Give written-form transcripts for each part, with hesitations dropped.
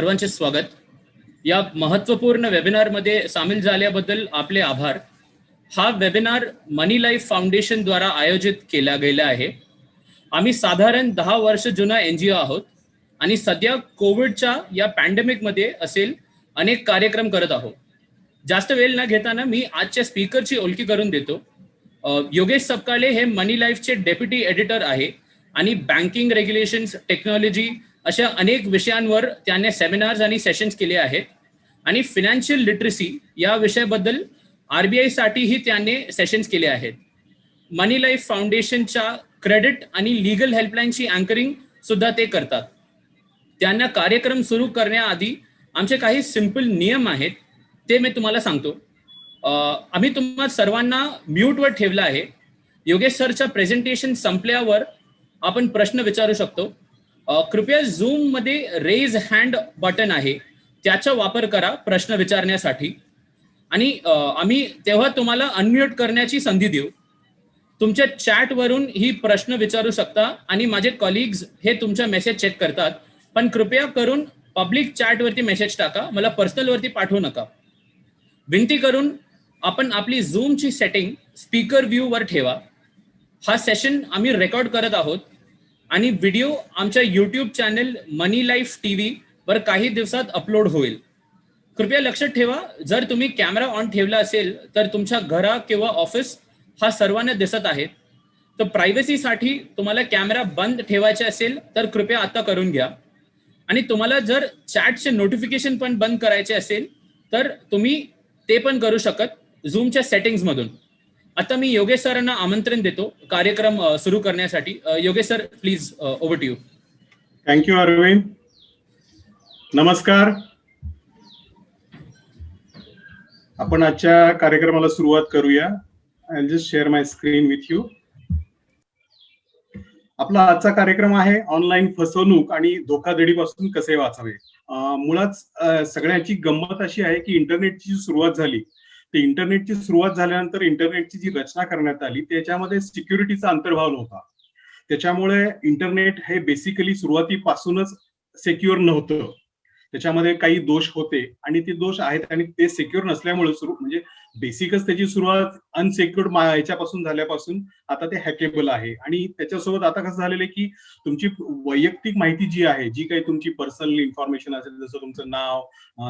सर्वांचे स्वागत. या महत्त्वपूर्ण वेबिनारमध्ये सामील झाल्याबद्दल आपले आभार. हा वेबिनार मनी लाईफ फाउंडेशन द्वारा आयोजित केला गेला आहे. आम्ही साधारण 10 वर्ष जुना NGO आहोत आणि सध्या कोविडच्या या पॅन्डेमिकमध्ये असेल अनेक कार्यक्रम करत आहोत. जास्त वेळ न घेताना मी आजच्या स्पीकरची ओळखी करून देतो. योगेश सपकाळे हे मनी लाईफचे डेप्युटी एडिटर आहे आणि बँकिंग रेग्युलेशन्स, टेक्नॉलॉजी अशा अनेक विषयांवर त्यांनी सेमिनार्स आणि सेशन्स केले आहेत. आणि फिनान्शियल लिटरसी या विषयाबद्दल RBI साठीही त्यांनी सेशन्स केले आहेत. मनी लाईफ फाउंडेशनच्या क्रेडिट आणि लीगल हेल्पलाईनची अँकरिंग सुद्धा ते करतात. त्यांना कार्यक्रम सुरू करण्याआधी आमचे काही सिंपल नियम आहेत, ते मी तुम्हाला सांगतो. आम्ही तुम्हा सर्वांना म्यूटवर ठेवलं आहे. योगेश सरच्या प्रेझेंटेशन संपल्यावर आपण प्रश्न विचारू शकतो. कृपया झूम मध्ये रेज हँड बटन आहे, त्याचा वापर करा प्रश्न विचारण्यासाठी आणि आम्ही तेव्हा तुम्हाला अनम्यूट करण्याची संधी देऊ. तुमच्या चॅटवरून ही प्रश्न विचारू शकता आणि माझे कॉलिग्स हे तुमचा मेसेज चेक करतात. पण कृपया करून पब्लिक चॅटवरती मेसेज टाका, मला पर्सनलवरती पाठवू नका. विनंती करून आपण आपली झूमची सेटिंग स्पीकर व्ह्यूवर ठेवा. हा सेशन आम्ही रेकॉर्ड करत आहोत आणि व्हिडिओ आमच्या YouTube चॅनल मनी लाईफ TV वर काही दिवसात अपलोड होईल. कृपया लक्षात ठेवा, जर तुम्ही कॅमेरा ऑन ठेवला असेल तर तुमच्या घरा किंवा ऑफिस हा सर्वांना दिसत आहे. तर प्रायव्हसीसाठी तुम्हाला कॅमेरा बंद ठेवायचे असेल तर कृपया आता करून घ्या. आणि तुम्हाला जर चॅटचे नोटिफिकेशन पण बंद करायचे असेल तर तुम्ही ते पण करू शकत झूमच्या सेटिंग्स मधून. आता मी योगेश सरांना आमंत्रण देतो कार्यक्रम सुरू करण्यासाठी. Yogesh sir, please over to you. Thank you Arvind. नमस्कार. आपण आजच्या कार्यक्रमाला सुरुवात करूया. I just share my screen with you. आपला आजचा कार्यक्रम आहे ऑनलाईन फसवणूक आणि धोकाधडीपासून कसे वाचावे. मुळात सगळ्याची गंमत अशी आहे की इंटरनेटची सुरुवात झाली, तर इंटरनेटची सुरुवात झाल्यानंतर इंटरनेटची जी रचना करण्यात आली त्याच्यामध्ये सिक्युरिटीचा अंतर्भाव नव्हता. त्याच्यामुळे इंटरनेट हे बेसिकली सुरुवातीपासूनच सिक्युअर नव्हतं. त्याच्यामध्ये काही दोष होते आणि ते दोष आहेत आणि ते सिक्युअर नसल्यामुळे म्हणजे बेसिकच त्याची सुरुवात अनसिक्युअर्ड याच्यापासून झाल्यापासून आता ते हॅकेबल आहे. आणि त्याच्यासोबत आता कसं झालेलं आहे की तुमची वैयक्तिक माहिती जी आहे, जी काही तुमची पर्सनल इन्फॉर्मेशन असेल, जसं तुमचं नाव,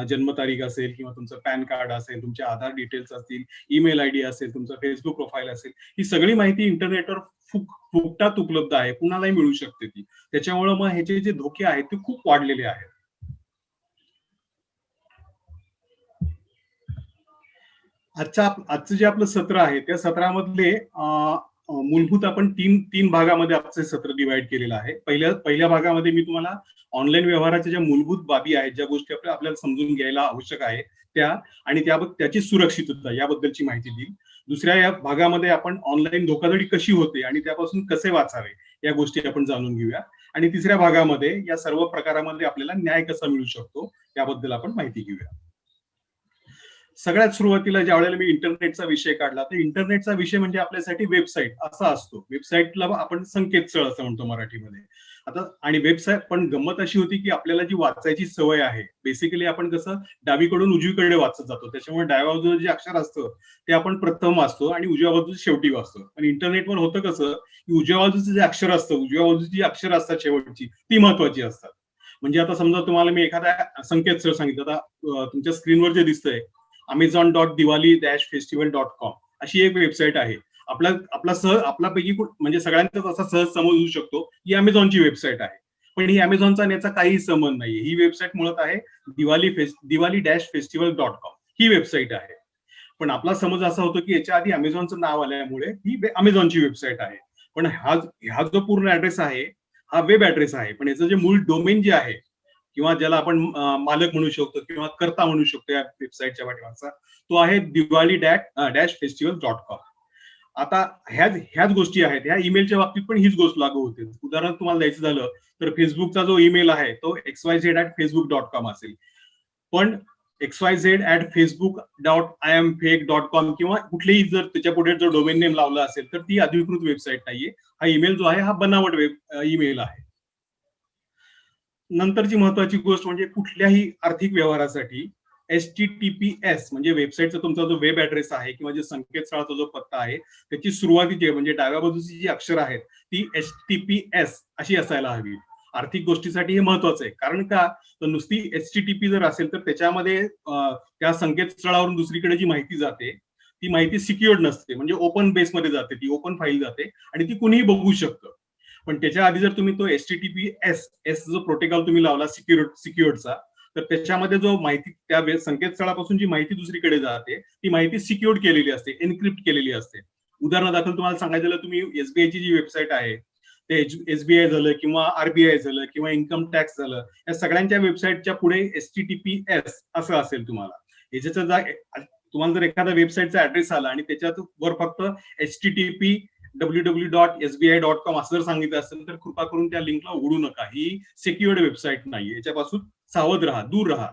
जन्मतारीख असेल किंवा तुमचं पॅन कार्ड असेल, तुमचे आधार डिटेल्स असतील, ईमेल ID असेल, तुमचं फेसबुक प्रोफाईल असेल, ही सगळी माहिती इंटरनेटवर फुकटात उपलब्ध आहे, कुणालाही मिळू शकते ती. त्याच्यामुळे मग ह्याचे जे धोके आहेत ते खूप वाढलेले आहेत. आजचं जे आपलं सत्र आहे त्या सत्रामधले मूलभूत आपण तीन भागामध्ये आजचे सत्र डिवाइड केलेलं आहे. पहिल्या भागामध्ये मी तुम्हाला ऑनलाईन व्यवहाराच्या ज्या मूलभूत बाबी आहेत, ज्या गोष्टी आपल्याला समजून घ्यायला आवश्यक आहे त्या आणि त्याची सुरक्षितता याबद्दलची माहिती देईल. दुसऱ्या या भागामध्ये आपण ऑनलाईन धोकाधडी कशी होते आणि त्यापासून कसे वाचावे या गोष्टी आपण जाणून घेऊया. आणि तिसऱ्या भागामध्ये या सर्व प्रकारामध्ये आपल्याला न्याय कसा मिळू शकतो याबद्दल आपण माहिती घेऊया. सगळ्यात सुरुवातीला ज्या वेळेला मी इंटरनेटचा विषय काढला, तर इंटरनेटचा विषय म्हणजे आपल्यासाठी वेबसाईट असा असतो. वेबसाईटला आपण संकेतस्थळ असं म्हणतो मराठीमध्ये. आता आणि वेबसाईट पण गंमत अशी होती की आपल्याला जी वाचायची सवय आहे, बेसिकली आपण कसं डावीकडून उजवीकडे वाचत जातो, त्याच्यामुळे डाव्या बाजूला जे अक्षर असतं ते आपण प्रथम वाचतो आणि उजव्या बाजूला शेवटी वाचतो. आणि इंटरनेटवर होतं कसं की उजव्या बाजूचं जे अक्षर असतं, उजव्या बाजूची जी अक्षर असतात शेवटची, ती महत्वाची असतात. म्हणजे आता समजा तुम्हाला मी एखादा संकेतस्थळ सांगितलं, आता तुमच्या स्क्रीनवर जे दिसतंय amazon.diwali-festival.com अशी एक वेबसाईट आहे. आपल्यापैकी म्हणजे सगळ्यांचाच असा सहज समज होऊ शकतो ही अमेझॉनची वेबसाईट आहे. पण ही अमेझॉनचा आणि याचा काही संबंध नाहीये. ही वेबसाईट मुळात आहे diwali-festival.com ही वेबसाईट आहे. पण आपला समज असा होतो की याच्या आधी अमेझॉनचं नाव आल्यामुळे ही अमेझॉनची वेबसाईट आहे. पण हा जो पूर्ण ऍड्रेस आहे हा वेब ऍड्रेस आहे. पण याचं जे मूळ डोमेन जे आहे किंवा ज्याला आपण मालक म्हणू शकतो किंवा कर्ता म्हणू शकतो या वेबसाईटच्या पाठीमागचा, तो आहे diwali-festival.com. आता ह्याच गोष्टी आहेत. ह्या ईमेलच्या बाबतीत पण हीच गोष्ट लागू होते. उदाहरण तुम्हाला द्यायचं झालं तर फेसबुकचा जो ईमेल आहे तो xyz@facebook.com असेल. पण xyz@facebook.iamfake.com किंवा कुठलेही जर त्याच्या पुढे जर डोमेन नेम लावला असेल तर ती अधिकृत वेबसाईट नाहीये. हा ईमेल जो आहे हा बनावट ईमेल आहे. नंतरची महत्वाची गोष्ट म्हणजे कुठल्याही आर्थिक व्यवहारासाठी HTTPS म्हणजे वेबसाईटचा तुमचा जो वेब ऍड्रेस आहे किंवा जे संकेतस्थळाचा जो पत्ता आहे त्याची सुरुवातीची आहे म्हणजे डाव्या बाजूची जी अक्षर आहेत ती HTTPS अशी असायला हवी. आर्थिक गोष्टीसाठी हे महत्वाचं आहे. कारण का तर नुसती HTTP जर असेल तर त्याच्यामध्ये त्या संकेतस्थळावरून दुसरीकडे जी माहिती जाते ती माहिती सिक्युअर्ड नसते, म्हणजे ओपन बेसमध्ये जाते, ती ओपन फाईल जाते आणि ती कुणीही बघू शकतं. पण त्याच्या आधी जर तुम्ही तो HTTPS जो प्रोटोकॉल तुम्ही लावला सिक्युअर्डचा, तर त्याच्यामध्ये जो माहिती त्या संकेतस्थळापासून जी माहिती दुसरीकडे जाते ती माहिती सिक्युअर्ड केलेली असते, एन्क्रिप्ट केलेली असते. उदाहरणादाखल तुम्हाला सांगायचं झालं, तुम्ही एसबीआयची जी वेबसाईट आहे ते एसबीआय झालं किंवा आरबीआय झालं किंवा इन्कम टॅक्स झालं, या सगळ्यांच्या वेबसाईटच्या पुढे HTTPS असं असेल तुम्हाला. याच्याचा तुम्हाला जर एखादा वेबसाईटचा ऍड्रेस आला आणि त्याच्यात वर फक्त HTTP www.sbi.com असं जर सांगितलं असेल तर कृपा करून त्या लिंकला उघडू नका. ही सिक्युअर्ड वेबसाईट नाहीये, याच्यापासून सावध राहा, दूर राहा.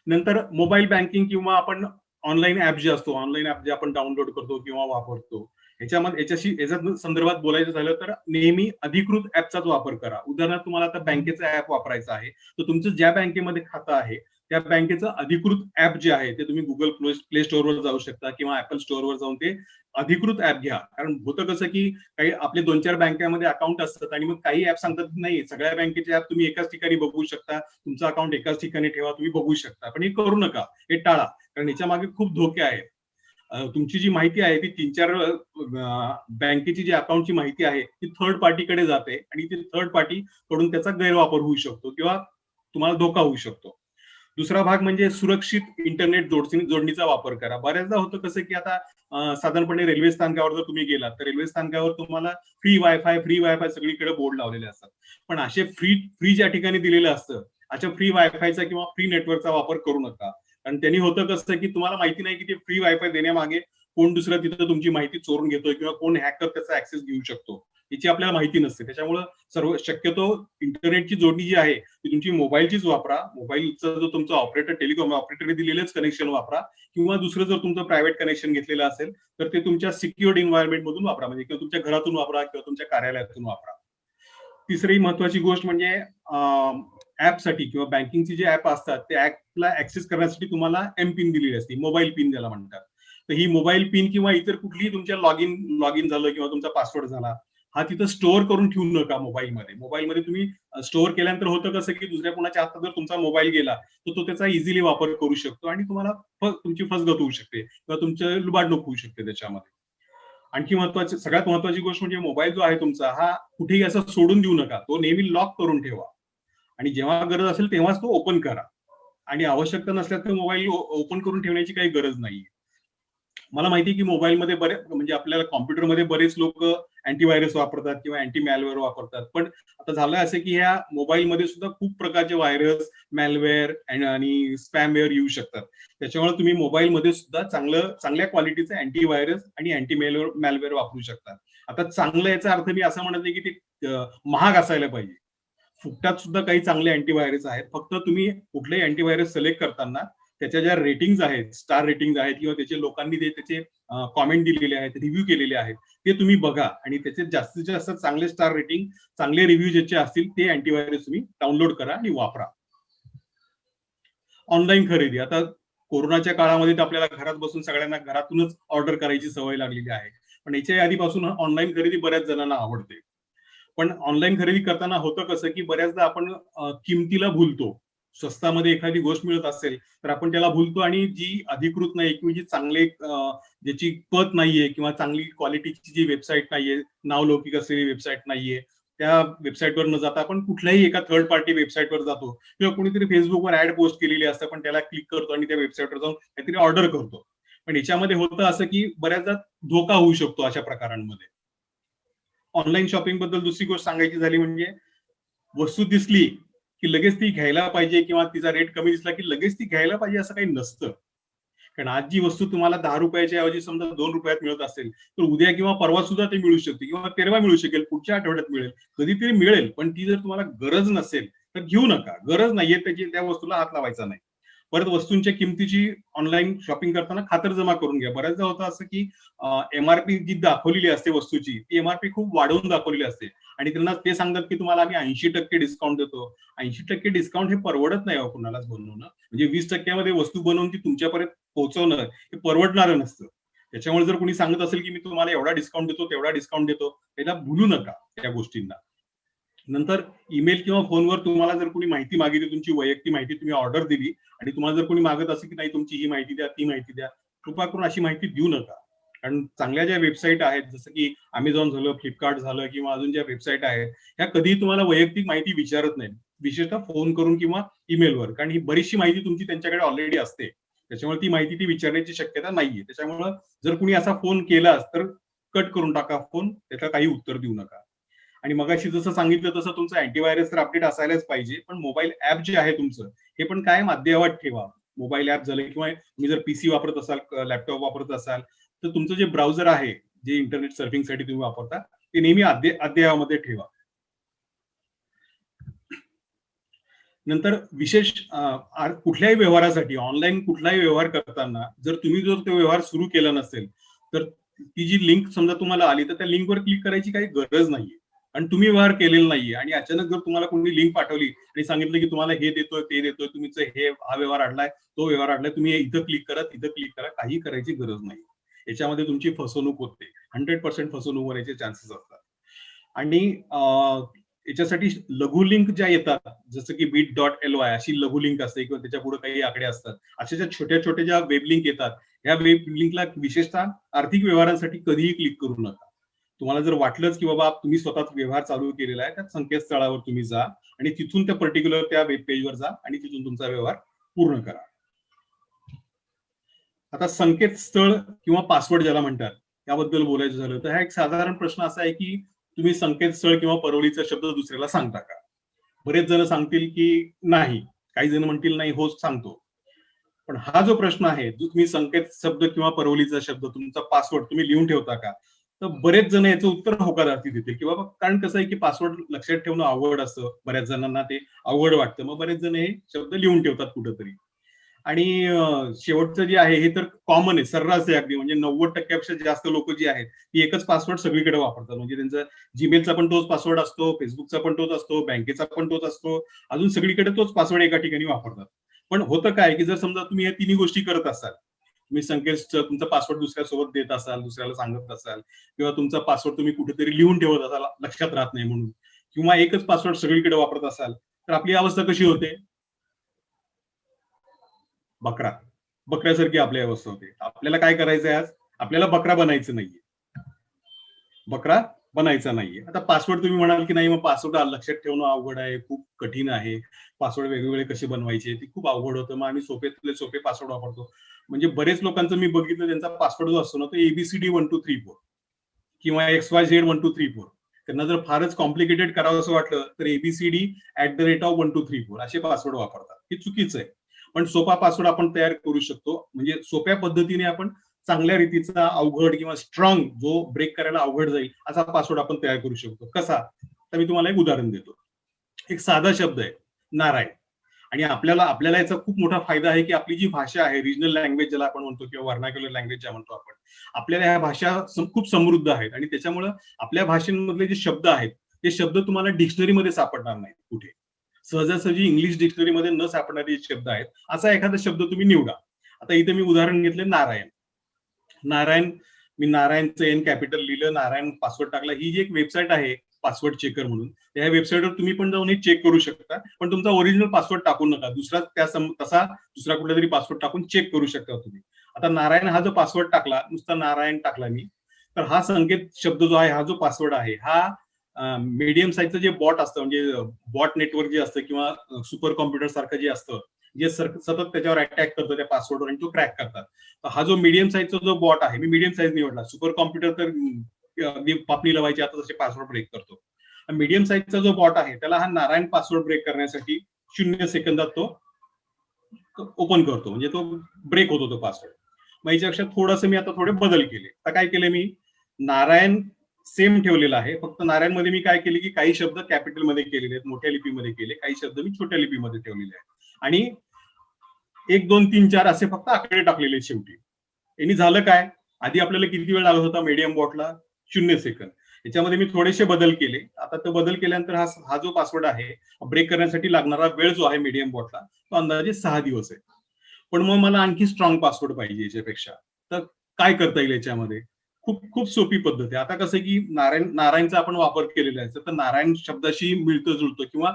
नंतर मोबाईल बँकिंग किंवा आपण ऑनलाईन ऍप जे असतो, ऑनलाईन ऍप जे आपण डाउनलोड करतो किंवा वापरतो, याच्या संदर्भात बोलायचं झालं तर नेहमी अधिकृत ऍपचाच वापर करा. उदाहरणार्थ तुम्हाला आता बँकेचा ऍप वापरायचा आहे तर तुमचं ज्या बँकेमध्ये खातं आहे त्या बँकेचं अधिकृत ऍप जे आहे ते तुम्ही गुगल प्ले स्टोअरवर जाऊ शकता किंवा ऍपल स्टोअरवर जाऊन ते अधिकृत ऍप घ्या. कारण होतं कसं की काही आपले 2-4 बँकेमध्ये अकाउंट असतात आणि मग काही ऍप सांगतात नाही सगळ्या बँकेचे ऍप तुम्ही एकाच ठिकाणी बघू शकता, तुमचं अकाउंट एकाच ठिकाणी ठेवा, तुम्ही बघू शकता. पण हे करू नका, हे टाळा, कारण याच्या मागे खूप धोके आहेत. तुमची जी माहिती आहे ती 3-4 बँकेची जी अकाउंटची माहिती आहे ती थर्ड पार्टीकडे जाते आणि ती थर्ड पार्टी कडून त्याचा गैरवापर होऊ शकतो किंवा तुम्हाला धोका होऊ शकतो. दुसरा भाग म्हणजे सुरक्षित इंटरनेट जोडणीचा वापर करा. बऱ्याचदा होतं कसं की आता साधारणपणे रेल्वे स्थानकावर जर तुम्ही गेलात तर रेल्वे स्थानकावर तुम्हाला फ्री वायफाय सगळीकडे बोर्ड लावलेले असतात. पण असे फ्री ज्या ठिकाणी दिलेलं असतं अशा फ्री वायफायचा किंवा फ्री नेटवर्कचा वापर करू नका. कारण त्यांनी होतं कसं की तुम्हाला माहिती नाही की ते फ्री वायफाय देण्यामागे कोण दुसरं तिथं तुमची माहिती चोरून घेतोय किंवा कोण हॅकर त्याचा ऍक्सेस घेऊ शकतो, याची आपल्याला माहिती नसते. त्याच्यामुळे सर्व शक्यतो इंटरनेटची जोडणी जी आहे ती तुमची मोबाईलचीच वापरा. मोबाईलचा जो तुमचा ऑपरेटर टेलिकॉम ऑपरेटरने दिलेलंच कनेक्शन वापरा किंवा दुसरं जर तुमचं प्रायव्हेट कनेक्शन घेतलेलं असेल तर ते तुमच्या सिक्युअर्ड एन्व्हायरमेंट मधून वापरा, म्हणजे किंवा तुमच्या घरातून वापरा किंवा तुमच्या कार्यालयातून वापरा. तिसरी महत्वाची गोष्ट म्हणजे ऍपसाठी किंवा बँकिंगची जे ऍप असतात त्या ऍपला ऍक्सेस करण्यासाठी तुम्हाला पिन दिलेली असते, मोबाईल पिन ज्याला म्हणतात. तर ही मोबाईल पिन किंवा इतर कुठलीही तुमच्या लॉग इन झालं किंवा तुमचा पासवर्ड झाला हा तिथं स्टोअर करून ठेवू नका मोबाईलमध्ये तुम्ही स्टोअर केल्यानंतर होतं कसं की दुसऱ्या कोणाच्या हातात जर तुमचा मोबाईल गेला तर तो त्याचा इझिली वापर करू शकतो आणि तुम्हाला तुमची फसगत होऊ शकते किंवा तुमचं लुबाडणूक होऊ शकते त्याच्यामध्ये. आणखी सगळ्यात महत्वाची गोष्ट म्हणजे मोबाईल जो आहे तुमचा हा कुठेही असं सोडून देऊ नका, तो नेहमी लॉक करून ठेवा आणि जेव्हा गरज असेल तेव्हाच तो ओपन करा आणि आवश्यकता नसल्यास तर मोबाईल ओपन करून ठेवण्याची काही गरज नाही. मला माहिती आहे की मोबाईलमध्ये म्हणजे आपल्याला कॉम्प्युटरमध्ये बरेच लोक अँटीव्हायरस वापरतात किंवा अँटी मॅलवेअर वापरतात, पण आता झालं असं की ह्या मोबाईलमध्ये सुद्धा खूप प्रकारचे व्हायरस, मॅलवेअर आणि स्पॅमवेअर येऊ शकतात. त्याच्यामुळे तुम्ही मोबाईलमध्ये सुद्धा चांगल्या क्वालिटीचे अँटीव्हायरस आणि अँटी मॅलवेअर वापरू शकता. आता चांगलं याचा अर्थ मी असं म्हणत नाही की ते महाग असायला पाहिजे. फुकटात सुद्धा काही चांगले अँटीव्हायरस आहेत. फक्त तुम्ही कुठलेही अँटीव्हायरस सिलेक्ट करताना त्याच्या ज्या रेटिंग्स आहेत, स्टार रेटिंग्स आहेत किंवा त्याचे लोकांनी त्याचे कॉमेंट दिलेले आहेत, रिव्ह्यू केलेले आहेत ते तुम्ही बघा आणि त्याचे जास्तीत जास्त चांगले स्टार रेटिंग, चांगले रिव्ह्यू ज्याचे असतील ते अँटीव्हायरस तुम्ही डाउनलोड करा आणि वापरा. ऑनलाईन खरेदी, आता कोरोनाच्या काळामध्ये तर आपल्याला घरात बसून सगळ्यांना घरातूनच ऑर्डर करायची सवय लागलेली आहे, पण याच्या आधीपासून ऑनलाईन खरेदी बऱ्याच जणांना आवडते. पण ऑनलाईन खरेदी करताना होतं कसं की बऱ्याचदा आपण किमतीला भुलतो. स्वस्तामध्ये एखादी गोष्ट मिळत असेल तर आपण त्याला भुलतो आणि जी अधिकृत नाही किंवा जी ज्याची पत नाहीये किंवा चांगली क्वालिटीची जी वेबसाईट नाहीये, नावलौकिक असलेली वेबसाईट नाहीये, त्या वेबसाईटवर न जाता आपण कुठल्याही एका थर्ड पार्टी वेबसाईटवर जातो किंवा कोणीतरी फेसबुकवर ऍड पोस्ट केलेली असते, पण त्याला क्लिक करतो आणि त्या वेबसाईटवर जाऊन काहीतरी ऑर्डर करतो. पण याच्यामध्ये होतं असं की बऱ्याचदा धोका होऊ शकतो अशा प्रकारांमध्ये. ऑनलाईन शॉपिंग बद्दल दुसरी गोष्ट सांगायची झाली म्हणजे वस्तू दिसली की लगेच ती घ्यायला पाहिजे किंवा तिचा रेट कमी दिसला की लगेच ती घ्यायला पाहिजे असं काही नसतं. कारण आज जी वस्तू तुम्हाला 10 रुपयाच्या ऐवजी समजा 2 रुपयात मिळत असेल तर उद्या किंवा परवा सुद्धा ते मिळू शकते किंवा तेरवा मिळू शकेल, पुढच्या आठवड्यात मिळेल, कधीतरी मिळेल. पण ती जर तुम्हाला गरज नसेल तर घेऊ नका. गरज नाहीये त्याची, त्या वस्तूला हात लावायचा नाही. परत वस्तूंच्या किमतीची ऑनलाईन शॉपिंग करताना खातरजमा करून घ्या. बऱ्याचदा होतं असं की एमआरपी जी दाखवलेली असते वस्तूची ती एमआरपी खूप वाढवून दाखवलेली असते आणि त्यांना ते सांगतात की तुम्हाला आम्ही 80% डिस्काउंट देतो. 80% डिस्काउंट हे परवडत नाही कुणालाच बनवणं. म्हणजे 20% वस्तू बनवून ती तुमच्यापर्यंत पोहोचवणं हे परवडणारं नसतं. त्याच्यामुळे जर कोणी सांगत असेल की मी तुम्हाला एवढा डिस्काउंट देतो, तेवढा डिस्काउंट देतो, त्याला भुलू नका त्या गोष्टींना. नंतर ईमेल किंवा फोनवर तुम्हाला जर कोणी माहिती मागितली, तुमची वैयक्तिक माहिती तुम्ही ऑर्डर दिली आणि तुम्हाला जर कोणी मागत असेल की नाही तुमची ही माहिती द्या, ती माहिती द्या, कृपा करून अशी माहिती देऊ नका. कारण चांगल्या ज्या वेबसाईट आहेत जसं की Amazon झालं, फ्लिपकार्ट झालं किंवा अजून ज्या वेबसाईट आहेत, ह्या कधीही तुम्हाला वैयक्तिक माहिती विचारत नाहीत. विशेषतः फोन करून किंवा ईमेलवर. कारण ही बरीचशी माहिती तुमची त्यांच्याकडे ऑलरेडी असते. त्याच्यामुळे ती माहिती ती विचारण्याची शक्यता नाहीये. त्याच्यामुळं जर कुणी असा फोन केलाच तर कट करून टाका फोन, त्याला काही उत्तर देऊ नका. आणि मगाशी जसं सांगितलं तसं तुमचं अँटीव्हायरस तर अपडेट असायलाच पाहिजे. पण मोबाईल ऍप जे आहे तुमचं, हे पण कायम अद्ययावत ठेवा. मोबाईल ऍप झालं किंवा तुम्ही जर पीसी वापरत असाल, लॅपटॉप वापरत असाल, तर तुमचं जे ब्राउझर आहे, जे इंटरनेट सर्फिंगसाठी तुम्ही वापरता, ते नेहमी अद्ययावमध्ये ठेवा. नंतर विशेष कुठल्याही व्यवहारासाठी ऑनलाईन कुठलाही व्यवहार करताना जर तुम्ही तो व्यवहार सुरू केला नसेल, तर ती जी लिंक समजा तुम्हाला आली, तर त्या लिंकवर क्लिक करायची काही गरज नाहीये. आणि तुम्ही व्यवहार केलेला नाहीये आणि अचानक जर तुम्हाला कोणी लिंक पाठवली आणि सांगितलं की तुम्हाला हे देतोय, ते देतोय, तुमचं हे हा व्यवहार आणलाय, तो व्यवहार आणलाय, तुम्ही इथं क्लिक करा, तिथं क्लिक करा, काही करायची गरज नाही. याच्यामध्ये तुमची फसवणूक होते. 100% फसवणूक होण्याचे चान्सेस असतात. आणि याच्यासाठी लघु लिंक ज्या येतात, जसं की bit.ly अशी लघु लिंक असते किंवा त्याच्या पुढे काही आकडे असतात. अशा ज्या छोट्या-छोट्या ज्या वेब लिंक येतात, ह्या वेब लिंकला विशेषतः आर्थिक व्यवहारांसाठी कधीही क्लिक करू नका. तुम्हाला जर वाटलंच की बाबा तुम्ही स्वतःच व्यवहार चालू केलेला आहे, त्या संकेतस्थळावर तुम्ही जा आणि तिथून त्या पर्टिक्युलर त्या वेब पेजवर जा आणि तिथून तुमचा व्यवहार पूर्ण करा. आता संकेतस्थळ किंवा पासवर्ड ज्याला म्हणतात, त्याबद्दल बोलायचं झालं तर हा एक साधारण प्रश्न असा आहे की तुम्ही संकेतस्थळ किंवा परवलीचा शब्द दुसऱ्याला सांगता का? बरेच जण सांगतील की नाही. काही जण म्हणतील नाही, हो सांगतो. पण हा जो प्रश्न आहे, जो तुम्ही संकेत शब्द किंवा परवलीचा शब्द, तुमचा पासवर्ड तुम्ही लिहून ठेवता का? तर बरेच जण याचं उत्तर होकारार्थी देतील की बाबा कारण कसं आहे की पासवर्ड लक्षात ठेवणं अवघड असतं. बऱ्याच जणांना ते अवघड वाटतं. मग बरेच जण हे शब्द लिहून ठेवतात कुठेतरी. आणि शेवटचं जे आहे हे तर कॉमन आहे, सर्रास आहे अगदी. म्हणजे 90% पेक्षा जास्त लोक जी आहेत ती एकच पासवर्ड सगळीकडे वापरतात. म्हणजे त्यांचा जीमेलचा पण तोच पासवर्ड असतो, फेसबुकचा पण तोच असतो, बँकेचा पण तोच असतो, अजून सगळीकडे तोच पासवर्ड एका ठिकाणी वापरतात. पण होतं काय की जर समजा तुम्ही या तिन्ही गोष्टी करत असाल, तुम्ही संकेतस्थळ तुमचा पासवर्ड दुसऱ्यासोबत देत असाल, दुसऱ्याला सांगत असाल किंवा तुमचा पासवर्ड तुम्ही कुठेतरी लिहून ठेवत असाल लक्षात राहत नाही म्हणून किंवा एकच पासवर्ड सगळीकडे वापरत असाल, तर आपली अवस्था कशी होते? बकरा. बकऱ्यासारखी आपली अवस्था होते. आपल्याला काय करायचंय आज? आपल्याला बकरा बनायचं नाहीये. बकरा बनायचा नाहीये. आता पासवर्ड तुम्ही म्हणाल की नाही मग पासवर्ड लक्षात ठेवणं अवघड आहे, खूप कठीण आहे. पासवर्ड वेगवेगळे कसे बनवायचे ते खूप अवघड होतं. मग आम्ही सोपेतले सोपे पासवर्ड वापरतो. म्हणजे बरेच लोकांचं मी बघितलं त्यांचा पासवर्ड जो असतो ना तो ABCD 1 2 3 4 किंवा XYZ 1 2 3 4. त्यांना जर फारच कॉम्प्लिकेटेड करावं असं वाटलं तर ABCD@1 2 3 4 असे पासवर्ड वापरतात. हे चुकीचं आहे. पण सोपा पासवर्ड आपण तयार करू शकतो. म्हणजे सोप्या पद्धतीने आपण चांगल्या रीतीचा अवघड किंवा स्ट्रॉंग जो ब्रेक करायला अवघड जाईल असा पासवर्ड आपण तयार करू शकतो. कसा? तर मी तुम्हाला एक उदाहरण देतो. एक साधा शब्द आहे, नारायण. आणि आपल्याला आपल्याला याचा खूप मोठा फायदा आहे की आपली जी भाषा आहे, रिजनल लँग्वेज ज्याला आपण म्हणतो किंवा व्हर्नाक्युलर लँग्वेज ज्या म्हणतो आपण, आपल्याला ह्या भाषा खूप समृद्ध आहेत आणि त्याच्यामुळं आपल्या भाषेमधले जे शब्द आहेत, ते शब्द तुम्हाला डिक्शनरीमध्ये सापडणार नाहीत कुठे. सहजासहजी इंग्लिश डिक्शनरीमध्ये न सापडणारे जे शब्द आहेत, असा एखादा शब्द तुम्ही निवडा. आता इथे मी उदाहरण घेतले नारायण. नारायण, मी नारायणचं एन कॅपिटल लिहिलं, नारायण पासवर्ड टाकला. ही जी एक वेबसाईट आहे पासवर्ड चेकर म्हणून, त्या वेबसाईटवर तुम्ही पण जाऊन हे चेक करू शकता. पण तुमचा ओरिजिनल पासवर्ड टाकू नका. दुसरा तसा दुसरा कुठला तरी पासवर्ड टाकून चेक करू शकता तुम्ही. आता नारायण हा जो पासवर्ड टाकला, नुसता नारायण टाकला मी, तर हा संकेत शब्द जो आहे, हा जो पासवर्ड आहे, हा मीडियम साईजचं जे बॉट असतं म्हणजे बॉट नेटवर्क जे असतं किंवा सुपर कॉम्प्युटर सारखं जे असतं, जे सतत त्याच्यावर अटॅक करतं त्या पासवर्डवर आणि तो क्रॅक करतात. हा जो मीडियम साईजचा जो बॉट आहे, मी मीडियम साईज निवडला. सुपर कॉम्प्युटर तर अगदी पापणी लावायची आता जसे पासवर्ड ब्रेक करतो. मीडियम साईजचा जो बॉट आहे त्याला हा नारायण पासवर्ड ब्रेक करण्यासाठी 0 सेकंदात तो ओपन करतो. म्हणजे तो ब्रेक होतो तो पासवर्ड. मग याच्यापेक्षा थोडंसं मी आता थोडे बदल केले. आता काय केले मी? नारायण सेम ठेवलेला आहे. फक्त नारायण मध्ये मी काय केले की काही शब्द कॅपिटल मध्ये केलेले आहेत, मोठ्या लिपीमध्ये केले, काही शब्द मी छोट्या लिपीमध्ये ठेवलेले आहेत. आणि 1 2 3 4 असे फक्त आकडे टाकलेले शेवटी. यांनी झालं काय, आधी आपल्याला किती वेळ लागत होता मीडियम बॉटला 0 सेकंद. याच्यामध्ये मी थोडेसे बदल केले. आता तो बदल केल्यानंतर हा जो पासवर्ड आहे ब्रेक करण्यासाठी लागणारा वेळ जो आहे मीडियम बॉटला तो अंदाजे 6 दिवस आहे. पण मग मला आणखी स्ट्रॉंग पासवर्ड पाहिजे याच्यापेक्षा. तर काय करता येईल याच्यामध्ये? खूप खूप सोपी पद्धत आहे. आता कसं की नारायणचा आपण वापर केलेला आहे, तर नारायण शब्दाशी मिळतं जुळतं किंवा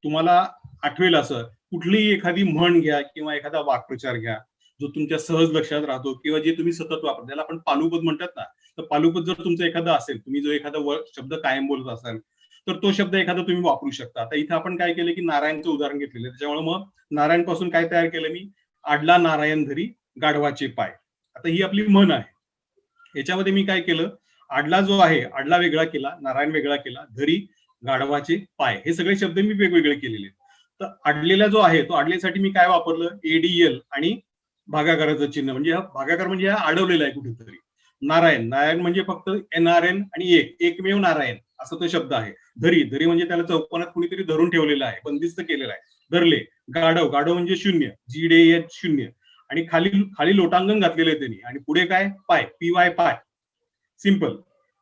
तुम्हाला आठवेल असं कुठलीही एखादी म्हण घ्या किंवा एखादा वाक्प्रचार घ्या जो तुमच्या सहज लक्षात राहतो किंवा जे तुम्ही सतत वापरता, त्याला आपण पालुपद म्हणतात ना, तर पालुपद जर तुमचं एखादं असेल, तुम्ही जो एखादा शब्द कायम बोलत असाल तर तो शब्द एखादा तुम्ही वापरू शकता. आता इथं आपण काय केलं की नारायणचं उदाहरण घेतलेलं आहे, त्याच्यामुळे मग नारायण पासून काय तयार केलं मी, आडला नारायण धरी गाढवाचे पाय. आता ही आपली म्हण आहे. याच्यामध्ये मी काय केलं, आडला जो आहे आडला वेगळा केला, नारायण वेगळा केला, धरी गाढवाचे पाय, हे सगळे शब्द मी वेगवेगळे केलेले. तर आडलेला जो आहे तो आडलेसाठी मी काय वापरलं, एडीएल आणि भागाकाराचं चिन्ह, म्हणजे हा भागाकार म्हणजे हा अडवलेला आहे कुठेतरी. नारायण, नारायण म्हणजे फक्त एनआरएन आणि एकमेव नारायण असा तो शब्द आहे. धरी, धरी म्हणजे त्याला चौकोनात कुणीतरी धरून ठेवलेलं आहे, बंदिस्त केलेलं आहे. धरले, गाढव, गाढव म्हणजे शून्य, जीडेएच शून्य, आणि खाली खाली लोटांगण घातलेलं आहे त्यांनी, आणि पुढे काय, पाय, पीवाय पाय. सिंपल.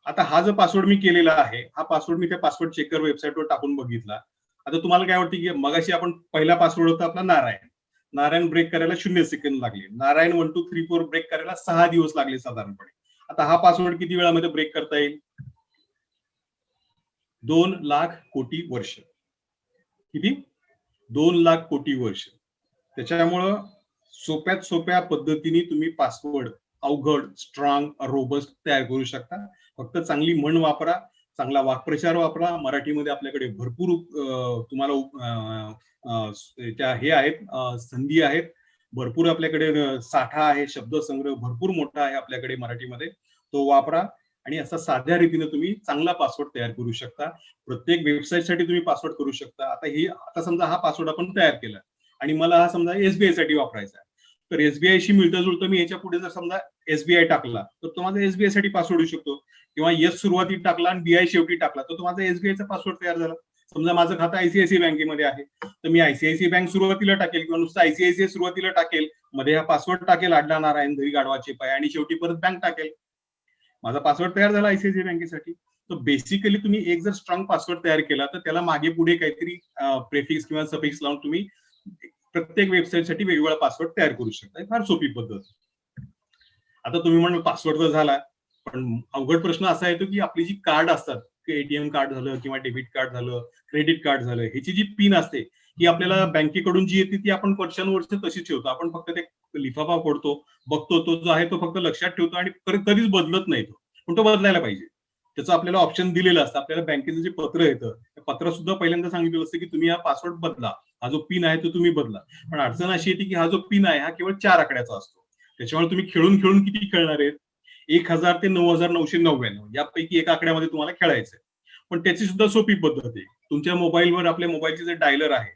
आता हा जो पासवर्ड मी केलेला आहे, हा पासवर्ड मी त्या पासवर्ड चेकर वेबसाईटवर टाकून बघितला. आता तुम्हाला काय वाटतं की मगाशी आपण पहिला पासवर्ड होता आपला नारायण, नारायण ब्रेक करायला 0 सेकंद लागले, नारायण 1 2 3 4 ब्रेक करायला 6 दिवस लागले साधारणपणे. आता हा पासवर्ड किती वेळामध्ये ब्रेक करता येईल, 2 लाख कोटी वर्ष. किती, 2 लाख कोटी वर्ष. त्याच्यामुळं सोप्यात सोप्या पद्धतीने तुम्ही पासवर्ड अवघड, स्ट्रॉंग, रोबस्ट तयार करू शकता. फक्त चांगली म्हण वापरा, चांगला वाक्प्रचार वापरा. मराठीमध्ये आपल्याकडे भरपूर तुम्हाला त्या हे आहेत, संधी आहेत, भरपूर आपल्याकडे साठा आहे, शब्दसंग्रह भरपूर मोठा आहे आपल्याकडे मराठीमध्ये, तो वापरा आणि असा साध्या रीतीने तुम्ही चांगला पासवर्ड तयार करू शकता. प्रत्येक वेबसाईटसाठी तुम्ही पासवर्ड करू शकता. आता समजा हा पासवर्ड आपण तयार केला आणि मला हा समजा एसबीआय साठी वापरायचा आहे, तर एसबीआय शी मिळतं जुळतं मी याच्या पुढे जर समजा एसबीआय टाकला तर तो माझा एसबीआय साठी पासवर्ड होऊ शकतो, किंवा एस सुरुवाती टाकला आणि बीआय शेवटी टाकला तर तो माझा एसबीआयचा पासवर्ड तयार झाला. समजा माझं खातं आयसीआयसीआय बँकेमध्ये आहे तर मी आयसीआयसीआय बँक सुरुवातीला टाकेल किंवा नुसतं आयसीआयसीआय सुरुवातीला टाकेल, मध्ये हा पासवर्ड टाकेल आडला नारायण धरी गाढवाचे पाय, आणि शेवटी परत बँक टाकेल. माझा पासवर्ड तयार झाला आयसीआयसीआय बँकेसाठी. तर बेसिकली तुम्ही एक जर स्ट्रॉंग पासवर्ड तयार केला तर त्याला मागे पुढे काहीतरी प्रेफिक्स किंवा सफिक्स लावून तुम्ही प्रत्येक वेबसाईटसाठी वेगवेगळा पासवर्ड तयार करू शकता. फार सोपी पद्धत. आता तुम्ही म्हणाल पासवर्ड तर झाला, पण अवघड प्रश्न असा येतो की आपली जी कार्ड असतात, एटीएम कार्ड झालं किंवा डेबिट कार्ड झालं, क्रेडिट कार्ड झालं, ह्याची जी पिन असते ही आपल्याला बँकेकडून जी येते ती आपण वर्षानुवर्ष तशीच ठेवतो. आपण फक्त ते लिफाफा फोडतो, बघतो, तो जो आहे तो फक्त लक्षात ठेवतो आणि कधीच बदलत नाही तो, पण तो बदलायला पाहिजे. त्याचं आपल्याला ऑप्शन दिलेलं असतं. आपल्याला बँकेचं जे पत्र येतं त्या पत्र सुद्धा पहिल्यांदा सांगितलेलं असतं की तुम्ही हा पासवर्ड बदला, हा जो पिन आहे तो तुम्ही बदला. पण अडचण अशी येते की हा जो पिन आहे हा केवळ 4 आकड्याचा असतो. त्याच्यामुळे तुम्ही खेळून खेळून किती खेळणार आहेत, 1000 ते 9999 यापैकी एका आकड्यामध्ये तुम्हाला खेळायचंय. पण त्याची सुद्धा सोपी पद्धत आहे. तुमच्या मोबाईलवर आपल्या मोबाईलचे जे डायलर आहे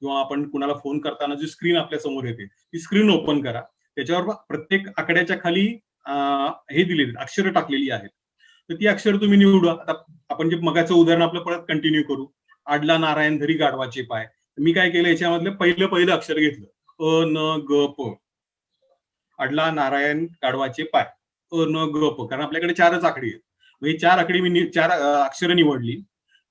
किंवा आपण कुणाला फोन करताना जी स्क्रीन आपल्या समोर येते ती स्क्रीन ओपन करा. त्याच्यावर प्रत्येक आकड्याच्या खाली हे दिलेली अक्षरं टाकलेली आहेत. तर ती अक्षर तुम्ही निवडा. आता आपण जे मगाचं उदाहरण आपलं परत कंटिन्यू करू. आडला नारायण धरी गाढवाचे पाय. मी काय केलं, याच्यामधलं पहिलं अक्षर घेतलं, अ न ग प. आडला नारायण गाढवाचे पाय, अ न ग प, कारण आपल्याकडे 4च आकडी आहेत. मग ही 4 आकडी मी 4 अक्षरं निवडली.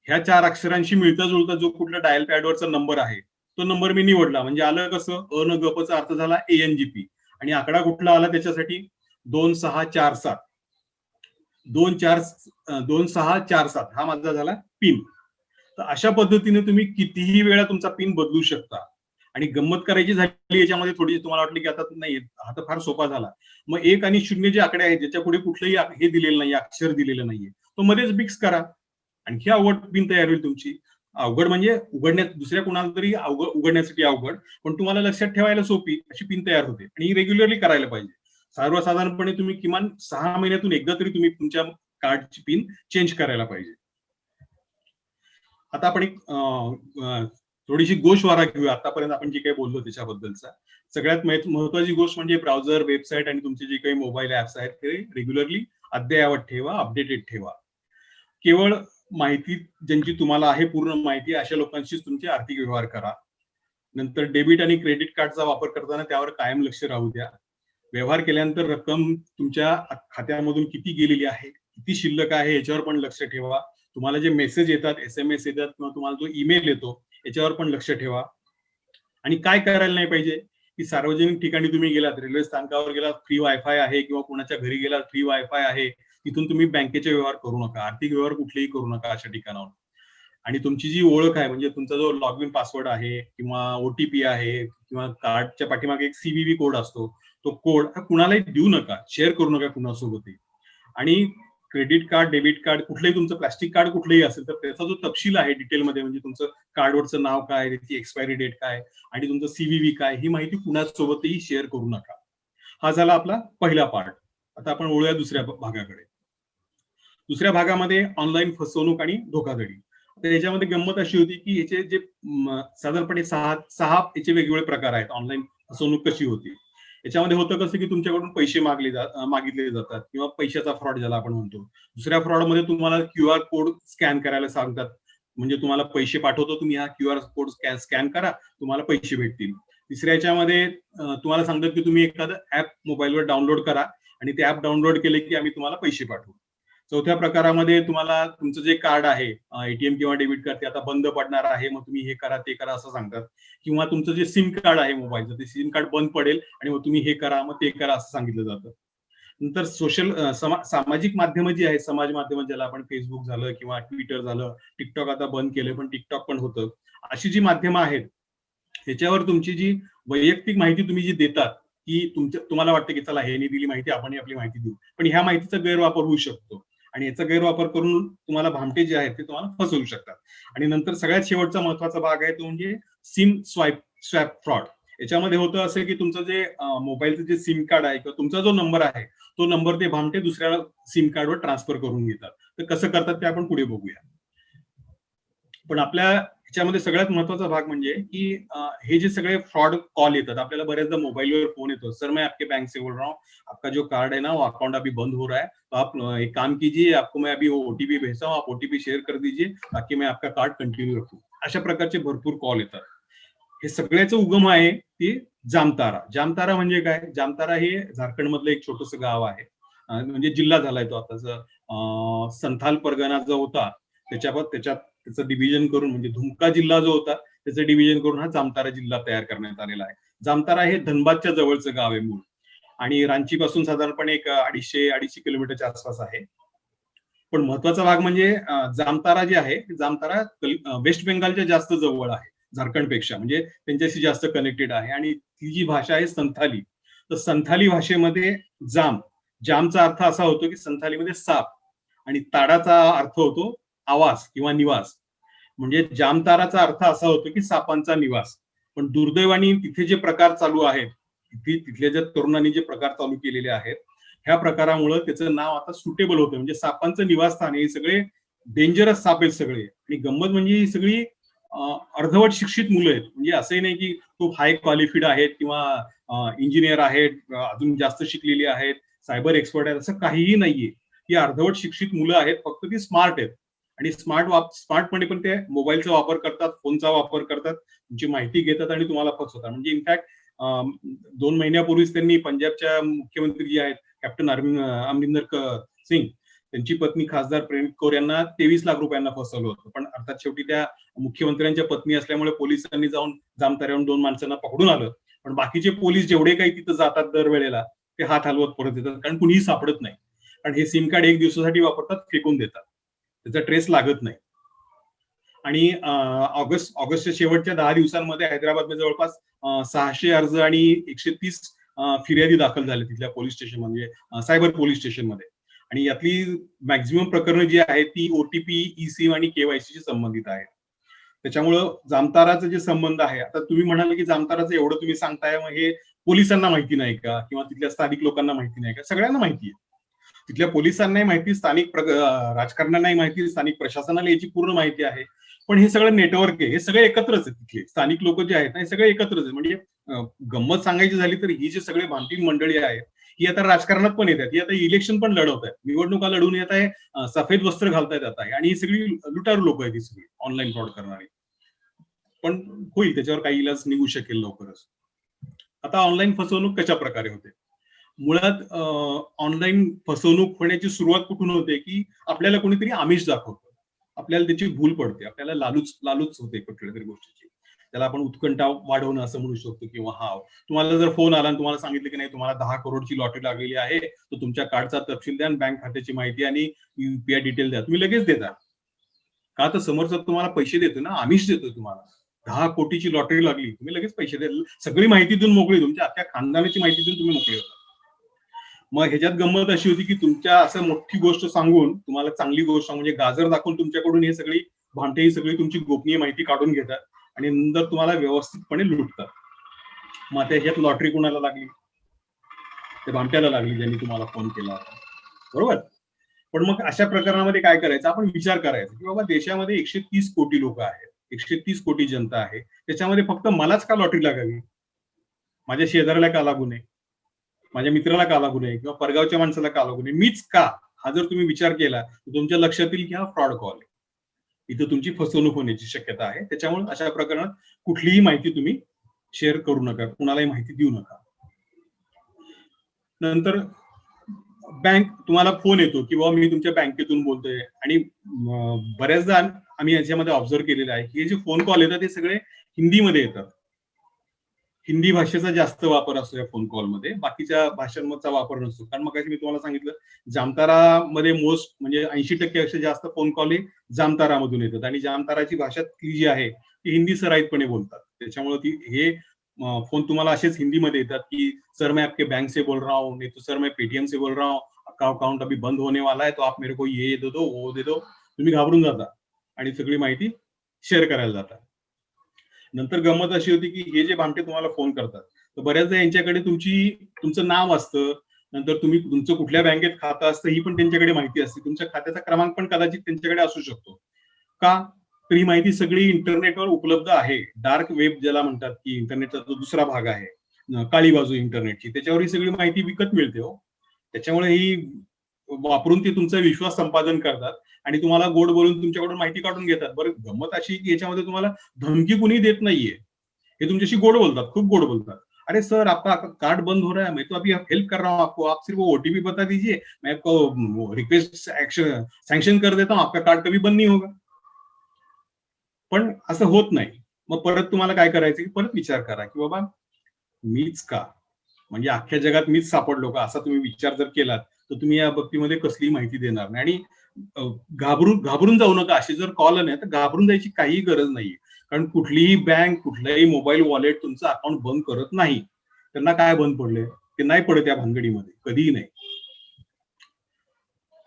ह्या 4 अक्षरांशी मिळता जुळता जो कुठला डायल पॅडवरचा नंबर आहे तो नंबर मी निवडला. म्हणजे आलं कसं, अ न ग प चा अर्थ झाला एएनजीपी, आणि आकडा कुठला आला त्याच्यासाठी, 2647. 2647 हा माझा झाला पिन. तर अशा पद्धतीने तुम्ही कितीही वेळा तुमचा पिन बदलू शकता. आणि गंमत करायची झाली याच्यामध्ये थोडी, तुम्हाला वाटली की आता नाही हा तर फार सोपा झाला, मग 1 आणि 0 जे आकडे आहेत ज्याच्या पुढे कुठलंही हे दिलेलं नाही, अक्षर दिलेलं नाहीये, तो मध्येच मिक्स करा, आणखी अवघड पिन तयार होईल तुमची. अवघड म्हणजे उघडण्यात दुसऱ्या कुणाला तरी उघडण्यासाठी अवघड, पण तुम्हाला लक्षात ठेवायला सोपी अशी पिन तयार होते. आणि ही रेग्युलरली करायला पाहिजे. सर्वसाधारणपणे तुम्ही किमान 6 महिन्यातून एकदा तरी तुम्ही तुमच्या कार्डची पिन चेंज करायला पाहिजे. आता आपण एक थोडीशी गोषवारा घेऊया. आतापर्यंत आपण जे काही बोललो त्याच्याबद्दलचा. सगळ्यात महत्वाची गोष्ट म्हणजे ब्राउझर, वेबसाईट आणि तुमचे जे काही मोबाईल ऍप्स आहेत ते रेग्युलरली अद्ययावत ठेवा, अपडेटेड ठेवा. केवळ माहिती ज्यांची तुम्हाला आहे पूर्ण माहिती अशा लोकांशीच तुमचे आर्थिक व्यवहार करा. नंतर डेबिट आणि क्रेडिट कार्डचा वापर करताना त्यावर कायम लक्ष राहू द्या. व्यवहार केल्यानंतर रक्कम तुमच्या खात्यामधून किती गेलेली आहे, किती शिल्लक आहे याच्यावर पण लक्ष ठेवा. तुम्हाला जे मेसेज येतात, SMS येतात किंवा तुम्हाला जो ईमेल येतो याच्यावर पण लक्ष ठेवा. आणि काय करायला नाही पाहिजे, की सार्वजनिक ठिकाणी तुम्ही गेलात, रेल्वे स्थानकावर गेलात, फ्री वायफाय आहे किंवा कोणाच्या घरी गेलात, फ्री वायफाय आहे, तिथून तुम्ही बँकेचे व्यवहार करू नका, आर्थिक व्यवहार कुठलेही करू नका अशा ठिकाणावर. आणि तुमची जी ओळख आहे, म्हणजे तुमचा जो लॉग इन पासवर्ड आहे किंवा OTP आहे किंवा कार्डच्या पाठीमागे एक CVV कोड असतो, तो कोड हा कुणालाही देऊ नका, शेअर करू नका कुणासोबतही. आणि क्रेडिट कार्ड, डेबिट कार्ड, कुठलंही तुमचं प्लास्टिक कार्ड कुठलंही असेल तर त्याचा जो तपशील आहे डिटेलमध्ये, म्हणजे तुमचं कार्डवरचं नाव काय, त्याची एक्सपायरी डेट काय आणि तुमचं CVV काय, ही माहिती कुणासोबतही शेअर करू नका. हा झाला आपला पहिला पार्ट. आता आपण वळूया दुसऱ्या भागाकडे. दुसऱ्या भागामध्ये ऑनलाईन फसवणूक आणि धोकाधडी. तर याच्यामध्ये गंमत अशी होती की याचे जे साधारणपणे सहा याचे वेगवेगळे प्रकार आहेत. ऑनलाईन फसवणूक कशी होती, याच्यामध्ये होतं कसं की तुमच्याकडून पैसे मागितले जातात किंवा पैशाचा फ्रॉड ज्याला आपण म्हणतो. दुसऱ्या फ्रॉडमध्ये तुम्हाला QR कोड स्कॅन करायला सांगतात, म्हणजे तुम्हाला पैसे पाठवतो, तुम्ही हा QR कोड स्कॅन करा, तुम्हाला पैसे भेटतील. तिसऱ्या याच्यामध्ये तुम्हाला सांगतात की तुम्ही एखादं ऍप मोबाईलवर डाउनलोड करा आणि ते ऍप डाउनलोड केले की आम्ही तुम्हाला पैसे पाठवू. चौथ्या प्रकारामध्ये तुम्हाला तुमचं जे कार्ड आहे, ATM किंवा डेबिट कार्ड, ते आता बंद पडणार आहे, मग तुम्ही हे करा ते करा असं सांगतात. किंवा तुमचं जे सिम कार्ड आहे मोबाईलचं, ते सिम कार्ड बंद पडेल आणि मग तुम्ही हे करा मग ते करा असं सांगितलं जातं. नंतर सामाजिक माध्यमं जी आहेत, समाज माध्यमं ज्याला आपण फेसबुक झालं किंवा ट्विटर झालं, टिकटॉक आता बंद केलं पण टिकटॉक पण होतं, अशी जी माध्यमं आहेत ह्याच्यावर तुमची जी वैयक्तिक माहिती तुम्ही जी देतात, की तुम्हाला वाटतं की चला ह्यानी दिली माहिती, आपणही आपली माहिती देऊ, पण ह्या माहितीचा गैरवापर होऊ शकतो आणि याचा गैरवापर करून तुम्हाला भामटे जे आहेत ते तुम्हाला फसवू शकतात. आणि नंतर सगळ्यात शेवटचा महत्वाचा भाग आहे तो म्हणजे सिम स्वॅप फ्रॉड. याच्यामध्ये होतं असं की तुमचं जे मोबाईलचं जे सिम कार्ड आहे किंवा तुमचा जो नंबर आहे तो नंबर ते भामटे दुसऱ्या सिम कार्डवर ट्रान्सफर करून घेतात. तर कसं करतात ते आपण पुढे बघूया. पण आपल्या ह्याच्यामध्ये सगळ्यात महत्वाचा भाग म्हणजे की हे जे सगळे फ्रॉड कॉल येतात, आपल्याला बऱ्याचदा मोबाईलवर फोन येतो, सर मैं आपके बैंक से बोल रहा हूँ, आपका जो कार्ड है ना वो अकाउंट अभी बंद हो रहा है, तो आप एक काम कीजिए, आपको मैं अभी OTP भेजता हूँ, आप OTP शेअर कर दीजिए ताकि मैं आपका कार्ड कंटिन्यू रखूं. अशा प्रकारचे भरपूर कॉल येतात. हे सगळ्याचं उगम आहे ते जामतारा. जामतारा म्हणजे काय? जामतारा हे झारखंड मधलं एक छोटंसं गाव आहे, म्हणजे जिल्हा झालाय तो आताचा. संथाल परगणा जो होता त्याचं डिव्हिजन करून, म्हणजे धुमका जिल्हा जो होता त्याचं डिव्हिजन करून हा जामतारा जिल्हा तयार करण्यात आलेला आहे. जामतारा हे धनबादच्या जवळचं गाव आहे मूळ, आणि रांची पासून साधारणपणे एक 250 किलोमीटरच्या आसपास आहे. पण महत्वाचा भाग म्हणजे जामतारा जे आहे, जामतारा वेस्ट बेंगालच्या जास्त जवळ आहे झारखंडपेक्षा, म्हणजे त्यांच्याशी जास्त कनेक्टेड आहे. आणि ती जी भाषा आहे संथाली, तर संथाली भाषेमध्ये जामचा अर्थ असा होतो की संथालीमध्ये साप, आणि ताडाचा अर्थ होतो आवास किंवा निवास, म्हणजे जामताराचा अर्थ असा होतो की सापांचा निवास. पण दुर्दैवाने तिथे जे प्रकार चालू आहेत, तिथल्या ज्या तरुणांनी जे प्रकार चालू केलेले आहेत, ह्या प्रकारामुळे त्याचं नाव आता सुटेबल होतं, म्हणजे सापांचं निवासस्थान. हे सगळे डेंजरस साप आहेत सगळे. आणि गंमत म्हणजे ही सगळी अर्धवट शिक्षित मुलं आहेत, म्हणजे असंही नाही की खूप हाय क्वालिफाईड आहेत किंवा इंजिनियर आहेत, अजून जास्त शिकलेली आहेत, सायबर एक्सपर्ट आहेत, असं काहीही नाहीये. ही अर्धवट शिक्षित मुलं आहेत, फक्त ती स्मार्ट आहेत. आणि स्मार्टपणे पण ते मोबाईलचा वापर करतात, फोनचा वापर करतात, तुमची माहिती घेतात आणि तुम्हाला फसवतात. म्हणजे इनफॅक्ट 2 महिन्यापूर्वीच त्यांनी पंजाबच्या मुख्यमंत्री जे आहेत कॅप्टन अमरिंदर सिंग, त्यांची पत्नी खासदार प्रेम कौर यांना 23 लाख रुपयांना फसवलं होतं. पण अर्थात शेवटी त्या मुख्यमंत्र्यांच्या पत्नी असल्यामुळे पोलिसांनी जाऊन जामताऱ्याहून 2 माणसांना पकडून आलं. पण बाकीचे पोलीस जेवढे काही तिथं जातात दरवेळेला, ते हात हलवत परत येतात, कारण कुणीही सापडत नाही. कारण हे सिम कार्ड 1 दिवसासाठी वापरतात, फेकून देतात, त्याचा ट्रेस लागत नाही. आणि ऑगस्टच्या शेवटच्या 10 दिवसांमध्ये हैदराबादमध्ये जवळपास 600 अर्ज आणि 130 फिर्यादी दाखल झाल्या तिथल्या पोलीस स्टेशन, म्हणजे सायबर पोलीस स्टेशनमध्ये. आणि यातली मॅक्झिमम प्रकरणं जी आहेत ती OTP, eSIM आणि KYC शी संबंधित आहेत. त्याच्यामुळं जामताराचं जे संबंध आहे, आता तुम्ही म्हणाले की जामताराचं एवढं तुम्ही सांगताय, मग हे पोलिसांना माहिती नाही का किंवा तिथल्या स्थानिक लोकांना माहिती नाही का? सगळ्यांना माहिती आहे. तिथल्या पोलिसांनाही माहिती, स्थानिक राजकारण्यांनाही माहिती, स्थानिक प्रशासनाला याची पूर्ण माहिती आहे. पण हे सगळं नेटवर्क आहे, हे सगळे एकत्रच आहे. तिथले स्थानिक लोक जे आहेत ना, हे सगळे एकत्रच आहे. म्हणजे गंमत सांगायची झाली तर ही जी सगळे भामटी मंडळी आहेत, ही आता राजकारणात पण येतात, ही आता इलेक्शन पण लढवत आहेत, निवडणुका लढवून येत आहे, सफेद वस्त्र घालतायत आता, आणि ही सगळी लुटारू लोक आहेत, ही सगळी ऑनलाईन फ्रॉड करणारी. पण होईल, त्याच्यावर काही इलाज निघू शकेल लवकरच. आता ऑनलाईन फसवणूक कशा प्रकारे होते? मुळात ऑनलाईन फसवणूक होण्याची सुरुवात कुठून होते, की आपल्याला कोणीतरी आमिष दाखवतं. आपल्याला त्याची भूल पडते. आपल्याला लालूच होते कुठल्या तरी गोष्टीची. त्याला आपण उत्कंठा वाढवणं असं म्हणू शकतो किंवा तुम्हाला जर फोन आला आणि तुम्हाला सांगितलं की नाही तुम्हाला 10 करोडची लॉटरी लागलेली आहे, तर तुमच्या कार्डचा तपशील द्या आणि बँक खात्याची माहिती आणि यूपीआय डिटेल द्या. तुम्ही लगेच देता. का तर समोरचा तुम्हाला पैसे देतो ना, आमिष देतोय तुम्हाला. 10 कोटीची लॉटरी लागली, तुम्ही लगेच पैसे द्या. सगळी माहिती देऊन मोकळी, तुमच्या अख्ख्या खानदानाची माहिती देऊन तुम्ही मोकळे होता. मग ह्याच्यात गंमत अशी होती की तुमच्या असं मोठी गोष्ट सांगून, तुम्हाला चांगली गोष्ट म्हणजे गाजर दाखवून तुमच्याकडून हे सगळी भामटे ही सगळी तुमची गोपनीय माहिती काढून घेतात आणि नंतर तुम्हाला व्यवस्थितपणे लुटतात. मग आता ह्याच्यात लॉटरी कुणाला लागली? ते भामट्याला लागली ज्यांनी तुम्हाला फोन केला होता. बरोबर? पण मग अशा प्रकरणामध्ये काय करायचं? आपण विचार करायचा की बाबा देशामध्ये 130 कोटी लोक आहेत. 130 कोटी जनता आहे. त्याच्यामध्ये फक्त मलाच का लॉटरी लागावी? माझ्या शेजाऱ्याला का लागू नये? माझ्या मित्राला का लागू नये किंवा परगावच्या माणसाला का लागू नये? मीच का? हा जर तुम्ही विचार केला तर तुमच्या लक्षात येईल की हा फ्रॉड कॉल आहे. इथं तुमची फसवणूक होण्याची शक्यता आहे. त्याच्यामुळे अशा प्रकरणात कुठलीही माहिती तुम्ही शेअर करू नका, कुणालाही माहिती देऊ नका. नंतर बँक तुम्हाला फोन येतो की बाबा मी तुमच्या बँकेतून बोलतोय आणि बऱ्याचदा आम्ही याच्यामध्ये ऑब्झर्व केलेलं आहे की हे जे फोन कॉल येतात ते सगळे हिंदीमध्ये येतात. हिंदी भाषेचा जास्त वापर असतो या फोन कॉलमध्ये, बाकीच्या भाषांचा वापर नसतो. कारण मग मी तुम्हाला सांगितलं जामतारामध्ये मोस्ट म्हणजे 80% जास्त फोन कॉल हे जामतारामधून येतात आणि जामताराची भाषा ती जी आहे ती हिंदी सराईतपणे बोलतात. त्याच्यामुळे ती हे फोन तुम्हाला असेच हिंदीमध्ये येतात की सर मैं आपके बैंक से बोल रहा हूँ, नहीं तो सर मैं पेटीएम से बोल रहा हूँ, आपका अकाउंट अभी बंद होने वाला है तो आप मेरे को ये दे दो वो दे दो. तुम्ही घाबरून जाता आणि सगळी माहिती शेअर करायला जाता. नंतर गंमत अशी होती की हे जे भामटे तुम्हाला फोन करतात तर बऱ्याचदा यांच्याकडे तुमचं नाव असतं, नंतर तुमचं कुठल्या बँकेत खातं असतं ही पण त्यांच्याकडे माहिती असते. तुमच्या खात्याचा क्रमांक पण कदाचित त्यांच्याकडे असू शकतो. का? तर ही माहिती सगळी इंटरनेटवर उपलब्ध आहे. डार्क वेब ज्याला म्हणतात की इंटरनेटचा जो दुसरा भाग आहे, काळी बाजू इंटरनेटची, त्याच्यावर ही सगळी माहिती विकत मिळते हो. त्याच्यामुळे ही वापरून ते तुमचा विश्वास संपादन करतात आणि तुम्हाला गोड बोलून तुमच्याकडून माहिती काढून घेतात. बरं गंमत अशी की याच्यामध्ये तुम्हाला धमकी कुणी देत नाहीये. हे तुमच्याशी गोड बोलतात, खूप गोड बोलतात. अरे सर आपका कार्ड बंद हो रहा है, मैं तो अभी हेल्प कर रहा हूँ आपको, आप सिर्फ वो ओटीपी बता दीजिए, मैं आपको रिक्वेस्ट सैंक्शन कर देता हूँ, आपका कार्ड कभी बंद नहीं होगा. पण असं होत नाही. मग परत तुम्हाला काय करायचं की परत विचार करा की बाबा मीच का? म्हणजे अख्ख्या जगात मीच सापडलो का? असा तुम्ही विचार जर केलात तर तुम्ही या बाबतीमध्ये कसलीही माहिती देणार नाही. आणि घाबरून जाऊ नका. असे जर कॉल आले तर घाबरून जायची काहीही गरज नाहीये. कारण कुठलीही बँक, कुठलाही मोबाईल वॉलेट तुमचं अकाउंट बंद करत नाही. त्यांना काय बंद पडले? ते नाही पडत या भानगडीमध्ये, कधीही नाही.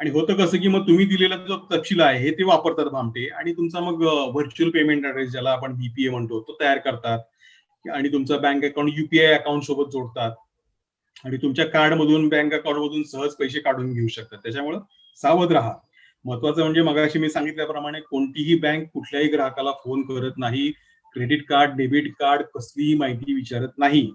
आणि होतं कसं की मग तुम्ही दिलेला जो तपशील आहे हे ते वापरतात भामटे आणि तुमचा मग व्हर्च्युअल पेमेंट ऍड्रेस ज्याला आपण बीपीए म्हणतो तो तयार करतात आणि तुमचा बँक अकाउंट यूपीआय अकाउंट सोबत जोडतात आणि तुमच्या कार्ड मधून बँक अकाउंट मधून सहज पैसे काढून घेऊ शकतात. त्याच्यामुळे सावध राहा. महत्वाचं म्हणजे मगाशी मी सांगितल्याप्रमाणे कोणतीही बँक कुठल्याही ग्राहकाला फोन करत नाही. क्रेडिट कार्ड, डेबिट कार्ड कसलीही माहिती विचारत नाही.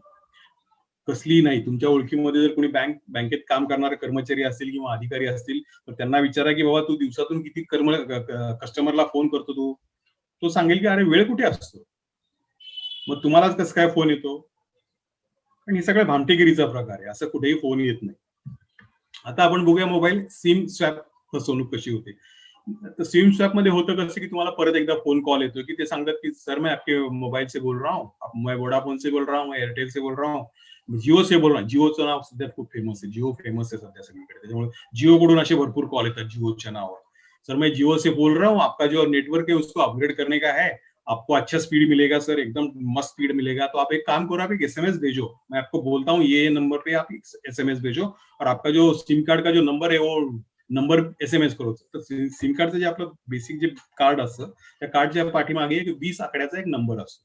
कसलीही नाही. तुमच्या ओळखीमध्ये जर कोणी बँकेत काम करणारे कर्मचारी असतील किंवा अधिकारी असतील तर त्यांना विचारा की बाबा तू दिवसातून किती कस्टमरला फोन करतो तू? तो सांगेल की अरे वेळ कुठे असतो. मग तुम्हालाच कसं काय फोन येतो? आणि हे सगळं भामटेगिरीचा प्रकार आहे. असं कुठेही फोन येत नाही. आता आपण बघूया मोबाईल सिम स्वॅप फसवणूक कशी होते. तर सिम स्वॅप मध्ये होतं कसं की तुम्हाला परत एकदा फोन कॉल येतो की ते सांगतात की सर मैं आपके मोबाईल से बोल रहा हूँ, मैं वोडाफोन से बोल रहा हूँ, मैं एअरटेल से बोल रहा हूँ, जिओ से बोल रहा हूँ. जिओचं नाव सध्या खूप फेमस आहे. जिओ फेमस आहे सध्या सगळीकडे. त्याच्यामुळे जिओ कडून असे भरपूर कॉल येतात जिओच्या नावावर. सर मैं जिओ से बोल रहा हूँ, आपका जो नेटवर्क है उसको अपग्रेड करने का है, आपको अच्छा स्पीड मिलेगा सर, एकदम मस्त स्पीड मिलेगा. तो आप एक काम करो, आप एक एसएमएस भेजो, मैं आपको बोलता हूँ ये नंबर पे आप एसएमएस भेजो और आपका जो सिम कार्ड का जो नंबर है वो नंबर एसएमएस करो. तर सिम कार्डचं जे आपलं बेसिक जे कार्ड असतं त्या कार्डच्या पाठीमागे एक 20 आकड्याचा एक नंबर असतो.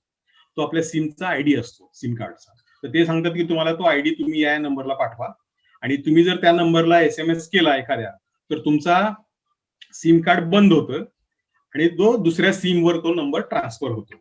तो आपल्या सिमचा आयडी असतो सिम कार्डचा. तर ते सांगतात की तुम्हाला तो आयडी तुम्ही या नंबरला पाठवा आणि तुम्ही जर त्या नंबरला एसएमएस केला एखाद्या तर तुमचा सिम कार्ड बंद होतं आणि तो दुसऱ्या सिमवर तो नंबर ट्रान्सफर होतो.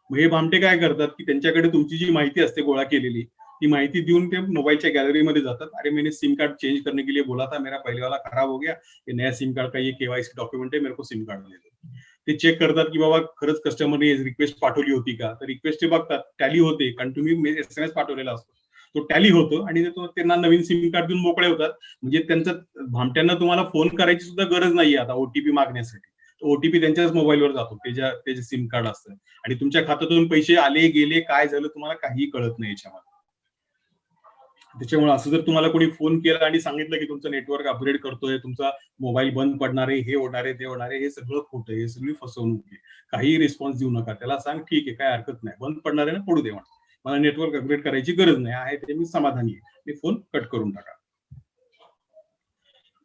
मग हे भामटे काय करतात की त्यांच्याकडे तुमची जी माहिती असते गोळा केलेली ती माहिती देऊन ते मोबाईलच्या गॅलरीमध्ये जातात. अरे मैंने सिम कार्ड चेंज करने के लिए बोला था, मेरा पहले वाला खराब हो गया, ये नया सिम कार्ड का ये केवाईसी डॉक्यूमेंट है, मेरे को सिम कार्ड दे दो. ते चेक करतात की बाबा खरंच कस्टमरने रिक्वेस्ट पाठवली होती का, तर रिक्वेस्ट ते बघतात, टॅली होते कारण तुम्ही SMS पाठवलेला असतो, तो टॅली होतो आणि त्यांना नवीन सिम कार्ड देऊन मोकळे होतात. म्हणजे त्यांचं भामट्यांना तुम्हाला फोन करायची सुद्धा गरज नाहीये आता ओटीपी मागण्यासाठी. ओटीपी त्यांच्याच मोबाईलवर जातो, त्याचे सिम कार्ड असतं आणि तुमच्या खात्यातून पैसे आले गेले काय झालं तुम्हाला काहीही कळत नाही याच्यामध्ये. त्याच्यामुळे असं जर तुम्हाला कोणी फोन केला आणि सांगितलं की तुमचं नेटवर्क अपग्रेड करतोय, तुमचा मोबाईल बंद पडणार आहे, हे होणार आहे, ते होणार आहे, हे सगळं खोटं आहे, हे सगळी फसवणूक आहे. काही रिस्पॉन्स देऊ नका. त्याला सांग ठीक आहे, काय हरकत नाही. बंद पडणार आहे ना, पडू दे म्हणा. मला नेटवर्क अपग्रेड करायची गरज नाही. आहे ते मी समाधानी आहे. ते फोन कट करून टाका.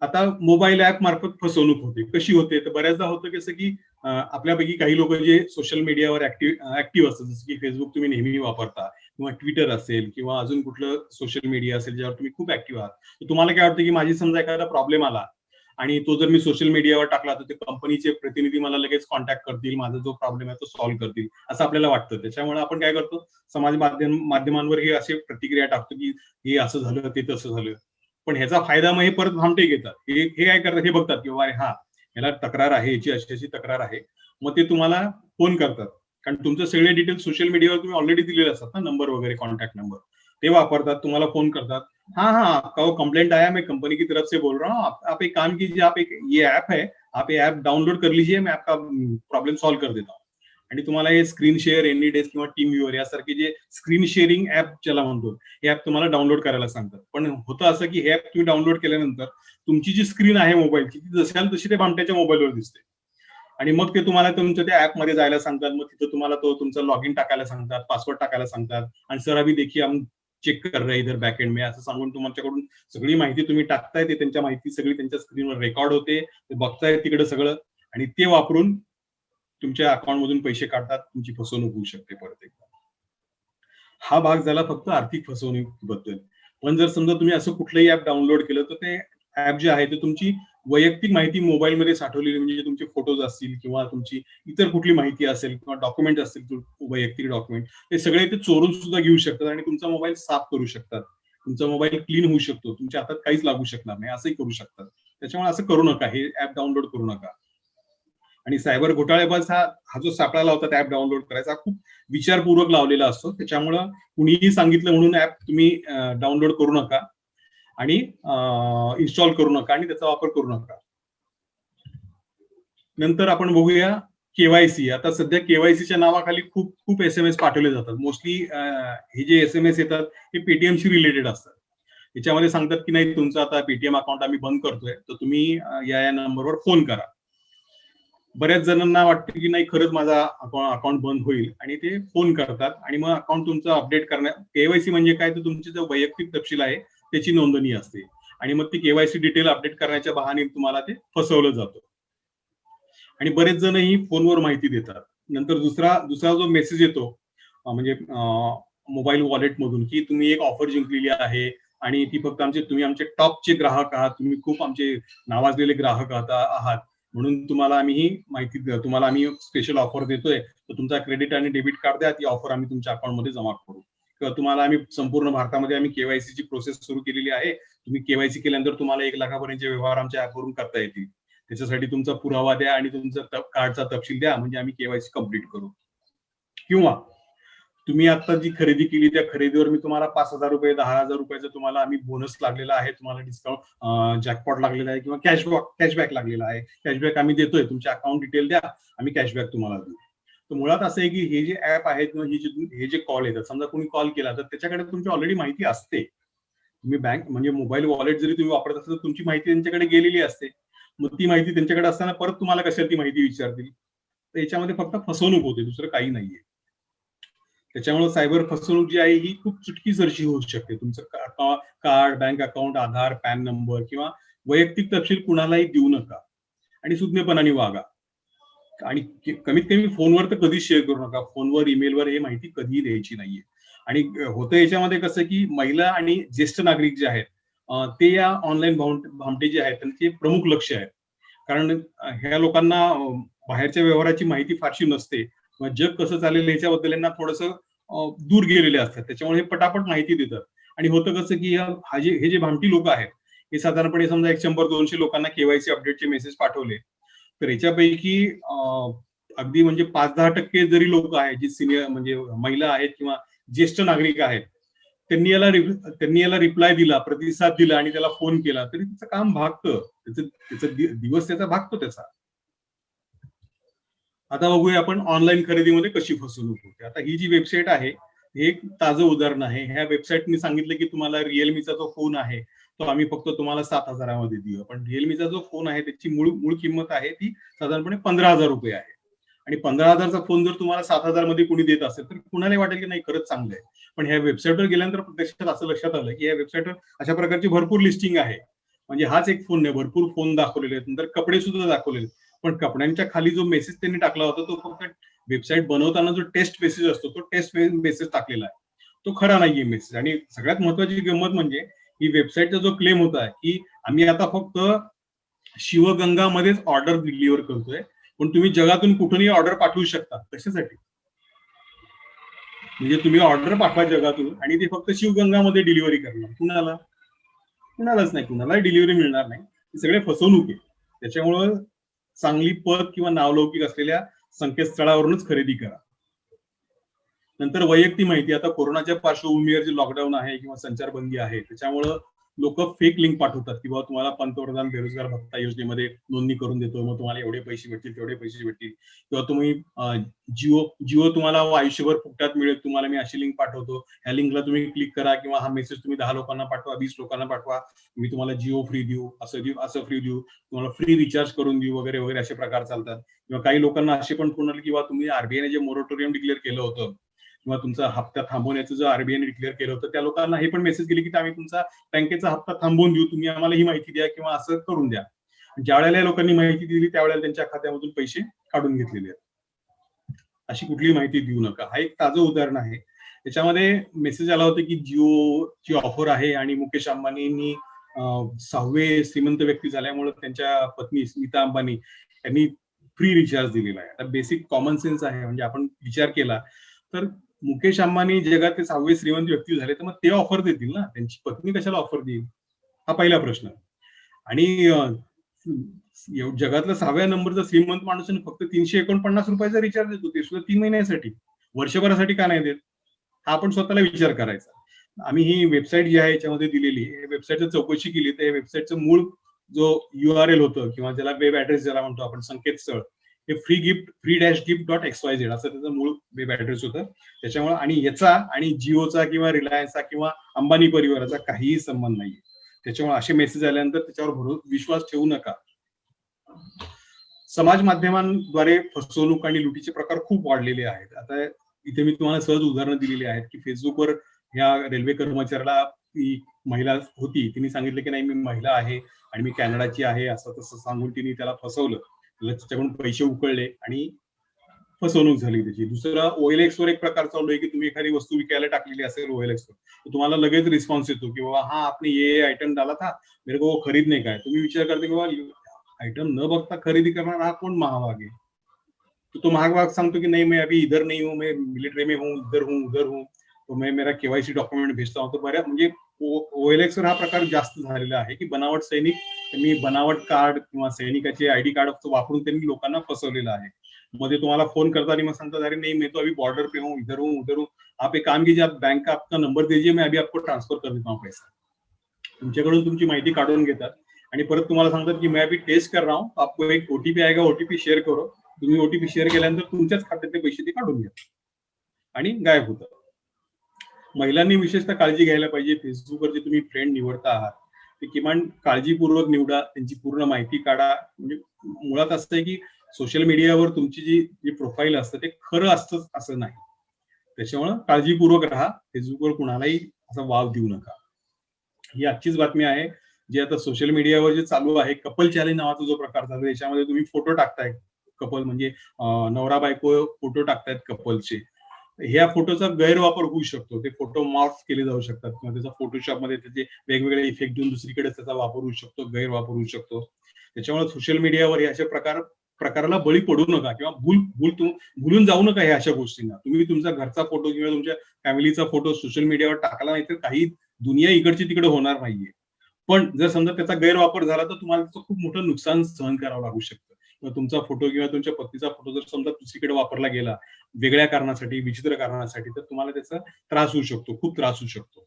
आता मोबाईल ऍप मार्फत फसवणूक होते. कशी होते? तर बऱ्याचदा होतं कसं की आपल्यापैकी काही लोक जे सोशल मीडियावर ऍक्टिव्ह असतात, जसं की फेसबुक तुम्ही नेहमी वापरता किंवा ट्विटर असेल किंवा अजून कुठलं सोशल मीडिया असेल ज्यावर तुम्ही खूप ऍक्टिव्ह आहात. तर तुम्हाला काय वाटतं की माझी समजा एखादा प्रॉब्लेम आला आणि तो जर मी सोशल मीडियावर टाकला तर ते कंपनीचे प्रतिनिधी मला लगेच कॉन्टॅक्ट करतील, माझा जो प्रॉब्लेम आहे तो सॉल्व्ह करतील, असं आपल्याला वाटतं. त्याच्यामुळे आपण काय करतो, समाज माध्यमांवर हे असे प्रतिक्रिया टाकतो की हे असं झालं, ते तसं झालं. पण ह्याचा फायदा मग हे परत भामटे घेतात. हे काय करतात, हे बघतात की बाबा हा ह्याला तक्रार आहे, याची अशी अशी तक्रार आहे. मग ते तुम्हाला फोन करतात. कारण तुमचे सगळे डिटेल्स सोशल मीडियावर तुम्ही ऑलरेडी दिलेले असतात ना, नंबर वगैरे, कॉन्टॅक्ट नंबर. ते वापरतात, तुम्हाला फोन करतात. हाँ हाँ आपका वो कंप्लेंट आया, मैं कंपनी की तरफ से बोल रहा हूँ. आप एक काम कीजिए, आप एक ये ऐप है, आप ये ऐप डाउनलोड कर लीजिए, मैं आपका प्रॉब्लेम सॉल्व कर देता हूँ. आणि तुम्हाला हे स्क्रीन शेअर, एनीडेस्क किंवा टीम व्ह्यूअर यासारखे जे स्क्रीन शेअरिंग ऍप ज्याला म्हणतो, हे ऍप तुम्हाला डाउनलोड करायला सांगतात. पण होतं असं की हे ऍप तुम्ही डाउनलोड केल्यानंतर तुमची जी स्क्रीन आहे मोबाईलची, ती जशाल तशी ते भामट्याच्या मोबाईलवर दिसते. आणि मग ते तुम्हाला तुमच्या त्या ऍपमध्ये जायला सांगतात. मग तिथं तुम्हाला तो तुमचा लॉग इन टाकायला सांगतात, पासवर्ड टाकायला सांगतात आणि सर अभी देखिए हम चेक कर रहे इधर बॅक एंड में, असं सांगून तुमच्याकडून सगळी माहिती तुम्ही टाकताय, ते त्यांच्या माहिती सगळी त्यांच्या स्क्रीनवर रेकॉर्ड होते, ते बघताय तिकडे सगळं आणि ते वापरून तुमच्या अकाउंट मधून पैसे काढतात. तुमची फसवणूक होऊ शकते परत एकदा. हा भाग झाला फक्त आर्थिक फसवणुकीबद्दल. पण जर समजा तुम्ही असं कुठलंही ऍप डाउनलोड केलं तर ते ऍप जे आहे ते तुमची वैयक्तिक माहिती मोबाईलमध्ये साठवलेली, म्हणजे तुमचे फोटोज असतील किंवा तुमची इतर कुठली माहिती असेल किंवा डॉक्युमेंट असतील, वैयक्तिक डॉक्युमेंट, ते सगळे ते चोरून सुद्धा घेऊ शकतात आणि तुमचा मोबाईल साफ करू शकतात. तुमचा मोबाईल क्लीन होऊ शकतो. तुमच्या हातात काहीच लागू शकणार नाही, असंही करू शकतात. त्याच्यामुळे असं करू नका, हे ऍप डाउनलोड करू नका. आणि सायबर घोटाळेबाज हा हा जो सापळा लावतात ऍप डाउनलोड करायचा, हा खूप विचारपूर्वक लावलेला असतो. त्याच्यामुळं कुणीही सांगितलं म्हणून ऍप तुम्ही डाउनलोड करू नका आणि इन्स्टॉल करू नका आणि त्याचा वापर करू नका. नंतर आपण बघूया केवायसी. आता सध्या केवायसीच्या नावाखाली खूप खूप SMS पाठवले जातात. मोस्टली हे जे SMS येतात हे पेटीएमशी रिलेटेड असतात. याच्यामध्ये सांगतात की नाही तुमचं आता पेटीएम अकाउंट आम्ही बंद करतोय, तर तुम्ही या नंबरवर फोन करा. बऱ्याच जणांना वाटतं की नाही खरंच माझा अकाउंट बंद होईल आणि ते फोन करतात आणि मग अकाउंट तुमचं अपडेट करण्या, केवायसी म्हणजे काय, तर तुमचे जो वैयक्तिक तपशील आहे त्याची नोंदणी असते आणि मग ती केवायसी डिटेल अपडेट करण्याच्या बहाने तुम्हाला ते फसवलं जातं. आणि बरेच जण ही फोनवर माहिती देतात. नंतर दुसरा जो मेसेज येतो म्हणजे मोबाईल वॉलेट मधून की तुम्ही एक ऑफर जिंकलेली आहे आणि ती फक्त तुम्ही आमचे टॉपचे ग्राहक आहात, तुम्ही खूप आमचे नावाजलेले ग्राहक आहात, म्हणून तुम्हाला आम्ही ही माहिती, तुम्हाला आम्ही स्पेशल ऑफर देतोय, तर तुमचा क्रेडिट आणि डेबिट कार्ड द्या, ती ऑफर आम्ही तुमच्या अकाउंटमध्ये जमा करू. किंवा तुम्हाला आम्ही संपूर्ण भारतामध्ये आम्ही केवायसीची प्रोसेस सुरू केलेली आहे, तुम्ही केवायसी केल्यानंतर तुम्हाला 1 लाखापर्यंतचे व्यवहार आमच्या ऍपवरून करता येतील. त्याच्यासाठी तुमचा पुरावा द्या आणि तुमचा कार्डचा तपशील द्या, म्हणजे आम्ही केवायसी कंप्लीट करू. किंवा तुम्ही आता जी खरेदी केली त्या खरेदीवर मी तुम्हाला ₹5,000 ₹10,000 तुम्हाला आम्ही बोनस लागलेला आहे, तुम्हाला डिस्काउंट जॅकपॉट लागलेला आहे किंवा कॅशबॅक लागलेला आहे. कॅशबॅक आम्ही देतोय, तुमच्या अकाउंट डिटेल द्या, आम्ही कॅशबॅक तुम्हाला देऊ. तर मुळात असं आहे की हे जे ऍप आहेत किंवा हे जे कॉल येतात, समजा कोणी कॉल केला तर त्याच्याकडे तुमची ऑलरेडी माहिती असते. तुम्ही बँक म्हणजे मोबाईल वॉलेट जरी तुम्ही वापरत असाल तर तुमची माहिती त्यांच्याकडे गेलेली असते. मग ती माहिती त्यांच्याकडे असताना परत तुम्हाला कशाला ती माहिती विचारतील? तर याच्यामध्ये फक्त फसवणूक होते, दुसरं काही नाहीये. त्याच्यामुळे सायबर फसवणूक जी आहे ही खूप चुटकीसरशी होऊ शकते. तुमचं कार्ड, बँक अकाउंट, आधार, पॅन नंबर किंवा वैयक्तिक तपशील कुणालाही देऊ नका आणि सुज्ञपणाने वागा. आणि कमीत कमी फोनवर तर कधीच शेअर करू नका. फोनवर, ईमेलवर हे माहिती कधीही द्यायची नाहीये. आणि होतं याच्यामध्ये कसं की महिला आणि ज्येष्ठ नागरिक जे आहेत ते या ऑनलाईन भामटे जे आहेत त्यांचे प्रमुख लक्ष आहेत. कारण ह्या लोकांना बाहेरच्या व्यवहाराची माहिती फारशी नसते. जग कसं चालेल ह्याच्याबद्दल यांना थोडंसं दूर गेलेले असतात. त्याच्यामुळे हे पटापट माहिती देतात. आणि होतं कसं की हे जे भामटी लोक आहेत, हे साधारणपणे समजा 100-200 लोकांना केवायसी अपडेटचे मेसेज पाठवले, तर याच्यापैकी अगदी म्हणजे 5-10% जरी लोक आहेत जी सिनियर म्हणजे महिला आहेत किंवा ज्येष्ठ नागरिक आहेत, त्यांनी याला रिप्लाय दिला, प्रतिसाद दिला आणि त्याला फोन केला तरी त्याचं काम भागतं, दिवस त्याचा भागतो त्याचा. आता बघूया आपण ऑनलाईन खरेदीमध्ये कशी फसवणूक होते. आता ही जी वेबसाईट आहे हे एक ताजं उदाहरण आहे. ह्या वेबसाईटनी सांगितलं की तुम्हाला रिअलमीचा जो फोन आहे तो आम्ही फक्त तुम्हाला 7,000 मध्ये देऊ. पण रिअलमीचा जो फोन आहे त्याची मूळ मूळ किंमत आहे ती साधारणपणे 15,000 रुपये आहे. आणि 15,000 चा फोन जर तुम्हाला 7,000 मध्ये कोणी देत असेल तर कुणाला वाटेल की नाही खरंच चांगलं आहे. पण ह्या वेबसाईटवर गेल्यानंतर प्रत्यक्षात असं लक्षात आलं की या वेबसाईटवर अशा प्रकारची भरपूर लिस्टिंग आहे. म्हणजे हाच एक फोन नाही, भरपूर फोन दाखवलेले आहेत, नंतर कपडे सुद्धा दाखवलेले आहेत. पण कपड्यांच्या खाली जो मेसेज त्यांनी टाकला होता तो फक्त वेबसाईट बनवताना जो टेस्ट मेसेज असतो तो टेस्ट मेसेज टाकलेला आहे, तो खरा नाहीये मेसेज. आणि सगळ्यात महत्वाची गंमत म्हणजे ही वेबसाईटचा जो क्लेम होता की आम्ही आता फक्त शिवगंगामध्येच ऑर्डर डिलिव्हर करतोय, पण तुम्ही जगातून कुठूनही ऑर्डर पाठवू शकता. कशासाठी? म्हणजे तुम्ही ऑर्डर पाठवा जगातून आणि ते फक्त शिवगंगामध्ये डिलिव्हरी करणार. कुणालाच नाही, कुणालाही डिलिव्हरी मिळणार नाही. हे सगळे फसवणूक आहे. त्याच्यामुळं चांगली पत किंवा नावलौकिक असलेल्या संकेतस्थळावरूनच खरेदी करा. नंतर वैयक्तिक माहिती. आता कोरोनाच्या पार्श्वभूमीवर जे लॉकडाऊन आहे किंवा संचारबंदी आहे त्याच्यामुळं लोक फेक लिंक पाठवतात की बाबा तुम्हाला पंतप्रधान बेरोजगार भत्ता योजनेमध्ये नोंदणी करून देतो, मग तुम्हाला एवढे पैसे भेटतील तेवढे पैसे भेटतील, किंवा तुम्ही जिओ तुम्हाला आयुष्यभर फुकटात मिळेल, तुम्हाला मी अशी लिंक पाठवतो, ह्या लिंकला तुम्ही क्लिक करा किंवा हा मेसेज तुम्ही 10 लोकांना पाठवा, 20 लोकांना पाठवा, मी तुम्हाला जिओ फ्री देऊ, असं फ्री देऊ, तुम्हाला फ्री रिचार्ज करून देऊ वगैरे वगैरे असे प्रकार चालतात. किंवा काही लोकांना असे पण फोन आले किंवा तुम्ही आरबीआयने जे मोरेटोरियम डिक्लेअर केलं होतं किंवा तुमचा हप्ता थांबवण्याचं जो आरबीआयने डिक्लेअर केलं होतं त्या लोकांना हे पण मेसेज गेले की आम्ही तुमचा बँकेचा हप्ता थांबवून देऊ, तुम्ही आम्हाला ही माहिती द्या किंवा असं करून द्या. ज्या वेळेला लोकांनी माहिती दिली त्यावेळेला त्यांच्या खात्यामधून पैसे काढून घेतलेले आहेत. अशी कुठलीही माहिती देऊ नका. हा एक ताजं उदाहरण आहे. त्याच्यामध्ये मेसेज आला होता की जिओची ऑफर आहे आणि मुकेश अंबानींनी 6वे श्रीमंत व्यक्ती झाल्यामुळे त्यांच्या पत्नी स्मिता अंबानी यांनी फ्री रिचार्ज दिलेला आहे. आता बेसिक कॉमन सेन्स आहे, म्हणजे आपण विचार केला तर मुकेश अंबानी जगात 6वे श्रीमंत व्यक्ती झाले तर मग ते ऑफर देतील ना, त्यांची पत्नी कशाला ऑफर देईल, हा पहिला प्रश्न. आणि जगातला 6व्या नंबरचा श्रीमंत माणूस फक्त 349 रुपयाचा रिचार्ज देतो, ते सुद्धा 3 महिन्यासाठी, वर्षभरासाठी का नाही देत, हा आपण स्वतःला विचार करायचा. आम्ही ही वेबसाईट जी आहे याच्यामध्ये दिलेली वेबसाईटची चौकशी केली तर वेबसाईटचं मूळ जो URL होतं किंवा ज्याला वेब ऍड्रेस ज्याला म्हणतो आपण संकेतस्थळ, हे free-gift.xyz असं त्याचं मूळ वेब ऍड्रेस होतं. त्याच्यामुळे आणि याचा आणि जिओचा किंवा रिलायन्सचा किंवा अंबानी परिवाराचा काहीही संबंध नाहीये. त्याच्यामुळे असे मेसेज आल्यानंतर त्याच्यावर विश्वास ठेवू नका. समाज माध्यमांद्वारे फसवणूक आणि लुटीचे प्रकार खूप वाढलेले आहेत. आता इथे मी तुम्हाला सहज उदाहरणं दिलेली आहेत की फेसबुकवर ह्या रेल्वे कर्मचाऱ्याला ती महिला होती, तिने सांगितलं की नाही मी महिला आहे आणि मी कॅनडाची आहे असं तसं सांगून तिने त्याला फसवलं, त्याच्याकडून पैसे उकळले आणि फसवणूक झाली त्याची. दुसरा OLX वर एक प्रकार चालू आहे की तुम्ही एखादी वस्तू विकायला टाकलेली असेल OLX वर, तर तुम्हाला लगेच रिस्पॉन्स येतो की बाबा हा आपने ये आयटम डाला था, मेरे को वो खरीदने का है. तुम्ही विचार करते की बाबा आयटम न बघता खरेदी करणार हा कोण महाभाग आहे. तो महाभाग सांगतो की नहीं मैं अभी इधर नहीं हूँ, मैं मिलिट्री में हूँ, उधर हूँ, तो मैं मेरा KYC डॉक्युमेंट भेजता हूँ. तो बऱ्या म्हणजे OLX वर हा प्रकार जास्त झालेला आहे की बनावट सैनिक, त्यांनी बनावट कार्ड किंवा सैनिकाचे ID कार्ड वापरून त्यांनी लोकांना फसवलेलं आहे. मध्ये तुम्हाला फोन करता आणि मग सांगतात अरे नहीं मैं तो अभी बॉर्डर पे हूँ, इधर हूँ, उधर हूँ, आप एक काम कीजिए, आप बैंक का आपका नंबर दीजिए, मैं अभी आपको ट्रांसफर कर देता हूँ पैसा. तुमच्याकडून तुमची माहिती काढून घेतात आणि परत तुम्हाला सांगतात की मैं अभी टेस्ट कर रहा हूँ, आपको एक OTP आएगा, OTP शेअर करो. तुम्ही OTP शेअर केल्यानंतर तुमच्याच खात्यातले पैसे ते काढून घेतात आणि गायब होतात. महिलांनी विशेषतः काळजी घ्यायला पाहिजे. फेसबुकवर जे तुम्ही फ्रेंड निवडता आहात ते किमान काळजीपूर्वक निवडा, त्यांची पूर्ण माहिती काढा. म्हणजे मुळात असं आहे की सोशल मीडियावर तुमची जी प्रोफाईल असतं ते खरं असतं असं नाही. त्याच्यामुळं काळजीपूर्वक राहा. फेसबुकवर कुणालाही असा वाव देऊ नका. ही आजचीच बातमी आहे. जे आता सोशल मीडियावर जे चालू आहे कपल चॅलेंज नावाचा जो प्रकार चालू आहे, याच्यामध्ये तुम्ही फोटो टाकताय, कपल म्हणजे नवरा बायको फोटो टाकतायत कपलचे, ह्या फोटोचा गैरवापर होऊ शकतो. ते फोटो मॉर्फ केले जाऊ शकतात किंवा त्याचा फोटोशॉप मध्ये त्याचे वेगवेगळे इफेक्ट देऊन दुसरीकडे त्याचा वापर होऊ शकतो, गैरवापर होऊ शकतो. त्याच्यामुळे सोशल मीडियावर हे असे प्रकाराला बळी पडू नका किंवा भूलून जाऊ नका ह्या अशा गोष्टींना. तुम्ही तुमचा घरचा फोटो किंवा तुमच्या फॅमिलीचा फोटो सोशल मीडियावर टाकला नाही तर काही दुनिया इकडची तिकडे होणार नाहीये. पण जर समजा त्याचा गैरवापर झाला तर तुम्हाला त्याचं खूप मोठं नुकसान सहन करावं लागू शकतं. तुमचा फोटो किंवा तुमच्या पत्नीचा फोटो जर समजा दुसरीकडे वापरला गेला वेगळ्या कारणासाठी, विचित्र कारणासाठी, तर तुम्हाला त्याचा त्रास होऊ शकतो, खूप त्रास होऊ शकतो.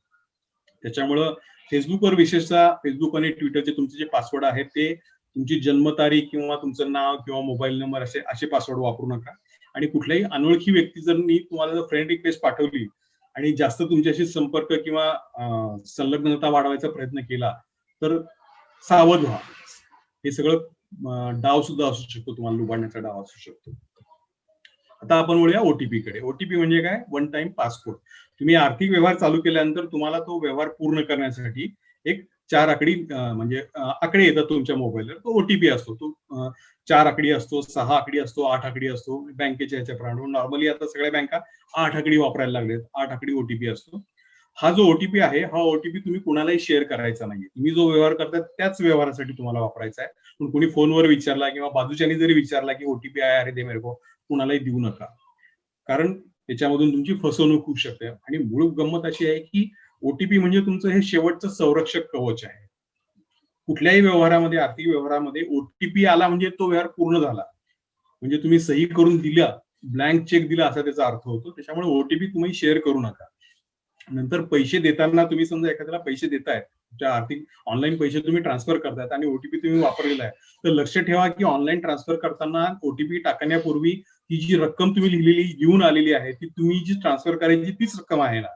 त्याच्यामुळं फेसबुकवर विशेषतः फेसबुक आणि ट्विटरचे तुमचे जे पासवर्ड आहेत ते तुमची जन्मतारीख किंवा तुमचं नाव किंवा मोबाईल नंबर असे असे पासवर्ड वापरू नका. आणि कुठल्याही अनोळखी व्यक्ती जर मी तुम्हाला जर फ्रेंड रिक्वेस्ट पाठवली आणि जास्त तुमच्याशी संपर्क किंवा संलग्नता वाढवायचा प्रयत्न केला तर सावध व्हा. हे सगळं डाव सुद्धा असू शकतो, तुम्हाला लुबाडण्याचा डाव असू शकतो. आता आपण वळूया ओटीपी कडे. ओटीपी म्हणजे काय? One time passcode. तुम्ही आर्थिक व्यवहार चालू केल्यानंतर तुम्हाला तो व्यवहार पूर्ण करण्यासाठी एक 4 आकडी म्हणजे आकडे येतात तुमच्या मोबाईलवर. तो ओटीपी असतो. तो 4 आकडी असतो, 6 आकडी असतो, 8 आकडी असतो. बँकेच्या ह्याच्याप्रमाणे नॉर्मली आता सगळ्या बँका 8 आकडी वापरायला लागलेत. 8 आकडी ओटीपी असतो. हा जो ओटीपी आहे, हा ओटीपी तुम्ही कुणालाही शेअर करायचा नाहीये. तुम्ही जो व्यवहार करताय त्याच व्यवहारासाठी तुम्हाला वापरायचा आहे. पण कोणी फोनवर विचारला किंवा बाजूच्यानी जरी विचारला की ओटीपी आहे अरे दे मेरे को, कुणालाही देऊ नका. कारण त्याच्यामधून तुमची फसवणूक होऊ शकते. आणि मूळ गंमत अशी आहे की ओटीपी म्हणजे तुमचं हे शेवटचं संरक्षक कवच आहे. कुठल्याही व्यवहारामध्ये, आर्थिक व्यवहारामध्ये ओटीपी आला म्हणजे तो व्यवहार पूर्ण झाला. म्हणजे तुम्ही सही करून दिला, ब्लँक चेक दिला असा त्याचा अर्थ होतो. त्याच्यामुळे ओटीपी तुम्ही शेअर करू नका. नंतर पैसे देताना तुम्ही समजा एखाद्याला पैसे देताय, तुमच्या आर्थिक ऑनलाईन पैसे तुम्ही ट्रान्सफर करतायत आणि ओटीपी तुम्ही वापरलेला आहे, तर लक्ष ठेवा की ऑनलाईन ट्रान्सफर करताना ओटीपी टाकण्यापूर्वी ही जी रक्कम तुम्ही लिहून आलेली आहे ती तुम्ही जी ट्रान्सफर करायची तीच रक्कम आहे ना.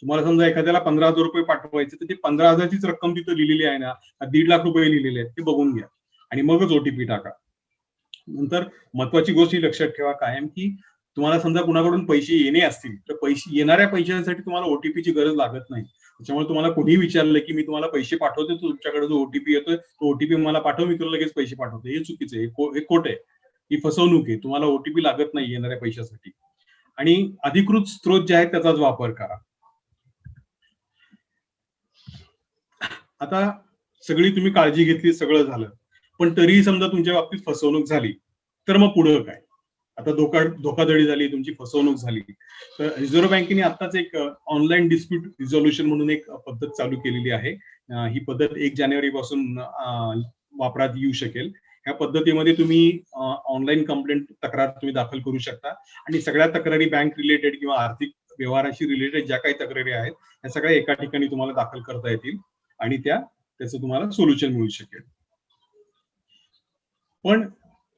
तुम्हाला समजा एखाद्याला 15,000 रुपये पाठवायचे तर ते 15,000 चीच रक्कम तिथं लिहिलेली आहे ना, 1.5 लाख रुपये लिहिलेले आहेत ते बघून घ्या आणि मगच ओटीपी टाका. नंतर महत्वाची गोष्ट ही लक्षात ठेवा कायम की तुम्हाला समजा कुणाकडून पैसे येणे असतील तर येणाऱ्या पैशांसाठी तुम्हाला ओटीपीची गरज लागत नाही. त्याच्यामुळे तुम्हाला कोणी विचारलं की मी तुम्हाला पैसे पाठवतो, तुमच्याकडे जो ओटीपी येतोय तो ओटीपी मला पाठव, मी तुला लगेच पैसे पाठवतो, हे चुकीचं आहे, हे खोट आहे, ही फसवणूक आहे. तुम्हाला ओटीपी लागत नाही येणाऱ्या पैशासाठी. आणि अधिकृत स्त्रोत जे आहेत त्याचाच वापर करा. आता सगळी तुम्ही काळजी घेतली, सगळं झालं, पण तरीही समजा तुमच्या बाबतीत फसवणूक झाली तर मग पुढे काय? आता धोकाधडी झाली, तुमची फसवणूक झाली, तर रिझर्व्ह बँकेने आताच एक ऑनलाईन डिस्प्यूट रिझोल्युशन म्हणून एक पद्धत चालू केलेली आहे. ही पद्धत 1 जानेवारी पासून वापरात येऊ शकेल. ह्या पद्धतीमध्ये तुम्ही ऑनलाईन कंप्लेंट तक्रार तुम्ही दाखल करू शकता आणि सगळ्या तक्रारी बँक रिलेटेड किंवा आर्थिक व्यवहाराशी रिलेटेड ज्या काही तक्रारी आहेत त्या सगळ्या एका ठिकाणी तुम्हाला दाखल करता येतील आणि त्याचं तुम्हाला सोल्युशन मिळू शकेल. पण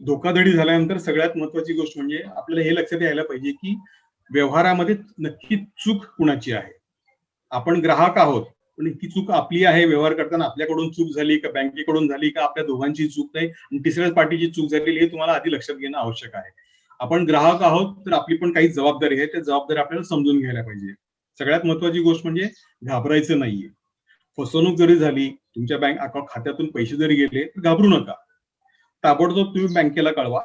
धोकाधडी झाल्यानंतर सगळ्यात महत्वाची गोष्ट म्हणजे आपल्याला हे लक्षात यायला पाहिजे की व्यवहारामध्ये नक्की चूक कुणाची आहे. आपण ग्राहक आहोत, पण ही चूक आपली आहे, व्यवहार करताना आपल्याकडून चूक झाली का बँकेकडून झाली का आपल्या दोघांची चूक नाही आणि तिसऱ्याच पार्टीची चूक झालेली हे तुम्हाला आधी लक्षात घेणं आवश्यक आहे. आपण ग्राहक आहोत तर आपली पण काही जबाबदारी आहे, त्या जबाबदारी आपल्याला समजून घ्यायला पाहिजे. सगळ्यात महत्वाची गोष्ट म्हणजे घाबरायचं नाहीये. फसवणूक जरी झाली, तुमच्या बँक अकाउंट खात्यातून पैसे जरी गेले तर घाबरू नका. ताबडतोब तुम्ही बँकेला कळवा,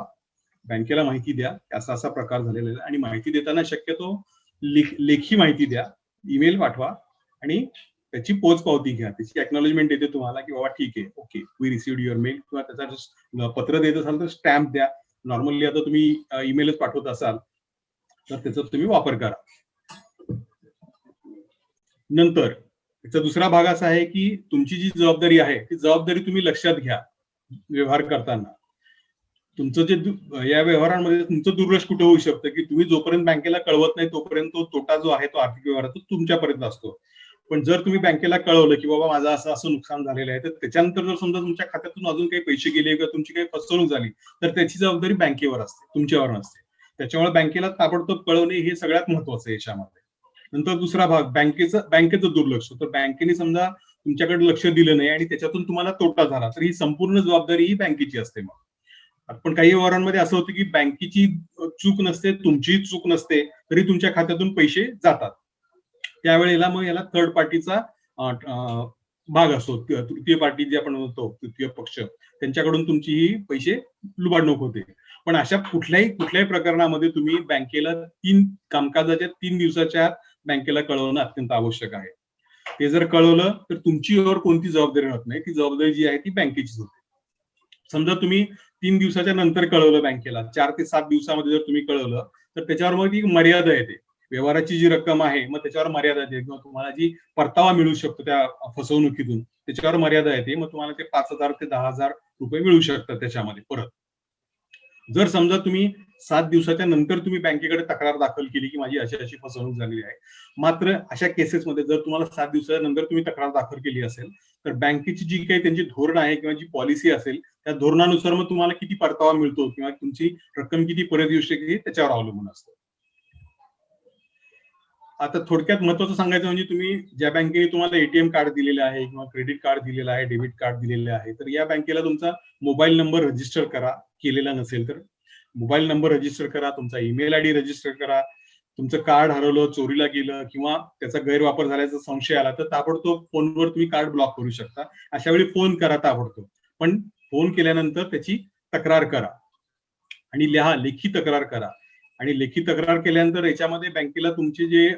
बँकेला माहिती द्या असा असा प्रकार झालेला आहे आणि माहिती देताना शक्यतो लेखी माहिती द्या, ईमेल पाठवा आणि त्याची पोचपावती घ्या. त्याची एक्नॉलेजमेंट देते तुम्हाला की बाबा ठीक आहे, okay we received your mail, किंवा त्याचा पत्र देत असाल तर स्टॅम्प द्या. नॉर्मली आता तुम्ही ईमेलच पाठवत असाल तर त्याचा तुम्ही वापर करा. नंतर त्याचा दुसरा भाग असा आहे की तुमची जी जबाबदारी आहे ती जबाबदारी तुम्ही लक्षात घ्या. व्यवहार करताना तुमचं जे या व्यवहारांमध्ये तुमचं दुर्लक्ष कुठे होऊ शकतं की तुम्ही जोपर्यंत बँकेला कळवत नाही तोपर्यंत तो तोटा जो आहे तो आर्थिक व्यवहाराचा तुमच्यापर्यंत असतो. पण जर तुम्ही बँकेला कळवलं की बाबा माझं असं असं नुकसान झालेलं आहे, तर त्याच्यानंतर जर समजा तुमच्या खात्यातून अजून काही पैसे गेले किंवा तुमची काही फसवणूक झाली तर त्याची जबाबदारी बँकेवर असते, तुमच्यावर नसते. त्याच्यामुळे बँकेला ताबडतोब कळवणे हे सगळ्यात महत्वाचं आहे याच्यामध्ये. नंतर दुसरा भाग बँकेचं दुर्लक्ष. तर बँकेने समजा तुमच्याकडे लक्ष दिलं नाही आणि त्याच्यातून तुम्हाला तोटा झाला तर ही संपूर्ण जबाबदारी ही बँकेची असते. मग पण काही व्यवहारांमध्ये असं होतं की बँकेची चूक नसते, तुमची चूक नसते, तरी तुमच्या खात्यातून पैसे जातात. त्यावेळेला मग याला थर्ड पार्टीचा भाग असतो, तृतीय पार्टी जे आपण म्हणतो, तृतीय पक्ष, त्यांच्याकडून तुमची ही पैसे लुबाडणूक होते. पण अशा कुठल्याही प्रकरणामध्ये तुम्ही बँकेला 3 दिवसाच्या आत बँकेला कळवणं अत्यंत आवश्यक आहे. ते जर कळवलं तर तुमच्यावर कोणती जबाबदारी राहत नाही, ती जबाबदारी जी आहे ती बँकेचीच होते. समजा तुम्ही 3 दिवसाच्या नंतर कळवलं बँकेला, 4 ते 7 दिवसामध्ये जर तुम्ही कळवलं तर त्याच्यावर मग ती मर्यादा येते. व्यवहाराची जी रक्कम आहे मग त्याच्यावर मर्यादा येते किंवा तुम्हाला जी परतावा मिळू शकतो त्या फसवणुकीतून त्याच्यावर मर्यादा येते. मग तुम्हाला ते 5,000 ते 10,000 रुपये मिळू शकतात त्याच्यामध्ये परत. जर समजा तुम्ही 7 दिवसाच्या नंतर तुम्ही बँकेकडे तक्रार दाखल केली की माझी अशी अशी फसवणूक झालेली आहे, मात्र अशा केसेसमध्ये जर तुम्हाला 7 दिवसानंतर तुम्ही तक्रार दाखल केली असेल, तर बँकेची जी काही त्यांची धोरण आहे किंवा जी पॉलिसी असेल, त्या धोरणानुसार मग तुम्हाला किती परतावा मिळतो किंवा तुमची रक्कम किती परत येऊ शकते त्याच्यावर अवलंबून असतं. आता थोडक्यात महत्वाचं सांगायचं म्हणजे तुम्ही ज्या बँकेने तुम्हाला एटीएम कार्ड दिलेलं आहे किंवा क्रेडिट कार्ड दिलेलं आहे, डेबिट कार्ड दिलेलं आहे, तर या बँकेला तुमचा मोबाईल नंबर रजिस्टर करा, केलेला नसेल तर मोबाईल नंबर रजिस्टर करा, तुमचा ईमेल आयडी रजिस्टर करा. तुमचं कार्ड हरवलं, चोरीला गेलं किंवा त्याचा गैरवापर झाल्याचा संशय आला तर ताबडतोब फोनवर तुम्ही कार्ड ब्लॉक करू शकता. अशा वेळी फोन करा ताबडतोब. पण फोन केल्यानंतर त्याची तक्रार करा आणि लिहा, लेखी तक्रार करा. आणि लेखी तक्रार केल्यानंतर याच्यामध्ये बँकेला तुमची जे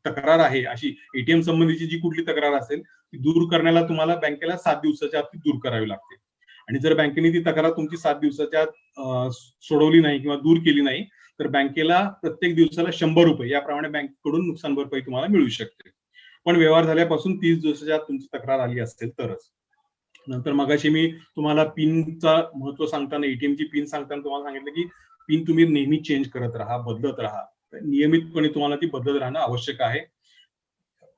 तक्रार आहे, अशी एटीएम संबंधीची जी कुठली तक्रार असेल ती दूर करण्याला तुम्हाला बँकेला 7 दिवसाच्या आत दूर करावी लागते. आणि जर बँकेने ती तक्रार तुमची 7 दिवसाच्या आत सोडवली नाही किंवा दूर केली नाही, तर बँकेला प्रत्येक दिवसाला ₹100 याप्रमाणे बँकेकडून नुकसान भरपाई तुम्हाला मिळू शकते. पण व्यवहार झाल्यापासून 30 दिवसाच्या आत तुमची तक्रार आली असेल तरच. नंतर मगाशी मी तुम्हाला पिनचा महत्व सांगताना, एटीएमची पिन सांगताना तुम्हाला सांगितलं की पिन तुम्ही नेहमी चेंज करत राहा, बदलत राहा. नियमितपणे तुम्हाला ती बदलत राहणं आवश्यक आहे.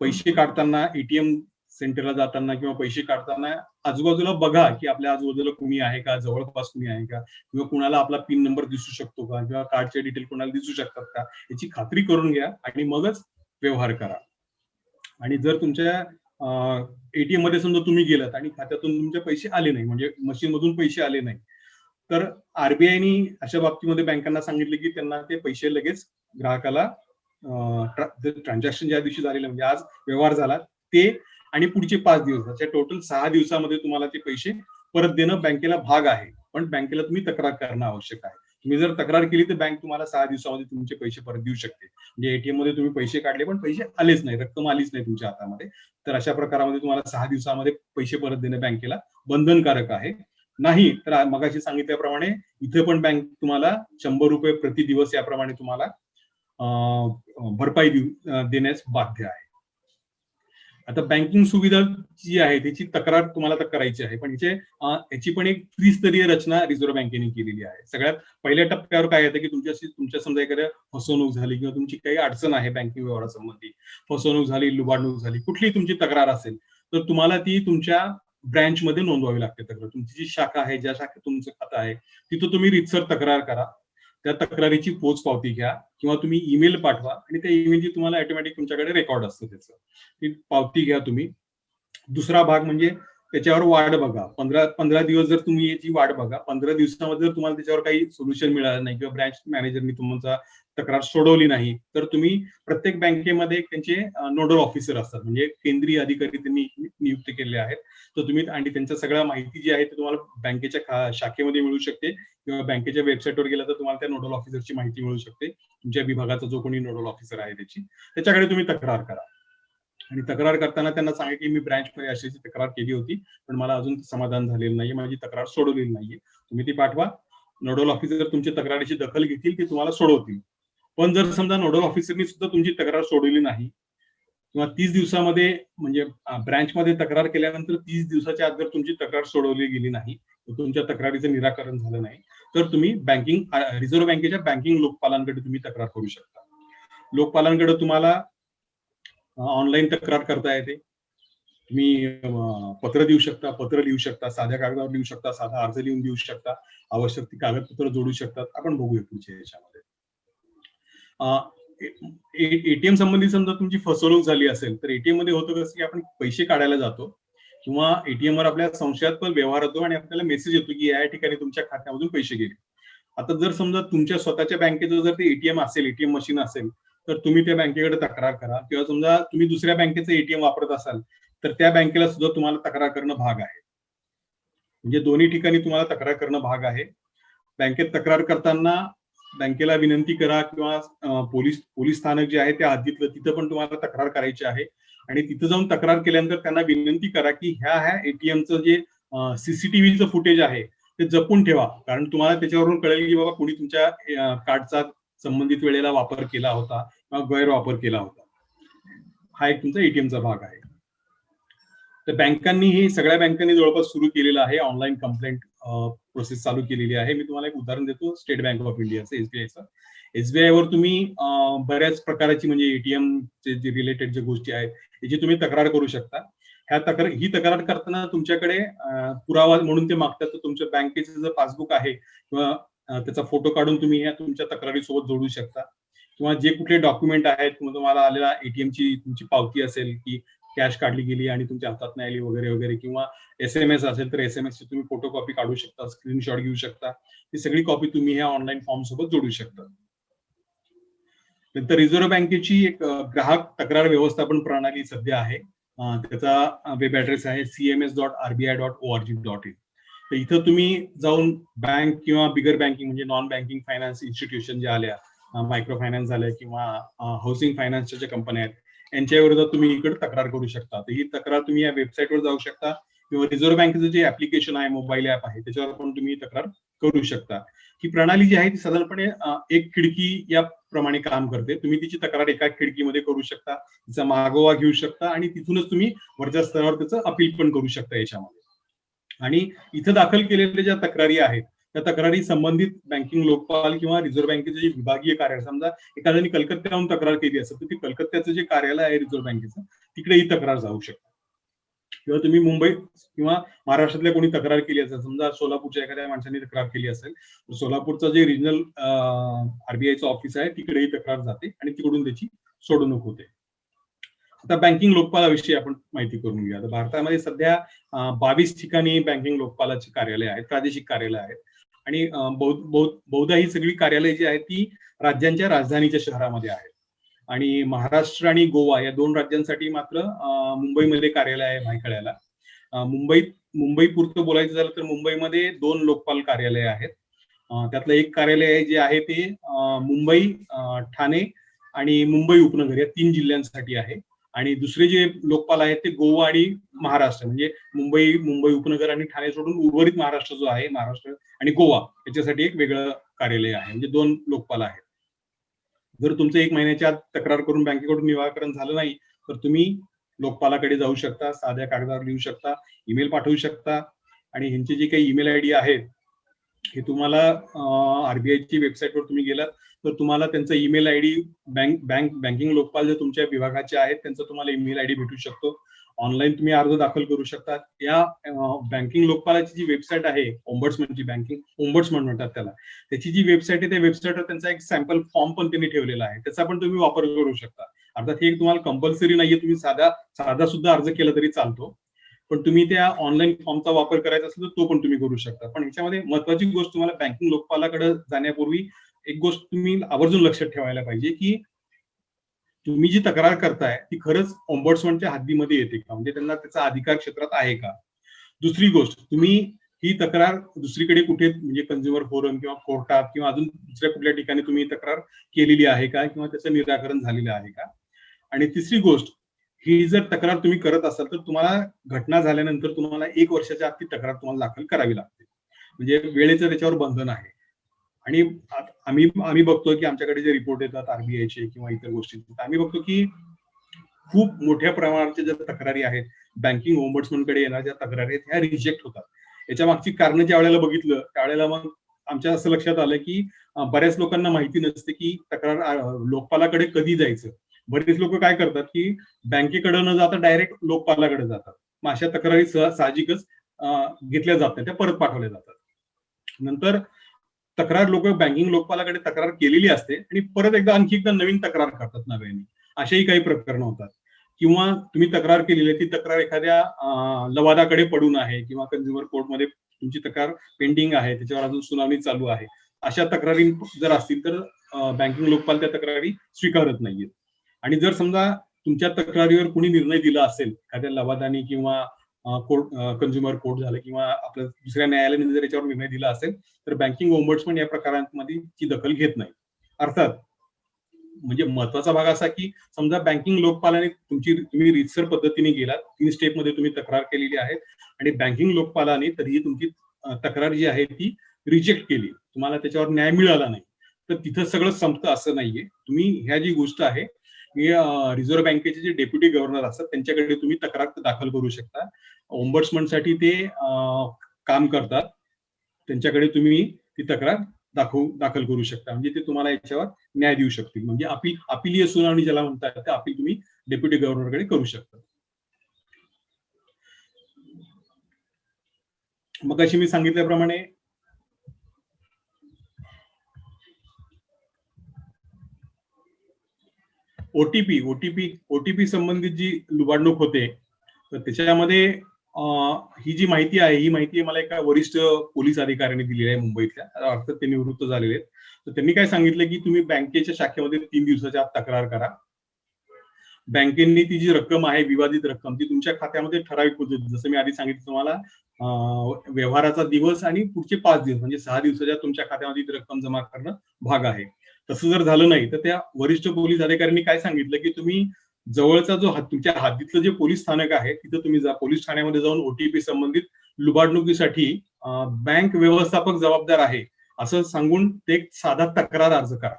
पैसे काढताना, एटीएम सेंटरला जाताना किंवा पैसे काढताना आजूबाजूला बघा की आपल्या आजूबाजूला कुणी आहे का, जवळपास कुणी आहे का, किंवा कुणाला आपला पिन नंबर दिसू शकतो का, किंवा कार्डचे डिटेल कुणाला दिसू शकतात का, याची खात्री करून घ्या आणि मगच व्यवहार करा. आणि जर तुमच्या एटीएम मध्ये समजा तुम्ही गेलात आणि खात्यातून तुमचे पैसे आले नाही, म्हणजे मशीन मधून पैसे आले नाही, तर आरबीआयनी अशा बाबतीमध्ये बँकांना सांगितले की त्यांना ते पैसे लगेच ग्राहकाला ट्रान्झॅक्शन ज्या दिवशी झालेलं, म्हणजे आज व्यवहार झाला ते आणि पुढचे 5 दिवस, अशा टोटल 6 दिवसामध्ये तुम्हाला ते पैसे परत देणं बँकेला भाग आहे. पण बँकेला तुम्ही तक्रार करणं आवश्यक आहे. तुम्ही जर तक्रार केली तर बँक तुम्हाला 6 दिवसामध्ये तुमचे पैसे परत देऊ शकते. म्हणजे एटीएम मध्ये तुम्ही पैसे काढले पण पैसे आलेच नाही, रक्कम आलीच नाही तुमच्या हातामध्ये, तर अशा प्रकारामध्ये तुम्हाला 6 दिवसामध्ये पैसे परत देणं बँकेला बंधनकारक आहे. नाही तर मगाशी सांगितल्याप्रमाणे इथे पण बँक तुम्हाला ₹100 प्रति दिवस याप्रमाणे तुम्हाला भरपाई देण्यास बाध्य आहे. आता बँकिंग सुविधा जी आहे त्याची तक्रार तुम्हाला तर करायची आहे, पण याची पण एक त्रिस्तरीय रचना रिझर्व्ह बँकेने केलेली आहे. सगळ्यात पहिल्या टप्प्यावर काय येतं की तुमच्या समजा एखाद्या फसवणूक झाली किंवा तुमची काही अडचण आहे बँकिंग व्यवहारासंबंधी, फसवणूक झाली, लुबाडणूक झाली, कुठलीही तुमची तक्रार असेल तर तुम्हाला ती तुमच्या ब्रँच मध्ये नोंदवावी लागते तक्रार. तुमची जी शाखा आहे, ज्या शाखेत तुमचं खातं आहे, तिथं तुम्ही रीतसर तक्रार करा. त्या तक्रारीची पोच पावती घ्या किंवा तुम्ही ईमेल पाठवा आणि त्या ईमेलची तुम्हाला ऑटोमॅटिक तुमच्याकडे रेकॉर्ड असतं त्याचं. ती पावती घ्या तुम्ही. दुसरा भाग म्हणजे त्याच्यावर वाट बघा. 15 दिवस जर तुम्ही याची वाट बघा. 15 दिवसामध्ये जर तुम्हाला त्याच्यावर काही सोल्युशन मिळालं नाही किंवा ब्रँच मॅनेजरनी तुमचा तक्रार सोडवली नाही, तर तुम्ही प्रत्येक बँकेमध्ये त्यांचे नोडल ऑफिसर असतात, म्हणजे केंद्रीय अधिकारी त्यांनी नियुक्त केलेले आहेत. तर तुम्ही आणि त्यांच्या सगळ्या माहिती जी आहे ते तुम्हाला बँकेच्या शाखेमध्ये मिळू शकते किंवा बँकेच्या वेबसाईटवर गेला तर तुम्हाला त्या नोडल ऑफिसरची माहिती मिळू शकते. तुमच्या विभागाचा जो कोणी नोडल ऑफिसर आहे त्याच्याकडे तुम्ही तक्रार करा. आणि तक्रार करताना त्यांना सांगा की मी ब्रँचमध्ये अशी तक्रार केली होती, पण मला अजून समाधान झालेलं नाहीये, माझी तक्रार सोडवलेली नाहीये. तुम्ही ती पाठवा. नोडल ऑफिसर तुमच्या तक्रारीची दखल घेतील, ते तुम्हाला सोडवतील. पण जर समजा नोडल ऑफिसरनी सुद्धा तुमची तक्रार सोडवली नाही किंवा 30 दिवसामध्ये, म्हणजे ब्रँचमध्ये तक्रार केल्यानंतर 30 दिवसाच्या आत जर तुमची तक्रार सोडवली गेली नाही, तुमच्या तक्रारीचं निराकरण झालं नाही, तर तुम्ही रिझर्व्ह बँकेच्या बँकिंग लोकपालांकडे तुम्ही तक्रार करू शकता. लोकपालांकडे तुम्हाला ऑनलाईन तक्रार करता येते. तुम्ही पत्र देऊ शकता, पत्र लिहू शकता, साध्या कागदावर लिहू शकता, साधा अर्ज लिहून देऊ शकता, आवश्यक ती कागदपत्र जोडू शकतात. आपण बघूया पुढच्या याच्यामध्ये. एटीएम संबंधी समजा तुमची फसवणूक झाली असेल तर एटीएम मध्ये होतं कसं की आपण पैसे काढायला जातो किंवा एटीएम वर आपल्या संशयास्पद व्यवहार होतो आणि आपल्याला मेसेज येतो की या ठिकाणी तुमच्या खात्यामधून पैसे गेले. आता जर समजा तुमच्या स्वतःच्या बँकेचं जर ते एटीएम असेल, एटीएम मशीन असेल, तर तुम्ही त्या बँकेकडे तक्रार करा. किंवा समजा तुम्ही दुसऱ्या बँकेचं एटीएम वापरत असाल तर त्या बँकेला सुद्धा तुम्हाला तक्रार करणं भाग आहे. म्हणजे दोन्ही ठिकाणी तुम्हाला तक्रार करणं भाग आहे. बँकेत तक्रार करताना बँकेला विनंती करा किंवा पोलीस स्थानक जे आहे त्या हद्दीतलं तिथं पण तुम्हाला तक्रार करायची आहे. आणि तिथं जाऊन तक्रार केल्यानंतर त्यांना विनंती करा की ह्या एटीएमचं जे सीसीटीव्हीचं फुटेज आहे ते जपून ठेवा, कारण तुम्हाला त्याच्यावरून कळेल की बाबा कोणी तुमच्या कार्डचा संबंधित वेळेला वापर केला होता किंवा गैरवापर केला होता. हा एक तुमचा एटीएमचा भाग आहे. तर सगळ्या बँकांनी जवळपास सुरू केलेला आहे ऑनलाईन कंप्लेंट प्रोसेस चालू केलेली आहे. मी तुम्हाला एक उदाहरण देतो, स्टेट बँक ऑफ इंडियाचं, एसबीआयचं. एसबीआयवर तुम्ही बऱ्याच प्रकारची म्हणजे एटीएम जे रिलेटेड जे गोष्टी आहेत याची तुम्ही तक्रार करू शकता. ही तक्रार करताना तुमच्याकडे पुरावा म्हणून ते मागतात, तर तुमच्या बँकेचं जर पासबुक आहे किंवा त्याचा फोटो काढून तुम्ही ह्या तुमच्या तक्रारीसोबत जोडू शकता, किंवा जे कुठले डॉक्युमेंट आहेत किंवा तुम्हाला आलेला एटीएमची तुमची पावती असेल की कॅश काढली गेली आणि तुमच्या हातात नाही आली वगैरे वगैरे, किंवा SMS असेल तर SMS ची तुम्ही फोटो कॉपी काढू शकता, स्क्रीनशॉट घेऊ शकता. ही सगळी कॉपी तुम्ही ह्या ऑनलाईन फॉर्म सोबत जोडू शकता. नंतर रिझर्व्ह बँकेची एक ग्राहक तक्रार व्यवस्थापन प्रणाली सध्या आहे. त्याचा वेब ॲड्रेस आहे cms.rbi.org.in. तर इथं तुम्ही जाऊन बँक किंवा बिगर बँकिंग म्हणजे नॉन बँकिंग फायनान्स इन्स्टिट्यूशन जे आल्या, मायक्रो फायनान्स झाल्या किंवा हाऊसिंग फायनान्सच्या ज्या कंपन्या आहेत यांच्या विरोधात तुम्ही इकडे तक्रार करू शकता. तर ही तक्रार तुम्ही या वेबसाईटवर जाऊ शकता किंवा रिझर्व्ह बँकेचं जे ऍप्लिकेशन आहे, मोबाईल ऍप आहे, त्याच्यावर पण तुम्ही तक्रार करू शकता. ही प्रणाली जी आहे ती साधारणपणे एक खिडकी या प्रमाणे काम करते. तुम्ही तिची तक्रार एका खिडकीमध्ये करू शकता, तिचा मागोवा घेऊ शकता आणि तिथूनच तुम्ही वरच्या स्तरावर त्याचं अपील पण करू शकता याच्यामध्ये. आणि इथं दाखल केलेल्या ज्या तक्रारी आहेत त्या तक्रारी संबंधित बँकिंग लोकपाल किंवा रिझर्व्ह बँकेचे जे विभागीय कार्यालय, समजा एखाद्याने कलकत्त्याहून तक्रार केली असेल तर ती कलकत्त्याचं जे कार्यालय आहे रिझर्व्ह बँकेचं तिकडे ही तक्रार जाऊ शकते. किंवा तुम्ही मुंबईत किंवा महाराष्ट्रातल्या कोणी तक्रार केली असेल, समजा सोलापूरच्या एखाद्या माणसाने तक्रार केली असेल तर सोलापूरचं जे रिजनल आरबीआयचं ऑफिस आहे तिकडेही तक्रार जाते आणि तिकडून त्याची सोडवणूक होते. आता बँकिंग लोकपालाविषयी आपण माहिती करून घेऊया. भारतामध्ये सध्या 22 ठिकाणी बँकिंग लोकपालाची कार्यालय आहेत, प्रादेशिक कार्यालय आहेत. आणि बहुधा ही सगळी कार्यालय जी आहेत ती राज्यांच्या राजधानीच्या शहरामध्ये आहेत. आणि महाराष्ट्र आणि गोवा या 2 राज्यांसाठी मात्र मुंबईमध्ये कार्यालय आहे भायखळ्याला. मुंबई पुरतं बोलायचं झालं तर मुंबईमध्ये 2 लोकपाल कार्यालय आहेत. त्यातलं एक कार्यालय जे आहे ते मुंबई, ठाणे आणि मुंबई उपनगर या 3 जिल्ह्यांसाठी आहे. आणि दुसरे जे लोकपाल आहेत ते गोवा आणि महाराष्ट्र म्हणजे मुंबई उपनगर आणि ठाणे सोडून उर्वरित महाराष्ट्र जो आहे, महाराष्ट्र आणि गोवा याच्यासाठी एक वेगळं कार्यालय आहे. म्हणजे 2 लोकपाल आहेत. जर तुमचं 1 महिन्याच्या आत तक्रार करून बँकेकडून निराकरण झालं नाही तर तुम्ही लोकपालाकडे जाऊ शकता, साध्या कागदावर लिहू शकता, ईमेल पाठवू शकता. आणि ह्यांची जी काही ईमेल आयडी आहेत हे तुम्हाला आरबीआयची वेबसाईटवर तुम्ही गेलात तर तुम्हाला त्यांचा ईमेल आयडी बँकिंग लोकपाल जे तुमच्या विभागाचे आहेत त्यांचा तुम्हाला ईमेल आयडी भेटू शकतो. ऑनलाईन तुम्ही अर्ज दाखल करू शकता. या बँकिंग लोकपालाची जी वेबसाईट आहे, ओम्बड्समनची, बँकिंग ओम्बड्समन म्हणतात त्याला, त्याची जी वेबसाईट आहे त्या वेबसाईटवर त्यांचा एक सॅम्पल फॉर्म पण त्यांनी ठेवलेला आहे, त्याचा पण तुम्ही वापर करू शकता. अर्थात हे तुम्हाला कंपल्सरी नाहीये, तुम्ही साधा सुद्धा अर्ज केला तरी चालतो, पण तुम्ही त्या ऑनलाईन फॉर्मचा वापर करायचा असेल तर तो पण तुम्ही करू शकता. पण ह्याच्यामध्ये महत्वाची गोष्ट, तुम्हाला बँकिंग लोकपालाकडे जाण्यापूर्वी एक गोष्ट तुम्ही आवर्जून लक्षात ठेवायला पाहिजे की तुम्ही जी तक्रार करताय ती खरंच ओम्बड्समनच्या हद्दीमध्ये येते का, म्हणजे त्यांना त्याचा अधिकार क्षेत्रात आहे का. दुसरी गोष्ट, तुम्ही ही तक्रार दुसरीकडे कुठे म्हणजे कंझ्युमर फोरम किंवा कोर्टात किंवा अजून दुसऱ्या कुठल्या ठिकाणी तुम्ही तक्रार केलेली आहे का किंवा त्याचं निराकरण झालेलं आहे का. आणि तिसरी गोष्ट, ही जर तक्रार तुम्ही करत असाल तर तुम्हाला घटना झाल्यानंतर तुम्हाला 1 वर्षाच्या आत ती तक्रार तुम्हाला दाखल करावी लागते. म्हणजे वेळेचं त्याच्यावर बंधन आहे. आणि आम्ही बघतो की आमच्याकडे जे रिपोर्ट येतात आरबीआयचे किंवा इतर गोष्टींचे, आम्ही बघतो की खूप मोठ्या प्रमाणाच्या ज्या तक्रारी आहेत बँकिंग ओम्बड्समनकडे येणाऱ्या ज्या तक्रारी आहेत ह्या रिजेक्ट होतात. याच्या मागची कारण ज्या वेळेला बघितलं त्यावेळेला मग आमच्या असं लक्षात आलं की बऱ्याच लोकांना माहिती नसते की तक्रार लोकपालाकडे कधी जायचं. बरेच लोक काय करतात की बँकेकडे न जाता डायरेक्ट लोकपालाकडे जातात. मग अशा तक्रारी साहजिकच घेतल्या जात नाही, त्या परत पाठवल्या जातात. नंतर तक्रार लोक बँकिंग लोकपालाकडे तक्रार केलेली असते आणि परत आणखी एकदा नवीन तक्रार करतात नव्याने, अशाही काही प्रकरण होतात. किंवा तुम्ही तक्रार केलेली ती तक्रार एखाद्या लवादाकडे पडून आहे किंवा कंझ्युमर कोर्टमध्ये तुमची तक्रार पेंडिंग आहे, त्याच्यावर अजून सुनावणी चालू आहे. अशा तक्रारी जर असतील तर बँकिंग लोकपाल त्या तक्रारी स्वीकारत नाहीये. आणि जर समजा तुमच्या तक्रारीवर कुणी निर्णय दिला असेल एखाद्या लवादानी किंवा कंझ्युमर कोर्ट झालं किंवा आपल्या दुसऱ्या न्यायालयाने जर याच्यावर निर्णय दिला असेल तर बँकिंग ओम्बड्समन या प्रकारांमध्ये ती दखल घेत नाही. अर्थात म्हणजे महत्वाचा भाग असा की समजा बँकिंग लोकपालाने तुम्ही रीतसर पद्धतीने गेलात, 3 स्टेपमध्ये तुम्ही तक्रार केलेली आहे आणि बँकिंग लोकपालाने तरीही तुमची तक्रार जी आहे ती रिजेक्ट केली, तुम्हाला त्याच्यावर न्याय मिळाला नाही, तर तिथं सगळं संपतं असं नाहीये. तुम्ही ह्या जी गोष्ट आहे रिझर्व्ह बँकेचे जे डेप्युटी गव्हर्नर असतात त्यांच्याकडे तुम्ही तक्रार दाखल करू शकता. ओम्बड्समनसाठी ते काम करतात. त्यांच्याकडे तुम्ही ती तक्रार दाखल करू शकता. म्हणजे ते तुम्हाला याच्यावर न्याय देऊ शकतील. म्हणजे अपिलीय सुनावणी ज्याला म्हणतात, ते अपील तुम्ही डेप्युटी गव्हर्नरकडे करू शकता. मग अशी मी सांगितल्याप्रमाणे ओटीपी संबंधित जी लुबाडणूक होते, तर त्याच्यामध्ये ही जी माहिती आहे, ही माहिती मला एका वरिष्ठ पोलीस अधिकाऱ्याने दिली आहे मुंबईतल्या. अर्थात ते निवृत्त झालेले आहेत. तर त्यांनी काय सांगितलं की तुम्ही बँकेच्या शाखेमध्ये 3 दिवसाच्या आत तक्रार करा. बँकेने ती जी रक्कम आहे, विवादित रक्कम, ती तुमच्या खात्यामध्ये ठराविक पद्धतीत, जसं मी आधी सांगितलं तुम्हाला, व्यवहाराचा दिवस आणि पुढचे 5 दिवस म्हणजे 6 दिवसाच्या तुमच्या खात्यामध्ये ती रक्कम जमा करणं भाग आहे. तसं जर झालं नाही, तर त्या वरिष्ठ पोलीस अधिकाऱ्यांनी काय सांगितलं की तुम्ही जवळचा जो तुमच्या हद्दीतलं जे पोलीस स्थानक आहे, तिथं तुम्ही जा, पोलीस ठाण्यामध्ये जाऊन ओटीपी संबंधित लुबाडणुकीसाठी बँक व्यवस्थापक जबाबदार आहे असं सांगून ते एक साधा तक्रार अर्ज करा.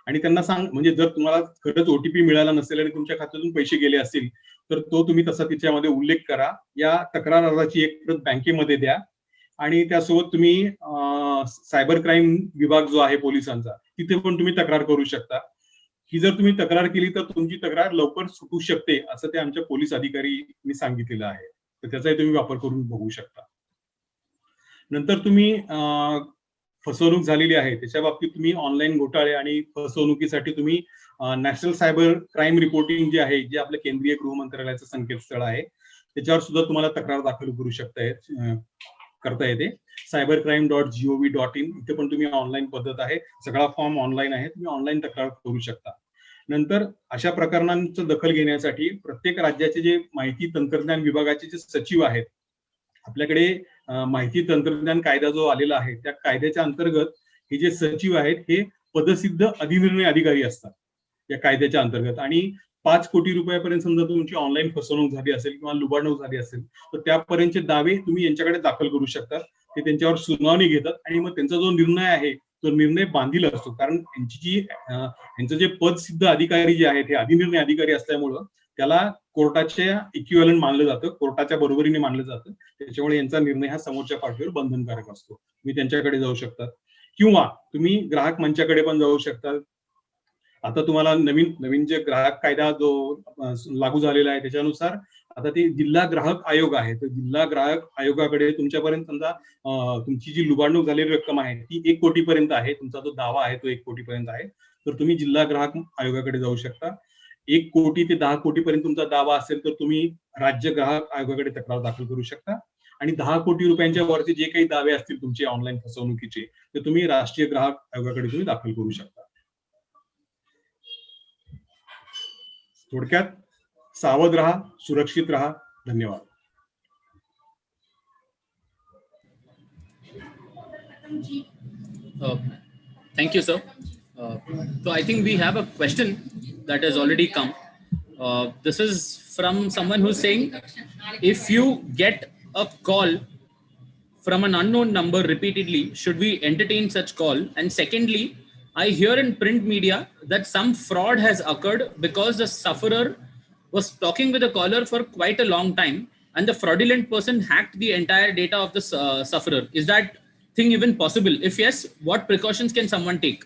आणि त्यांना म्हणजे जर तुम्हाला खरंच ओटीपी मिळाला नसेल आणि तुमच्या खात्यातून पैसे गेले असतील, तर तो तुम्ही तसा तिच्यामध्ये उल्लेख करा. या तक्रार अर्जाची एक प्रत बँकेमध्ये द्या आणि त्यासोबत तुम्ही सायबर क्राईम विभाग जो आहे पोलिसांचा, तिथे पण तुम्ही तक्रार करू शकता. ही जर तुम्ही तक्रार केली तर तुमची तक्रार लवकर सुटू शकते, असं ते आमच्या पोलीस अधिकाऱ्यांनी सांगितलेलं आहे. तर त्याचाही तुम्ही वापर करून बघू शकता. नंतर तुम्ही फसवणूक झालेली आहे त्याच्या बाबतीत तुम्ही ऑनलाईन घोटाळे आणि फसवणुकीसाठी तुम्ही नॅशनल सायबर क्राईम रिपोर्टिंग जे आहे, जे आपल्या केंद्रीय गृह मंत्रालयाचं संकेतस्थळ आहे, त्याच्यावर सुद्धा तुम्हाला तक्रार दाखल करू करता येते. cybercrime.gov.in इथे पण तुम्ही ऑनलाईन पद्धत आहे, सगळा फॉर्म ऑनलाईन आहे, तुम्ही ऑनलाईन तक्रार करू शकता. नंतर अशा प्रकरणांचं दखल घेण्यासाठी प्रत्येक राज्याचे जे माहिती तंत्रज्ञान विभागाचे जे सचिव आहेत, आपल्याकडे माहिती तंत्रज्ञान कायदा जो आलेला आहे, त्या कायद्याच्या अंतर्गत हे जे सचिव आहेत हे पदसिद्ध अधिनिर्णय अधिकारी असतात या कायद्याच्या अंतर्गत. आणि 5 कोटी रुपयापर्यंत समजा तुमची ऑनलाईन फसवणूक झाली असेल किंवा लुबाडणूक झाली असेल, तर त्यापर्यंतचे दावे तुम्ही यांच्याकडे दाखल करू शकता. ते त्यांच्यावर सुनावणी घेतात आणि मग त्यांचा जो निर्णय आहे तो निर्णय बांधील असतो. कारण यांचं जे पदसिद्ध अधिकारी जे आहेत हे अधिनिर्णय अधिकारी असल्यामुळं त्याला कोर्टाच्या इक्विव्हॅलंट मानलं जातं, कोर्टाच्या बरोबरीने मानलं जातं. त्याच्यामुळे यांचा निर्णय हा समोरच्या पार्टीवर बंधनकारक असतो. तुम्ही त्यांच्याकडे जाऊ शकता किंवा तुम्ही ग्राहक मंचाकडे पण जाऊ शकता. आता तुम्हाला नवीन जे ग्राहक कायदा जो लागू झालेला आहे त्याच्यानुसार आता ते जिल्हा ग्राहक आयोग आहे, तर जिल्हा ग्राहक आयोगाकडे तुमच्यापर्यंत समजा तुमची जी लुबाडणूक झालेली रक्कम आहे ती 1 कोटीपर्यंत आहे, तुमचा जो दावा आहे तो 1 कोटीपर्यंत आहे, तर तुम्ही जिल्हा ग्राहक आयोगाकडे जाऊ शकता. 1 कोटी ते 10 कोटीपर्यंत तुमचा दावा असेल तर तुम्ही राज्य ग्राहक आयोगाकडे तक्रार दाखल करू शकता. आणि 10 कोटी रुपयांच्या वरचे जे काही दावे असतील तुमचे ऑनलाईन फसवणुकीचे, ते तुम्ही राष्ट्रीय ग्राहक आयोगाकडे तुम्ही दाखल करू शकता. थोडक्यात सावध राहा, सुरक्षित राहा. धन्यवाद. Thank you, sir. So I think we have a question that has already come. This is from someone who's saying, if you get a call from an unknown number repeatedly, should we entertain such call? And secondly, I hear in print media that some fraud has occurred because the sufferer was talking with the caller for quite a long time and the fraudulent person hacked the entire data of the sufferer. Is that thing even possible? If yes, what precautions can someone take?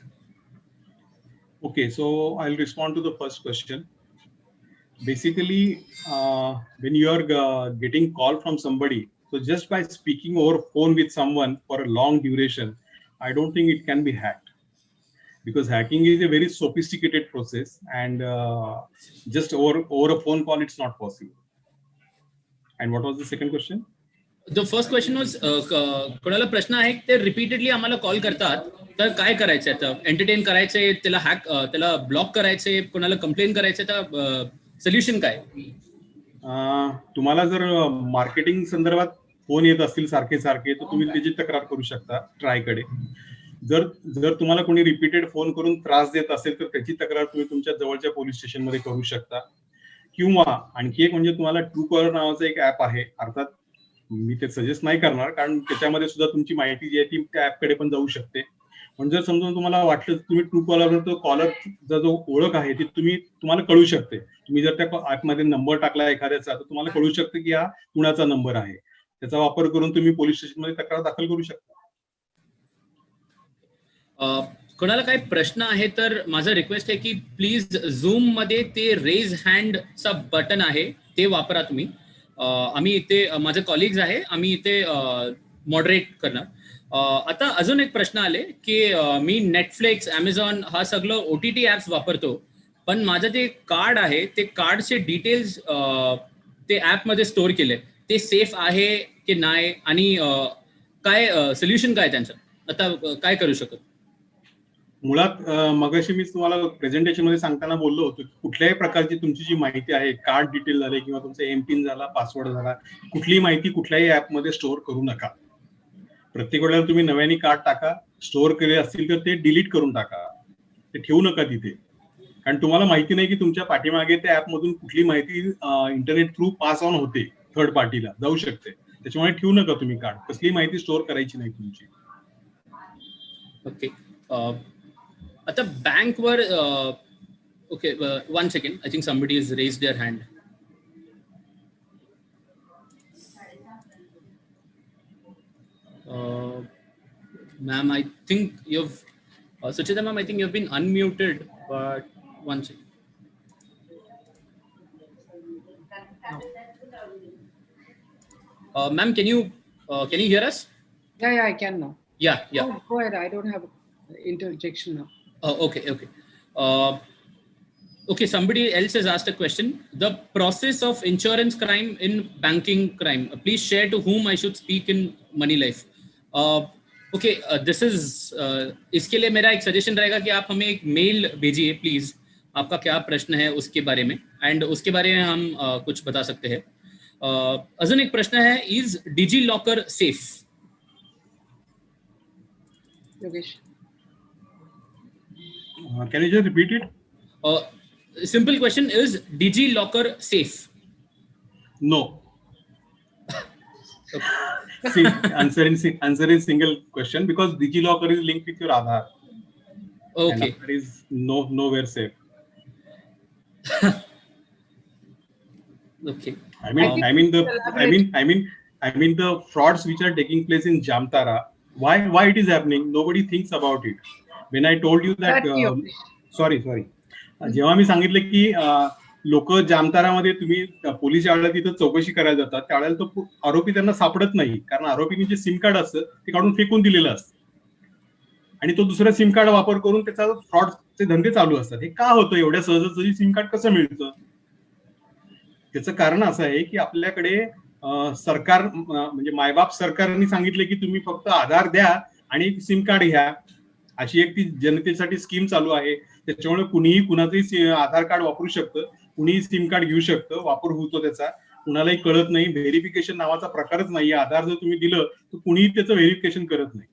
Okay, so I'll respond to the first question. Basically, when you are getting call from somebody, so just by speaking over phone with someone for a long duration, I don't think it can be hacked. Because hacking is a very sophisticated process and just over a phone call it's not possible. And what was the second question? The first question was कोणाला प्रश्न आहे ते repeatedly आम्हाला call करतात, तर काय करायचं आहे? एंटरटेन करायचंय, त्याला हॅक, त्याला ब्लॉक करायचंय, कोणाला कंप्लेन करायचंय, तर सोल्युशन काय? तुम्हाला जर मार्केटिंग संदर्भात फोन येत असतील सारखे तर तुम्ही त्याची तक्रार करू शकता ट्रायकडे. जर तुम्हाला कोणी रिपीटेड फोन करून त्रास देत असेल तर त्याची तक्रार तुम्ही तुमच्या जवळच्या पोलीस स्टेशनमध्ये करू शकता. किंवा आणखी एक म्हणजे तुम्हाला ट्रू कॉलर नावाचं एक ऍप आहे. अर्थात मी ते सजेस्ट नाही करणार कारण त्याच्यामध्ये सुद्धा तुमची माहिती जी आहे ती त्या ऍपकडे पण जाऊ शकते. पण जर समजा तुम्हाला वाटलं तुम्ही ट्रू कॉलरवर तो कॉलरचा जो ओळख आहे ती तुम्हाला कळू शकते. तुम्ही जर त्या ऍपमध्ये नंबर टाकला एखाद्याचा तर तुम्हाला कळू शकते की हा कुणाचा नंबर आहे. त्याचा वापर करून तुम्ही पोलीस स्टेशनमध्ये तक्रार दाखल करू शकता. कोणाला काही प्रश्न आहे तर माझा रिक्वेस्ट आहे की प्लीज झूम मध्ये ते रेज हँडचा बटन आहे ते वापरा तुम्ही. आम्ही इथे माझे कॉलिग्स आहे, आम्ही इथे मॉडरेट करणार. आता अजून एक प्रश्न आले की मी नेटफ्लिक्स, अमेझॉन हा सगळं OTT ऍप्स वापरतो, पण माझं जे कार्ड आहे ते कार्डचे डिटेल्स ते ऍपमध्ये स्टोअर केले, ते सेफ आहे की नाही, आणि काय सोल्युशन काय त्यांचं, आता काय करू शकतो? मुळात मगाशी मी तुम्हाला प्रेझेंटेशन मध्ये सांगताना बोललो होतो की कुठल्याही प्रकारची तुमची जी माहिती आहे, कार्ड डिटेल झाले किंवा तुमचा एमपिन झाला, पासवर्ड झाला, कुठलीही माहिती कुठल्याही ऍपमध्ये स्टोअर करू नका. प्रत्येक वेळेला तुम्ही नव्याने कार्ड टाका, स्टोअर केले असतील तर ते डिलीट करून टाका, ते ठेवू नका तिथे. कारण तुम्हाला माहिती नाही की तुमच्या पाठीमागे त्या ऍपमधून कुठली माहिती इंटरनेट थ्रू पास ऑन होते, थर्ड पार्टीला जाऊ शकते. त्याच्यामुळे ठेवू नका तुम्ही कार्ड, कसली माहिती स्टोअर करायची नाही तुमची. ओके. आता बँकवर okay, 1 second, I think somebody is raised their hand. Ma'am, I think you've Suchita ma'am, I think you've been unmuted, but 1 second. Ma'am, can you hear us? Yeah, I can now. Yeah. Oh, go ahead. I don't have interjection now. Okay. Okay, somebody else has asked a question. The process of insurance crime in banking crime. Please share to whom I should speak in Money Life. Okay, this is इसके लिए मेरा एक suggestion रहेगा कि आप हमें एक mail भेजिए प्लीज, आपका क्या प्रश्न है उसके बारे में, एंड उसके बारे में हम कुछ बता सकते हैं. अजून एक प्रश्न है, is DigiLocker safe? Yogesh. Can you just repeat it? Simple question, is DigiLocker safe? No. See, answer in single question, because DigiLocker is linked with your Aadhaar. Okay. And Aadhaar is nowhere safe. Okay. I mean the frauds which are taking place in Jamtara. Why it is happening? Nobody thinks about it. When I told you that, sorry. जेव्हा मी सांगितलं की लोक जामतारामध्ये तुम्ही police ज्यावेळेला तिथं चौकशी करायला जातात त्यावेळेला तो आरोपी त्यांना सापडत नाही, कारण आरोपीने जे सिम कार्ड असतं ते काढून फेकून दिलेलं असतं आणि तो दुसरं सिम कार्ड वापर करून त्याचा फ्रॉडचे धंदे चालू असतात. हे का होतं? एवढ्या सहजासहजी सिम कार्ड कसं मिळतं? त्याचं कारण असं आहे की आपल्याकडे सरकार म्हणजे मायबाप सरकारने सांगितले की तुम्ही फक्त आधार द्या आणि सिम कार्ड घ्या, अशी एक ती जनतेसाठी स्कीम चालू आहे. त्याच्यामुळे कुणीही कुणाचंही आधार कार्ड वापरू शकतं, कुणीही सिम कार्ड घेऊ शकतं, वापर होतो त्याचा, कुणालाही कळत नाही. व्हेरिफिकेशन नावाचा प्रकारच नाही. आधार जर तुम्ही दिलं तर कुणीही त्याचं व्हेरिफिकेशन करत नाही,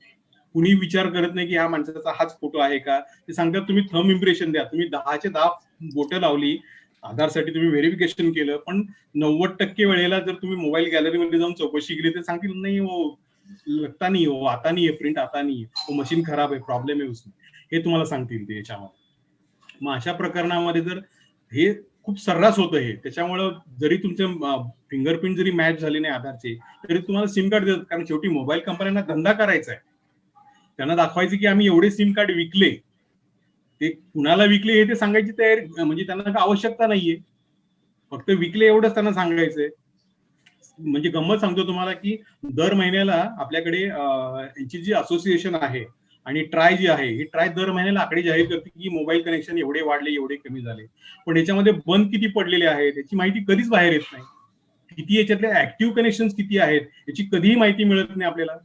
कुणीही विचार करत नाही की ह्या माणसाचा हाच फोटो आहे का. ते सांगतात तुम्ही थंब इम्प्रेशन द्या. तुम्ही 10चे 10 बोटं लावली, आधारसाठी तुम्ही व्हेरिफिकेशन केलं, पण 90% वेळेला जर तुम्ही मोबाईल गॅलरीमध्ये जाऊन चौकशी केली तर सांगतील नाही हो, लगता नहीं हो, आता नहीं है प्रिंट, आता नहीं है, वो मशीन खराब है, प्रॉब्लेम है उसमें, हे तुम्हाला सांगतील ते याच्यामध्ये. मग अशा प्रकरणामध्ये जर हे खूप सर्रास होतं हे, त्याच्यामुळं जरी तुमचे फिंगरप्रिंट जरी मॅच झाले नाही आधारचे तरी तुम्हाला सिम कार्ड देतात, कारण शेवटी मोबाईल कंपन्यांना धंदा करायचा आहे. त्यांना दाखवायचं की आम्ही एवढे सिम कार्ड विकले, ते कुणाला विकले हे ते सांगायची तयारी, म्हणजे त्यांना आवश्यकता नाहीये, फक्त विकले एवढंच त्यांना सांगायचंय. म्हणजे गंमत सांगतो तुम्हाला की दर महिन्याला आपल्याकडे यांची जी असोसिएशन आहे आणि ट्राय जी आहे, ही ट्राय दर महिन्याला आकडे जाहीर करते की मोबाईल कनेक्शन एवढे वाढले, एवढे कमी झाले, पण याच्यामध्ये बंद किती पडलेले आहेत याची माहिती कधीच बाहेर येत नाही. किती याच्यातले ऍक्टिव्ह कनेक्शन किती आहेत याची कधीही माहिती मिळत नाही आपल्याला.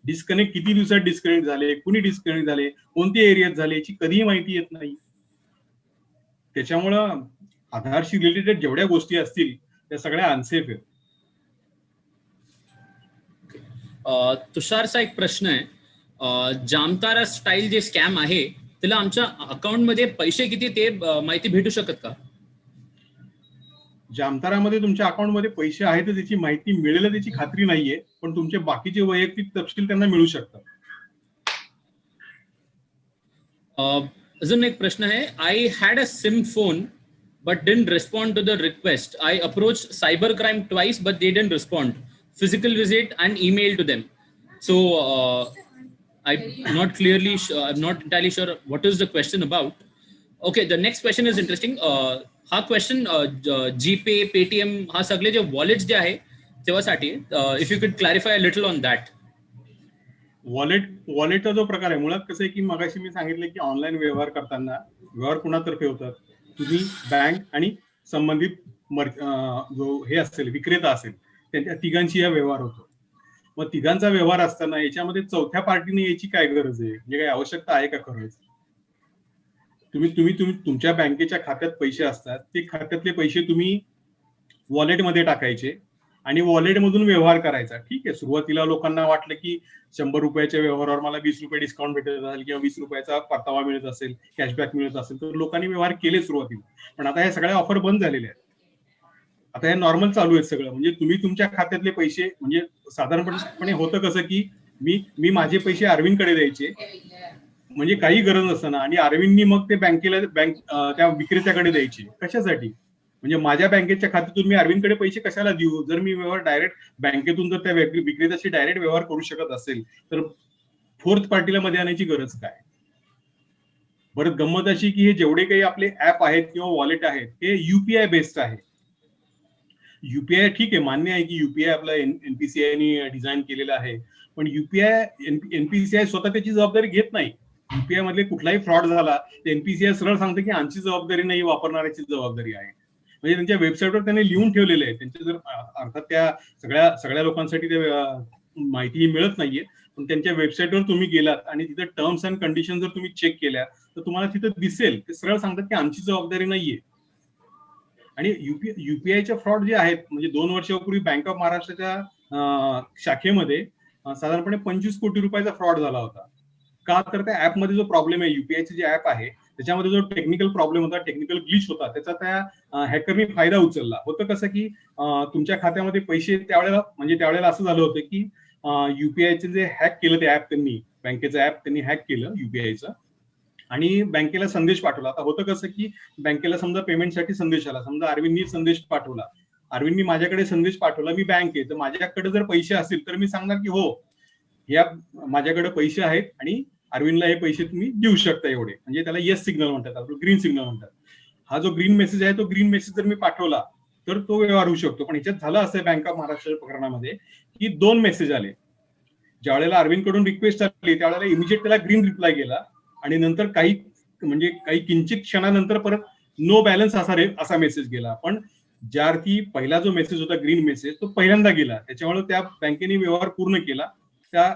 डिस्कनेक्ट किती दिवसात डिस्कनेक्ट झाले, कुणी डिस्कनेक्ट झाले, कोणत्या एरियात झाले याची कधीही माहिती येत नाही. त्याच्यामुळं आधारशी रिलेटेड जेवढ्या गोष्टी असतील त्या सगळ्या अनसेफ आहेत. तुषारचा एक प्रश्न आहे, जामतारा स्टाईल जे स्कॅम आहे त्याला आमच्या अकाउंट मध्ये पैसे किती ते माहिती भेटू शकत का? जामतारामध्ये तुमच्या अकाउंट मध्ये पैसे आहेत त्याची माहिती मिळेल त्याची खात्री नाहीये, पण तुमचे बाकीचे वैयक्तिक तपशील त्यांना मिळू शकतात. अजून एक प्रश्न आहे, I had a SIM phone but didn't respond to the request. I approached cybercrime twice but they didn't respond. Physical visit and email to them. So I'm not entirely sure what is the question about. Okay, the next question is interesting. हा question GPay Paytm हा सगळे जे wallets जे आहे तेव्हासाठी if you कुड clarify little on that. वॉलेटचा जो प्रकार आहे मुळात कसं आहे की मगाशी मी सांगितलं की ऑनलाईन व्यवहार करताना व्यवहार कुणातर्फे होतात, तुम्ही बँक आणि संबंधित जो हे असेल विक्रेता असेल त्यांच्या तिघांची हा व्यवहार होतो. मग तिघांचा व्यवहार असताना याच्यामध्ये चौथ्या पार्टीने याची काय गरज आहे, म्हणजे काय आवश्यकता आहे का खरंच? तुम्ही तुमच्या बँकेच्या खात्यात पैसे असतात, ते खात्यातले पैसे तुम्ही वॉलेटमध्ये टाकायचे आणि वॉलेटमधून व्यवहार करायचा. ठीक आहे, सुरुवातीला लोकांना वाटलं की 100 रुपयाच्या व्यवहारावर मला 20 रुपये डिस्काउंट भेटत असेल किंवा 20 रुपयाचा परतावा मिळत असेल, कॅशबॅक मिळत असेल, तर लोकांनी व्यवहार केले सुरुवातीला. पण आता ह्या सगळ्या ऑफर बंद झालेल्या आहेत. आता हे नॉर्मल चालू आहे सगळं. म्हणजे तुम्ही तुमच्या खात्यातले पैसे, म्हणजे साधारणपणे होतं कसं की मी माझे पैसे अरविंदकडे द्यायचे, म्हणजे काही गरज नसताना, आणि अरविंदनी मग ते त्या विक्रेत्याकडे द्यायचे. कशासाठी? म्हणजे माझ्या बँकेच्या खात्यातून मी अरविंदकडे पैसे कशाला देऊ? जर मी व्यवहार डायरेक्ट बँकेतून जर त्या विक्रेत्याशी डायरेक्ट व्यवहार करू शकत असेल तर फोर्थ पार्टीला मध्ये आणायची गरज काय? बरं, गंमत अशी की हे जेवढे काही आपले ऍप आहेत किंवा वॉलेट आहेत हे युपीआय बेस्ड आहे. युपीआय ठीक आहे, मान्य आहे की युपीआय आपला एनपीसीआयनी डिझाईन केलेला आहे, पण एनपीसीआय स्वतः त्याची जबाबदारी घेत नाही. युपीआय मधले कुठलाही फ्रॉड झाला ते एनपीसीआय सरळ सांगते की आमची जबाबदारी नाही, वापरणाऱ्याची जबाबदारी आहे. म्हणजे त्यांच्या वेबसाईटवर त्यांनी लिहून ठेवलेले आहे. त्यांच्या जर अर्थात त्या सगळ्या लोकांसाठी ते माहिती मिळत नाहीये, पण त्यांच्या वेबसाईटवर तुम्ही गेलात आणि तिथे टर्म्स अँड कंडिशन जर तुम्ही चेक केल्या तर तुम्हाला तिथे दिसेल, ते सरळ सांगतात की आमची जबाबदारी नाहीये. आणि युपीआयचे फ्रॉड जे आहेत, म्हणजे 2 वर्षापूर्वी बँक ऑफ महाराष्ट्राच्या शाखेमध्ये साधारणपणे 25 कोटी रुपयाचा फ्रॉड झाला होता. का? तर त्या ऍपमध्ये जो प्रॉब्लेम आहे, युपीआयचे जे ऍप आहे त्याच्यामध्ये जो टेक्निकल प्रॉब्लेम होता, टेक्निकल ग्लिच होता, त्याचा त्या हॅकरनी फायदा उचलला. होतं कसं की तुमच्या खात्यामध्ये पैसे त्यावेळेला असं झालं होतं की युपीआयचे जे हॅक केलं ते ऍप, त्यांनी बँकेचं ऍप त्यांनी हॅक केलं युपीआयचं आणि बँकेला संदेश पाठवला. आता होतं कसं की बँकेला समजा पेमेंटसाठी संदेश आला, समजा अरविंदनी संदेश पाठवला, अरविंदनी माझ्याकडे संदेश पाठवला, मी बँक आहे, तर माझ्याकडे जर पैसे असतील तर मी सांगणार की हो, या माझ्याकडे पैसे आहेत आणि अरविंदला हे पैसे तुम्ही देऊ शकता एवढे, म्हणजे त्याला येस सिग्नल म्हणतात, ग्रीन सिग्नल म्हणतात. हा जो ग्रीन मेसेज आहे, तो ग्रीन मेसेज जर मी पाठवला तर तो व्यवहार होऊ शकतो. पण ह्याच्यात झालं असं बँक ऑफ महाराष्ट्र प्रकरणामध्ये की 2 मेसेज आले. ज्यावेळेला अरविंद कडून रिक्वेस्ट आली त्यावेळेला इमिजिएट त्याला ग्रीन रिप्लाय गेला आणि नंतर काही किंचित क्षणानंतर परत नो बॅलन्स असा मेसेज गेला. पण ज्या अर्थी पहिला जो मेसेज होता ग्रीन मेसेज, तो पहिल्यांदा गेला, त्याच्यामुळे त्या बँकेने व्यवहार पूर्ण केला, त्या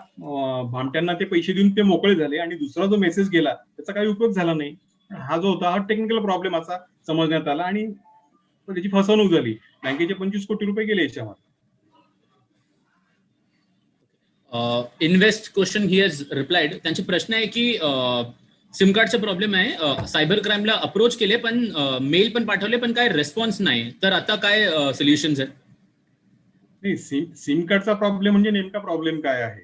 भामट्यांना ते पैसे देऊन ते मोकळे झाले, आणि दुसरा जो मेसेज गेला त्याचा काही उपयोग झाला नाही. हा जो होता हा टेक्निकल प्रॉब्लेम असा समजण्यात आला आणि त्याची फसवणूक झाली. बँकेचे 25 कोटी रुपये गेले याच्यामध्ये. Invest question he has replied. त्यांचे प्रश्न आहे की सिम कार्डचा प्रॉब्लेम आहे, सायबर क्राईमला अप्रोच केले, पण मेल पण पाठवले, पण काय रिस्पॉन्स नाही, तर आता काय सोल्युशन्स आहे? नाही, सिम कार्डचा प्रॉब्लेम म्हणजे नेमका प्रॉब्लेम काय आहे?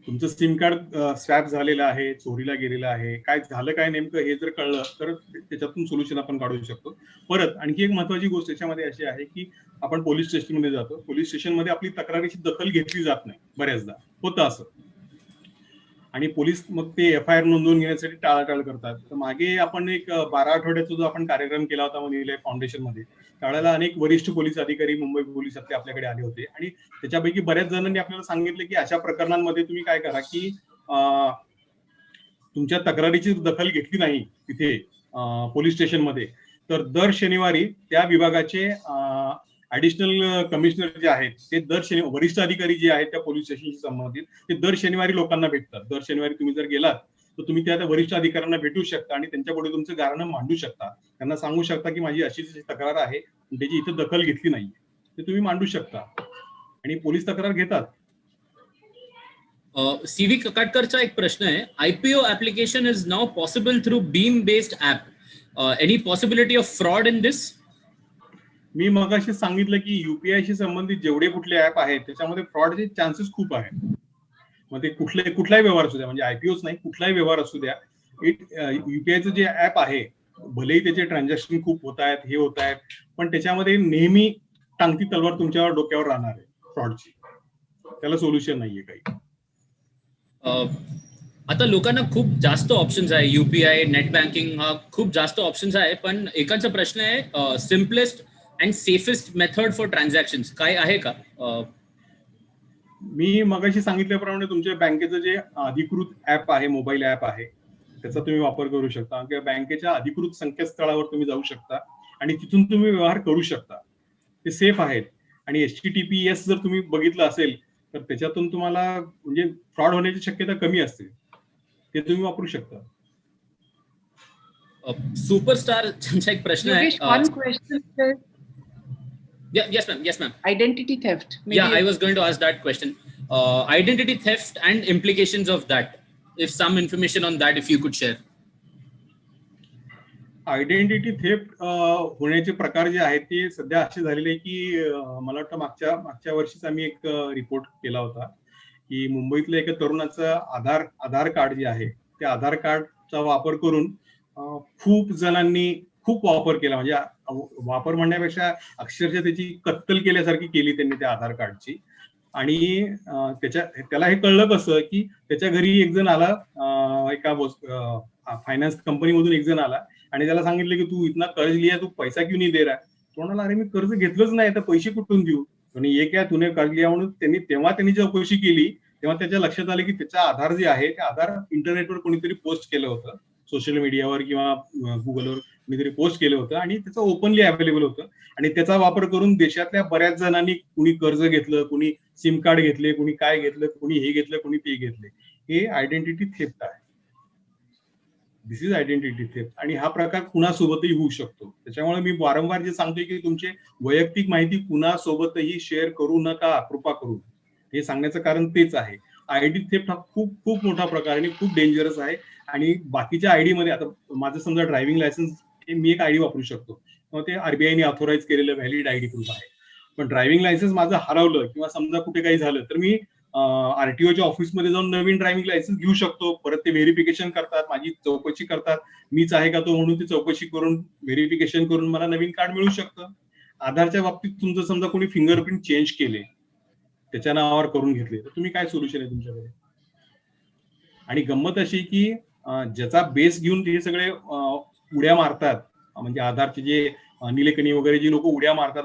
तुमचं सिम कार्ड स्वॅप झालेलं आहे, चोरीला गेलेलं आहे, काय झालं काय नेमकं हे जर कळलं तर त्याच्यातून सोल्युशन आपण काढू शकतो. परत आणखी एक महत्वाची गोष्ट याच्यामध्ये अशी आहे की आपण पोलीस स्टेशनमध्ये जातो, पोलीस स्टेशनमध्ये आपली तक्रारीची दखल घेतली जात नाही, बऱ्याचदा होतं असं, आणि पोलीस मग ते एफ-आय-आर नोंदवून घेण्यासाठी टाळाटाळ करतात. तर मागे आपण एक 12 आठवड्याचा जो आपण कार्यक्रम केला होता मनी लाईफ फाउंडेशन मध्ये, त्यावेळेला अनेक वरिष्ठ पोलीस अधिकारी मुंबई पोलिसातले आपल्याकडे आले होते आणि त्याच्यापैकी बऱ्याच जणांनी आपल्याला सांगितलं की अशा प्रकरणांमध्ये तुम्ही काय करा की तुमच्या तक्रारीची दखल घेतली नाही तिथे पोलीस स्टेशनमध्ये, तर दर शनिवारी त्या विभागाचे ऍडिशनल कमिशनर जे आहेत ते वरिष्ठ अधिकारी जे आहेत त्या पोलीस स्टेशनशी संबंधित, ते दर शनिवारी लोकांना भेटतात. दर शनिवारी तुम्ही जर गेलात तर तुम्ही त्या वरिष्ठ अधिकाऱ्यांना भेटू शकता आणि त्यांच्यापुढे तुमचं गाऱ्हाणं मांडू शकता. त्यांना सांगू शकता की माझी अशी तक्रार आहे, त्याची इथे दखल घेतली नाहीये, ते तुम्ही मांडू शकता आणि पोलीस तक्रार घेतात. सीव्ही ककाटकरचा एक प्रश्न आहे, IPO application is now possible through BHIM based app, any possibility of fraud in this? मी मगाशी सांगितलं की युपीआयशी संबंधित जेवढे कुठले ऍप आहेत त्याच्यामध्ये फ्रॉडचे चान्सेस खूप आहेत. मग ते कुठलाही व्यवहार असू द्या, म्हणजे आयपीओच नाही, कुठलाही व्यवहार असू द्या, युपीआयचं जे ऍप आहे भलेही त्याचे ट्रान्झॅक्शन खूप होत आहेत, हे होत आहेत, पण त्याच्यामध्ये नेहमी टांगती तलवार तुमच्यावर डोक्यावर राहणार आहे फ्रॉडची, त्याला सोल्युशन नाहीये काही. आता लोकांना खूप जास्त ऑप्शन्स आहे, युपीआय, नेट बँकिंग, हा खूप जास्त ऑप्शन्स आहे. पण एकाचा प्रश्न आहे, simplest and safest method for transactions काय आहे का? मी मगाशी सांगितल्याप्रमाणे तुमच्या बँकेचं जे अधिकृत ऍप आहे, मोबाईल ऍप आहे, त्याचा तुम्ही वापर करू शकता किंवा बँकेच्या अधिकृत संकेतस्थळावर तुम्ही जाऊ शकता आणि तिथून तुम्ही व्यवहार करू शकता. ते सेफ आहेत. आणि HTTPS जर तुम्ही बघितलं असेल तर त्याच्यातून तुम्हाला म्हणजे फ्रॉड होण्याची शक्यता कमी असते. ते तुम्ही वापरू शकता. सुपरस्टार एक प्रश्न आहे. Yogesh, one question is yes ma'am, yes ma'am. identity theft. Yeah, I was going to ask that question. Identity theft and implications of that. If some information on that, if you could share. Identity theft होण्याचे प्रकार जे आहेत ते सध्या असे झालेले आहे की मला वाटतं मागच्या वर्षीच आम्ही एक रिपोर्ट केला होता की मुंबईतल्या एका तरुणाचं आधार कार्ड जे आहे त्या आधार कार्डचा वापर करून खूप जणांनी खूप वापर केला. म्हणजे वापर म्हणण्यापेक्षा अक्षरशः त्याची कत्तल केल्यासारखी केली त्यांनी त्या आधार कार्डची. आणि त्याला हे कळलं कसं की त्याच्या घरी एक जण आला, एका फायनान्स कंपनीमधून एक जण आला आणि त्याला सांगितलं की तू इतना कर्ज लिया, तू पैसा क्यों नहीं दे रहा है? तो म्हणाला, अरे मी कर्ज घेतलंच नाही तर पैसे कुठून देऊ? आणि ये क्या तूने कर्ज लिया म्हणून त्यांनी चौकशी केली तेव्हा त्याच्या लक्षात आलं की त्याचा आधार जे आहे ते आधार इंटरनेटवर कोणीतरी पोस्ट केलं होतं, सोशल मीडियावर किंवा गुगलवर कोणीतरी पोस्ट केलं होतं आणि त्याचं ओपनली अवेलेबल होतं. आणि त्याचा वापर करून देशातल्या बऱ्याच जणांनी कुणी कर्ज घेतलं, कुणी सिम कार्ड घेतले, कुणी काय घेतलं, कुणी हे घेतलं, कुणी ते घेतले. हे आयडेंटिटी थेफ्ट आहे. दिस इज आयडेंटिटी थेफ्ट. आणि हा प्रकार कुणासोबतही होऊ शकतो. त्याच्यामुळे मी वारंवार जे सांगतोय की तुमची वैयक्तिक माहिती कुणासोबतही शेअर करू नका, कृपा करून. हे सांगण्याचं कारण तेच आहे. आयडी थेफ्ट हा खूप खूप मोठा प्रकार आणि खूप डेंजरस आहे. आणि बाकीच्या आयडी मध्ये आता माझं समजा ड्रायव्हिंग लायसन्स हे मी एक आयडी वापरू शकतो, मग ते आरबीआयने ऑथोराइज केलेलं व्हॅलिड आयडी प्रूफ आहे. पण ड्रायव्हिंग लायसन्स माझं हरवलं किंवा समजा कुठे काही झालं तर मी आरटीओच्या ऑफिसमध्ये जाऊन नवीन ड्रायव्हिंग लायसन्स घेऊ शकतो. परत ते व्हेरिफिकेशन करतात, माझी चौकशी करतात, मीच आहे का तो म्हणून ती चौकशी करून व्हेरिफिकेशन करून मला नवीन कार्ड मिळू शकतं. आधारच्या बाबतीत तुमचं समजा कोणी फिंगरप्रिंट चेंज केले, त्याच्या नावावर करून घेतले, तर तुम्ही काय सोल्युशन आहे तुमच्याकडे? आणि गंमत अशी की ज्याचा बेस घेऊन ते सगळे उड्या मारतात, म्हणजे आधारचे जे निलेकणी वगैरे जी लोक उड्या मारतात,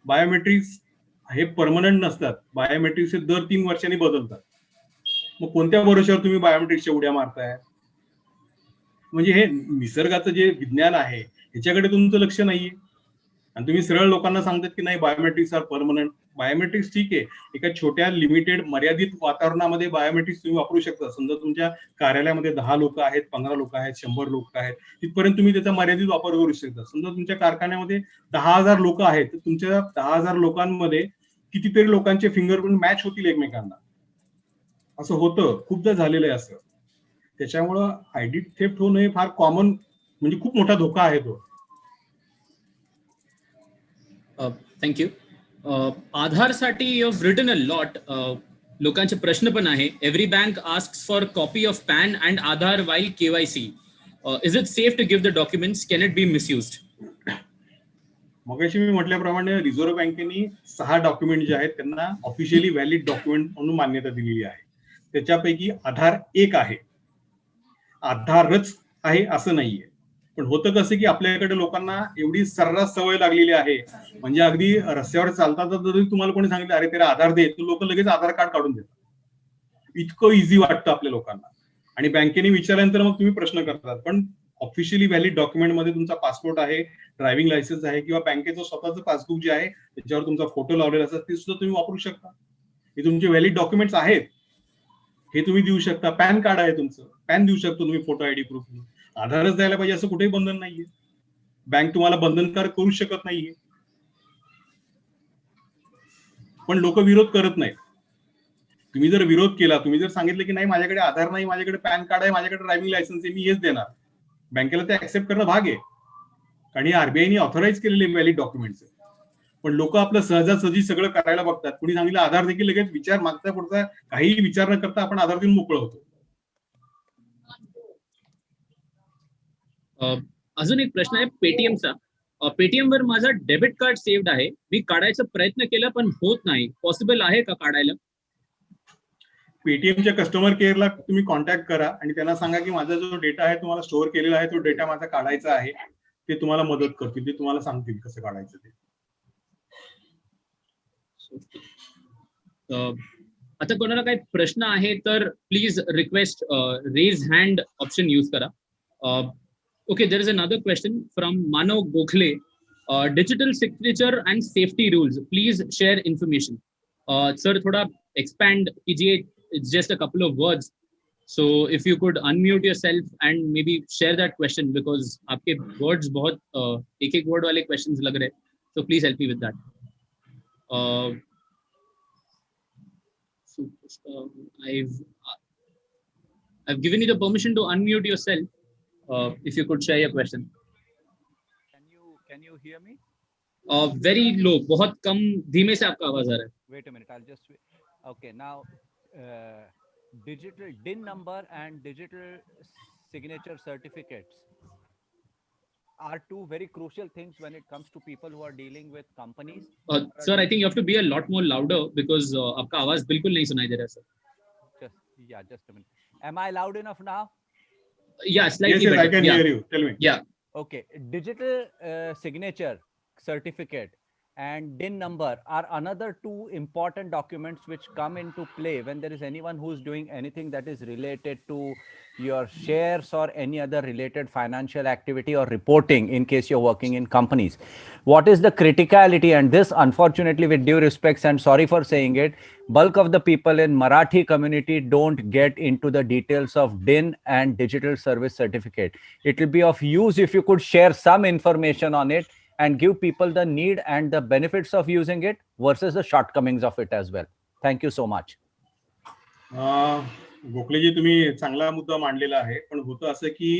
बायोमेट्रिक्स हे परमनंट नसतात. बायोमेट्रिक्स हे दर 3 वर्षांनी बदलतात. मग कोणत्या भरोश्यावर तुम्ही बायोमेट्रिक्सच्या उड्या मारताय? म्हणजे हे निसर्गाचं जे विज्ञान आहे ह्याच्याकडे तुमचं लक्ष नाहीये आणि तुम्ही सरळ लोकांना सांगतात की नाही बायोमेट्रिक्स आर परमनंट. बायोमेट्रिक्स ठीक आहे, एका छोट्या लिमिटेड मर्यादित वातावरणामध्ये बायोमेट्रिक्स तुम्ही वापरू शकता. समजा तुमच्या कार्यालयामध्ये 10 लोक आहेत, 15 लोक आहेत, 100 लोक आहेत, तिथपर्यंत तुम्ही त्याचा मर्यादित वापर करू शकता. समजा तुमच्या कारखान्यामध्ये 10,000 लोक आहेत, तर तुमच्या 10,000 लोकांमध्ये कितीतरी लोकांचे फिंगरप्रिंट मॅच होतील एकमेकांना. असं होतं, खूपदा झालेलं आहे असं. त्याच्यामुळं आयडी थेफ्ट होणं हे फार कॉमन, म्हणजे खूप मोठा धोका आहे तो. थँक्यू. आधारसाठी you have written a lot. लोकांचे प्रश्न पण आहे. Every bank asks for copy of PAN and Aadhaar while KYC. Is it safe to give the documents? Can it be misused? मगाशी मी म्हटल्याप्रमाणे रिझर्व्ह बँकेने 6 डॉक्युमेंट जे आहेत त्यांना ऑफिशियली व्हॅलिड डॉक्युमेंट म्हणून मान्यता दिलेली आहे. त्याच्यापैकी आधार एक आहे. आधारच आहे असं नाहीये. पण होतं कसं की आपल्याकडे लोकांना एवढी सर्रास सवय लागलेली आहे, म्हणजे अगदी रस्त्यावर चालतात जरी तुम्हाला कोणी सांगितलं अरे तेरा आधार दे, तर लोक लगेच आधार कार्ड काढून देतात. इतकं इझी वाटतं आपल्या लोकांना. आणि बँकेने विचारल्यानंतर मग तुम्ही प्रश्न करतात. पण ऑफिशियली व्हॅलिड डॉक्युमेंट मध्ये तुमचा पासपोर्ट आहे, ड्रायव्हिंग लायसन्स आहे किंवा बँकेचं स्वतःचं पासबुक जे आहे त्याच्यावर तुमचा फोटो लावलेला असतात, ते सुद्धा तुम्ही वापरू शकता. हे तुमचे व्हॅलिड डॉक्युमेंट्स आहेत, हे तुम्ही देऊ शकता. पॅन कार्ड आहे तुमचं, पॅन देऊ शकतो तुम्ही फोटो आयडी प्रूफ. आधारच द्यायला पाहिजे असं कुठेही बंधन नाहीये. बँक तुम्हाला बंधनकारक करू शकत नाहीये. पण लोक विरोध करत नाहीत. तुम्ही जर विरोध केला, तुम्ही जर सांगितलं की नाही माझ्याकडे आधार नाही, माझ्याकडे पॅन कार्ड आहे, माझ्याकडे ड्रायव्हिंग लायसन्स आहे, मी हेच देणार, बँकेला ते ऍक्सेप्ट करणं भाग आहे, कारण आरबीआयने ऑथोराइज केलेले व्हॅलिड डॉक्युमेंट्स आहे. पण लोक आपलं सहजासहजी सगळं करायला बघतात. कुणी सांगितलं आधार देखील लगेच विचार मागता पुढचा काहीही विचार न करता आपण आधार देऊन मोकळं होतो. अजून एक प्रश्न आहे पेटीएमचा. पेटीएम वर माझा डेबिट कार्ड सेव्ड आहे, मी काढायचा प्रयत्न केला पण होत नाही. पॉसिबल आहे का काढायला? पेटीएमच्या कस्टमर केअरला तुम्ही कॉन्टॅक्ट करा आणि त्यांना सांगा की माझा जो डेटा आहे तुम्हाला स्टोअर केलेला आहे तो डेटा माझा काढायचा आहे. ते तुम्हाला मदत करतील, ते तुम्हाला सांगतील कसं काढायचं ते. आता कोणाला काही प्रश्न आहे तर please request raise hand option use करा. Okay, there is another question from Manav Gokhale. Digital signature and safety rules, please share information. Sir थोड़ा एक्सपैंड कीजिए, it's just a couple of words. So if you could unmute yourself and maybe share that question, because आपके words बहुत एक word वाले questions लग रहे हैं. So please help me with that. So, I've given you the permission to unmute yourself. If you could share your question. Can you hear me? Very low, बहुत कम धीमे से आपका आवाज आ रहा है. Wait a minute, I'll just okay now. Digital DIN number and digital signature certificates are two very crucial things when it comes to people who are dealing with companies. Sir, I think you have to be a lot more louder because आपका आवाज बिल्कुल नहीं सुनाई दे रहा है, sir. Just a minute. Am I loud enough now? Yeah, slightly Yes, better. I can yeah. hear you. Tell me. Yeah. Okay, digital signature certificate and DIN number are another two important documents which come into play when there is anyone who's doing anything that is related to your shares or any other related financial activity or reporting in case you're working in companies. What is the criticality? And this, unfortunately, with due respects and sorry for saying it, bulk of the people in Marathi community don't get into the details of DIN and digital service certificate. It will be of use if you could share some information on it and give people the need and the benefits of using it versus the shortcomings of it as well. Thank you so much. गोखलेजी, तुम्ही चांगला मुद्दा मांडलेला आहे. पण होतं असं की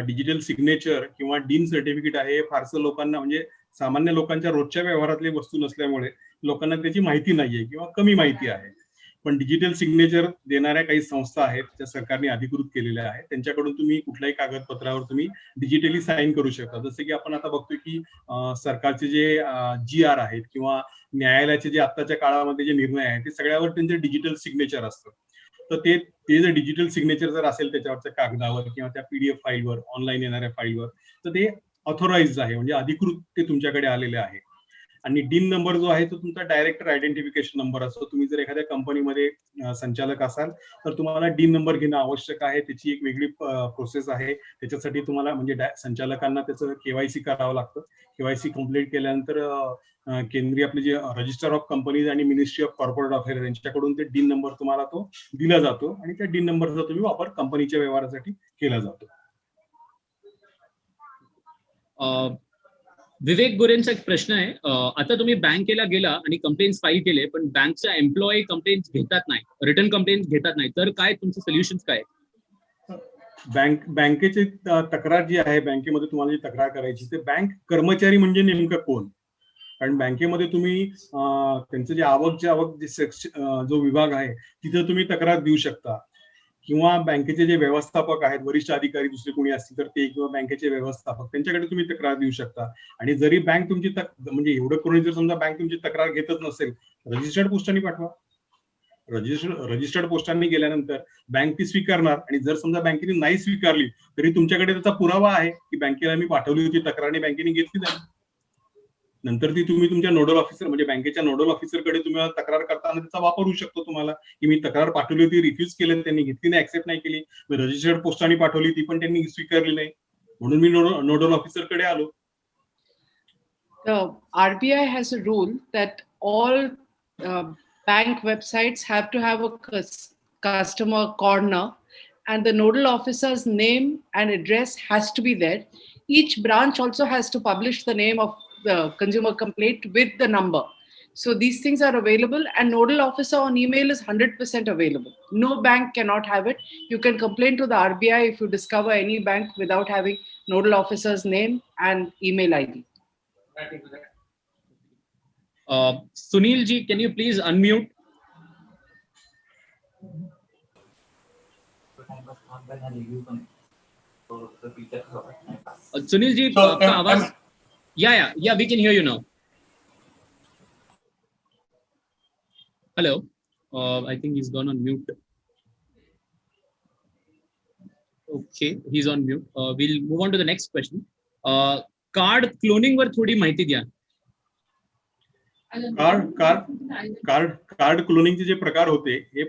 digital signature किंवा डीन सर्टिफिकेट आहे फारसं लोकांना, म्हणजे सामान्य लोकांच्या रोजच्या व्यवहारातली वस्तू नसल्यामुळे लोकांना त्याची माहिती नाहीये किंवा कमी माहिती आहे. पण डिजिटल सिग्नेचर देणाऱ्या काही संस्था आहेत त्या सरकारने अधिकृत केलेल्या आहेत, त्यांच्याकडून तुम्ही कुठल्याही कागदपत्रावर तुम्ही डिजिटली साईन करू शकता. जसं की आपण आता बघतोय की सरकारचे जे GR आहेत किंवा न्यायालयाचे जे आत्ताच्या काळामध्ये जे निर्णय आहेत ते सगळ्यावर त्यांचे डिजिटल सिग्नेचर असतं. तर ते जर डिजिटल सिग्नेचर जर असेल त्याच्यावरच्या कागदावर किंवा त्या PDF फाईलवर, ऑनलाईन येणाऱ्या फाईलवर, तर ते ऑथोराइज्ड आहे, म्हणजे अधिकृत ते तुमच्याकडे आलेले आहे. आणि DIN नंबर जो आहे तो तुमचा डायरेक्टर आयडेंटिफिकेशन नंबर असतो. तुम्ही जर एखाद्या कंपनीमध्ये संचालक असाल तर तुम्हाला DIN नंबर घेणं आवश्यक आहे. त्याची एक वेगळी प्रोसेस आहे. त्याच्यासाठी तुम्हाला म्हणजे संचालकांना त्याचं KYC करावं लागतं. KYC कम्प्लीट केल्यानंतर केंद्रीय आपले जे रजिस्टर ऑफ कंपनीज आणि मिनिस्ट्री ऑफ कॉर्पोरेट अफेअर्स यांच्याकडून ते DIN नंबर तुम्हाला तो दिला जातो आणि त्या DIN नंबरचा तुम्ही वापर कंपनीच्या व्यवहारासाठी केला जातो. विवेक गोरेंचा एक प्रश्न आहे. आता तुम्ही बँकेला गेला आणि कंप्लेंट्स फाईल केले, पण बँकचा एम्प्लॉई कंप्लेंट्स घेतात नाही, रिटर्न कंप्लेंट्स घेतात नाही, तर काय तुमचे सोल्युशन्स काय? बँकेची तक्रार जी आहे, बँकेमध्ये तुम्हाला जी तक्रार करायची, ते बँक कर्मचारी म्हणजे नेमकं कोण? कारण बँकेमध्ये तुम्ही त्यांचं जे आवक जो विभाग आहे तिथे तुम्ही तक्रार देऊ शकता, किंवा बँकेचे जे व्यवस्थापक आहेत, वरिष्ठ अधिकारी दुसरे कोणी असतील तर ते, किंवा बँकेचे व्यवस्थापक त्यांच्याकडे तुम्ही तक्रार देऊ शकता. आणि जरी बँक तुमची म्हणजे एवढं करून जर समजा बँक तुमची तक्रार घेतच नसेल, रजिस्टर्ड पोस्टाने पाठवा. रजिस्टर्ड पोस्टाने गेल्यानंतर बँक ती स्वीकारणार, आणि जर समजा बँकेने नाही स्वीकारली तरी तुमच्याकडे त्याचा पुरावा आहे की बँकेला मी पाठवली होती तक्रार आणि बँकेने घेतली नाही. नंतर ती तुम्ही तुमच्या नोडल ऑफिसर म्हणजे बँकेच्या नोडल ऑफिसरकडे तुम्ही तक्रार करताना त्याचा वापर होऊ शकतो तुम्हाला, की मी तक्रार पाठवली होती, रिफ्यूज केलं, त्यांनी घेतली नाही, ऍक्सेप्ट नाही केली, रजिस्टर्ड पोस्टाने पाठवली ती पण त्यांनी स्वीकारली नाही, म्हणून मी नोडल ऑफिसरकडे आलो. The RBI has a rule that all bank websites have to have a customer corner, and the nodal officer's name and address has to be there. Each branch also has to publish the name of the consumer complaint with the number. So these things are available, and nodal officer on email is 100% available. No bank cannot have it. You can complain to the RBI if you discover any bank without having nodal officer's name and email ID. Sunil ji, can you please unmute? Sunil ji, आपका आवाज, yeah, we can hear you now. Hello. I think he's gone on mute. Okay, he is on mute. Will move on to the next question. Card cloning वर थोडी माहिती द्या. Card क्लोनिंगचे जे प्रकार होते हे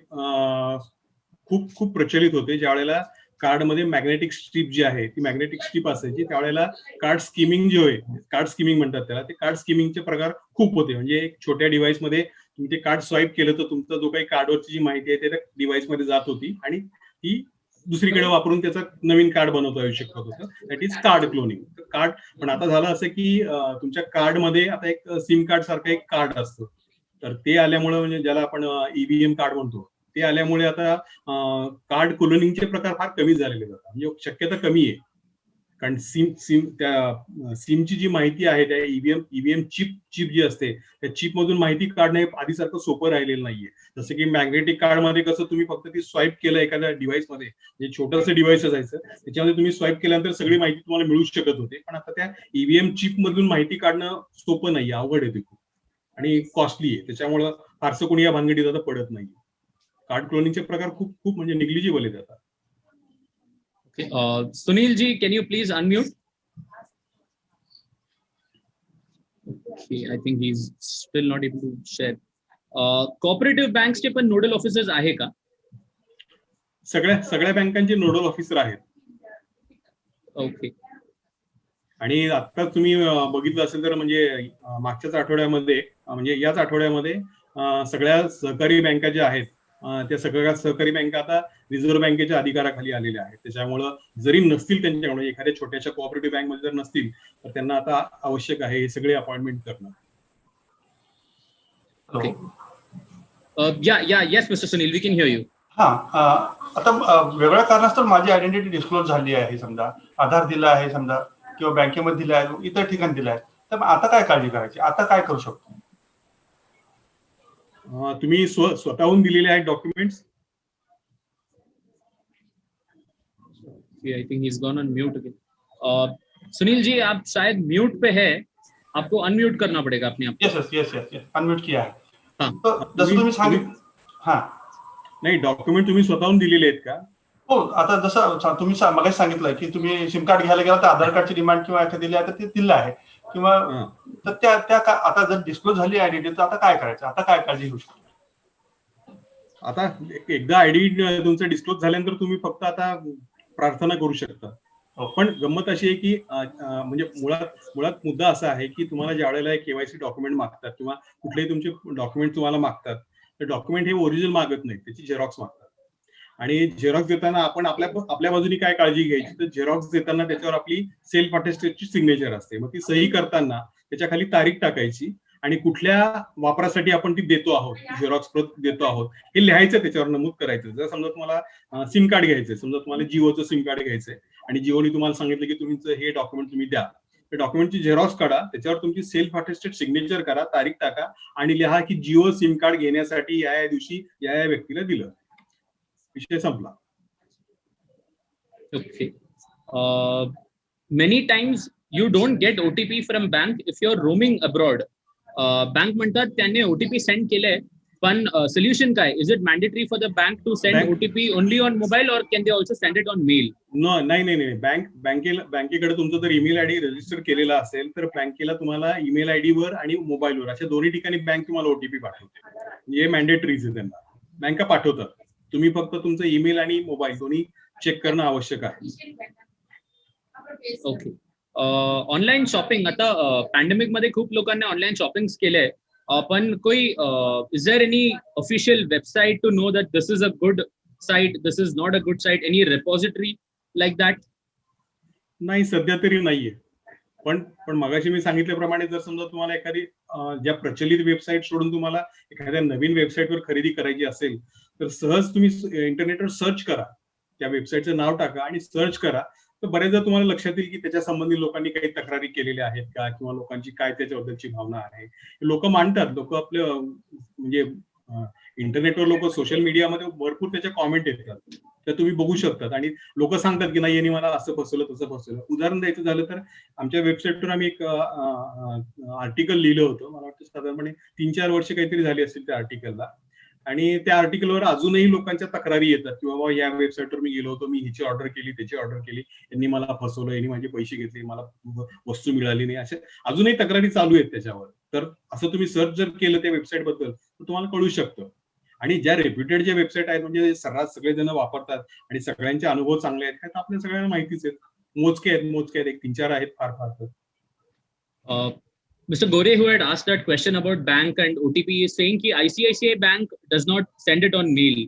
खूप खूप प्रचलित होते. ज्या वेळेला कार्डमध्ये मॅग्नेटिक स्ट्रीप जी आहे ती मॅग्नेटिक स्ट्रीप असायची, त्यावेळेला कार्ड स्किमिंग जे होय, कार्ड स्किमिंग म्हणतात त्याला, ते कार्ड स्किमिंगचे प्रकार खूप होते. म्हणजे एक छोट्या डिव्हाइसमध्ये तुम्ही ते कार्ड स्वाईप केलं तर तुमचा जो काही कार्डवरची जी माहिती आहे ते त्या डिव्हाइसमध्ये जात होती आणि ती दुसरीकडे वापरून त्याचं नवीन कार्ड बनवता येऊ शकत होतं. That is called cloning. Card पण आता झालं असं की तुमच्या कार्डमध्ये आता एक सिम कार्ड सारखं एक कार्ड असतं, तर ते आल्यामुळे म्हणजे ज्याला आपण ईव्हीएम कार्ड म्हणतो, ते आल्यामुळे आता कार्ड क्लोनिंगचे प्रकार फार कमी झालेले आहेत. म्हणजे शक्यता कमी आहे, कारण सिमची जी माहिती आहे त्या ईव्हीएम चिप जी असते त्या चिप मधून माहिती काढणे आधीसारखं सोपं राहिलेलं नाहीये. जसं की मॅग्नेटिक कार्ड मध्ये कसं तुम्ही फक्त ती स्वाईप केलं एखाद्या डिव्हाइस मध्ये, जे छोटंसं डिव्हाइस असायचं त्याच्यामध्ये तुम्ही स्वाईप केल्यानंतर सगळी माहिती तुम्हाला मिळू शकत होते. पण आता त्या ईव्हीएम चिप मधून माहिती काढणं सोपं नाहीये, अवघड आहे ते खूप आणि कॉस्टली आहे. त्याच्यामुळं फारसं कोणी या भानगडीत आता पडत नाही. कार्ड क्लोनिंगचे प्रकार खूप खूप म्हणजे निग्लिजिबल आहेत आता. Okay. Sunil ji, can you please unmute? Okay, I think he's still not able to share. Cooperative banks चे पण नोडल ऑफिसर्स आहे का? सगळ्या बँकांचे नोडल ऑफिसर आहेत. ओके. आणि आता तुम्ही बघितलं असेल तर म्हणजे मागच्याच आठवड्यामध्ये म्हणजे याच आठवड्यामध्ये सगळ्या सहकारी बँका ज्या आहेत त्या सगळ्या सहकारी बँका आता रिझर्व्ह बँकेच्या अधिकाराखाली आलेल्या आहेत. त्याच्यामुळं जरी नसतील त्यांच्याकडे, एखाद्या छोट्याशा कोऑपरेटिव्ह बँकमध्ये जर नसतील तर त्यांना आता आवश्यक आहे हे सगळे अपॉइंटमेंट करणं. Okay. Yes mister Sunil, we can hear you. हा, आता वेगळ्या कारणास्तव माझी आयडेंटिटी डिस्क्लोज झाली आहे, समजा आधार दिला आहे समजा किंवा बँकेमध्ये दिला आहे, इतर ठिकाणी दिला आहे, तर आता काय काळजी करायची, आता काय करू शकतो? तुम्ही स्वतःहून दिलेले आहेत documents? I think he is gone on mute again. Sunil ji, आप शायद म्यूट पे है, आपको अनम्यूट करना पड़ेगा अपने आप. यस अनम्यूट किया है. हाँ. तर जसं तुम्ही सांगितलं, हा नाही, डॉक्युमेंट तुम्ही स्वतःहून दिलेले आहेत का? हो, आता जसं तुम्ही मगाशी सांगितलं की तुम्ही सिम कार्ड घ्यायला गेला तर आधार कार्डची डिमांड किंवा एखादी दिली आहे तर ते दिलं आहे किंवा तर त्या आता जर डिस्क्लोज झाली आयडेंटिटी तर आता काय करायचं, आता काय काळजी घेऊ शकतो? आता एकदा आयडी तुमचं डिस्क्लोज झाल्यानंतर तुम्ही फक्त आता प्रार्थना करू शकता. पण गंमत अशी आहे की म्हणजे मुळात मुद्दा असा आहे की तुम्हाला ज्या वेळेला केवायसी डॉक्युमेंट मागतात किंवा कुठलेही तुमचे डॉक्युमेंट तुम्हाला मागतात, तर डॉक्युमेंट हे ओरिजिनल मागत नाहीत, त्याची झेरॉक्स मागतात. आणि झेरॉक्स देताना आपण आपल्या बाजूनी काय काळजी घ्यायची, तर झेरॉक्स देताना त्याच्यावर आपली सेल्फ अटेस्टेडची सिग्नेचर असते. मग ती सही करताना त्याच्या खाली तारीख टाकायची आणि कुठल्या वापरासाठी आपण ती देतो आहोत, झेरॉक्स प्रत देतो आहोत हे लिहायचं, त्याच्यावर नमूद करायचं. जर समजा तुम्हाला सिम कार्ड घ्यायचंय, समजा तुम्हाला जिओचं सिम कार्ड घ्यायचंय आणि जिओने तुम्हाला सांगितलं की तुमचं हे डॉक्युमेंट तुम्ही द्या, त्या डॉक्युमेंटची झेरॉक्स काढा, त्याच्यावर तुमची सेल्फ अटेस्टेड सिग्नेचर करा, तारीख टाका आणि लिहा की जिओ सिम कार्ड घेण्यासाठी या दिवशी या व्यक्तीला दिलं. विषय संपला. Okay. Many times you don't get OTP from bank if you are roaming abroad. Bank म्हणतात त्यांनी ओटीपी सेंड केलंय, पण सोल्युशन काय? Is it mandatory for the bank to send OTP only on mobile और can they also send it on mail? नाही. बँकेकडे तुमचा जर ईमेल आयडी रजिस्टर केलेला असेल तर बँकेला तुम्हाला ईमेल आयडी वर आणि मोबाईलवर अशा दोन्ही ठिकाणी बँक तुम्हाला ओटीपी पाठवते. हे मॅन्डेटरीज आहे, त्यांना बँका पाठवतात. तुम्ही फक्त तुमचं ईमेल आणि मोबाईल दोन्ही चेक करणं आवश्यक आहे. ओके. ऑनलाईन शॉपिंग, आता पॅन्डेमिक मध्ये खूप लोकांनी ऑनलाईन शॉपिंग केलंय, पण कोई is there any official website to know that this is a good site, this is not a good site, any repository like that? नाही, सध्या तरी नाहीये. पण मगाशी मी सांगितल्याप्रमाणे जर समजा तुम्हाला एखादी ज्या प्रचलित वेबसाईट सोडून तुम्हाला एखाद्या नवीन वेबसाईटवर खरेदी करायची असेल तर सहज तुम्ही इंटरनेटवर सर्च करा, त्या वेबसाईटचं नाव टाका आणि सर्च करा, तर बरेचदा तुम्हाला लक्षात येईल की त्याच्या संबंधी लोकांनी काही तक्रारी केलेल्या आहेत का किंवा लोकांची काय त्याच्याबद्दलची भावना आहे. लोक मांडतात, लोक आपलं म्हणजे इंटरनेटवर लोक सोशल मीडियामध्ये भरपूर त्याच्या कॉमेंट येतात, तर तुम्ही बघू शकतात आणि लोक सांगतात की नाही यांनी मला असं फसवलं तसं फसवलं. उदाहरण द्यायचं झालं तर आमच्या वेबसाईटवर आम्ही एक आर्टिकल लिहिलं होतं, मला वाटतं साधारणपणे 3-4 वर्ष काहीतरी झाली असतील त्या आर्टिकलला. आणि त्या आर्टिकलवर अजूनही लोकांच्या तक्रारी येतात की बाबा या वेबसाईटवर मी गेलो होतो, मी हिची ऑर्डर केली, त्याची ऑर्डर केली, यांनी मला फसवलं, यांनी माझे पैसे घेतले, मला वस्तू मिळाली नाही, असे अजूनही तक्रारी चालू आहेत त्याच्यावर. तर असं तुम्ही सर्च जर केलं त्या वेबसाईट बद्दल तर तुम्हाला कळू शकतं. आणि ज्या रेप्युटेड ज्या वेबसाईट आहेत म्हणजे सर्रास सगळेजण वापरतात आणि सगळ्यांचे अनुभव चांगले आहेत तर आपल्या सगळ्यांना माहितीच आहेत. मोजके आहेत, एक 3-4 आहेत फार फार तर. Mr. Gore, who had asked that question about bank and OTP, is saying that ICICI Bank does not send it on mail.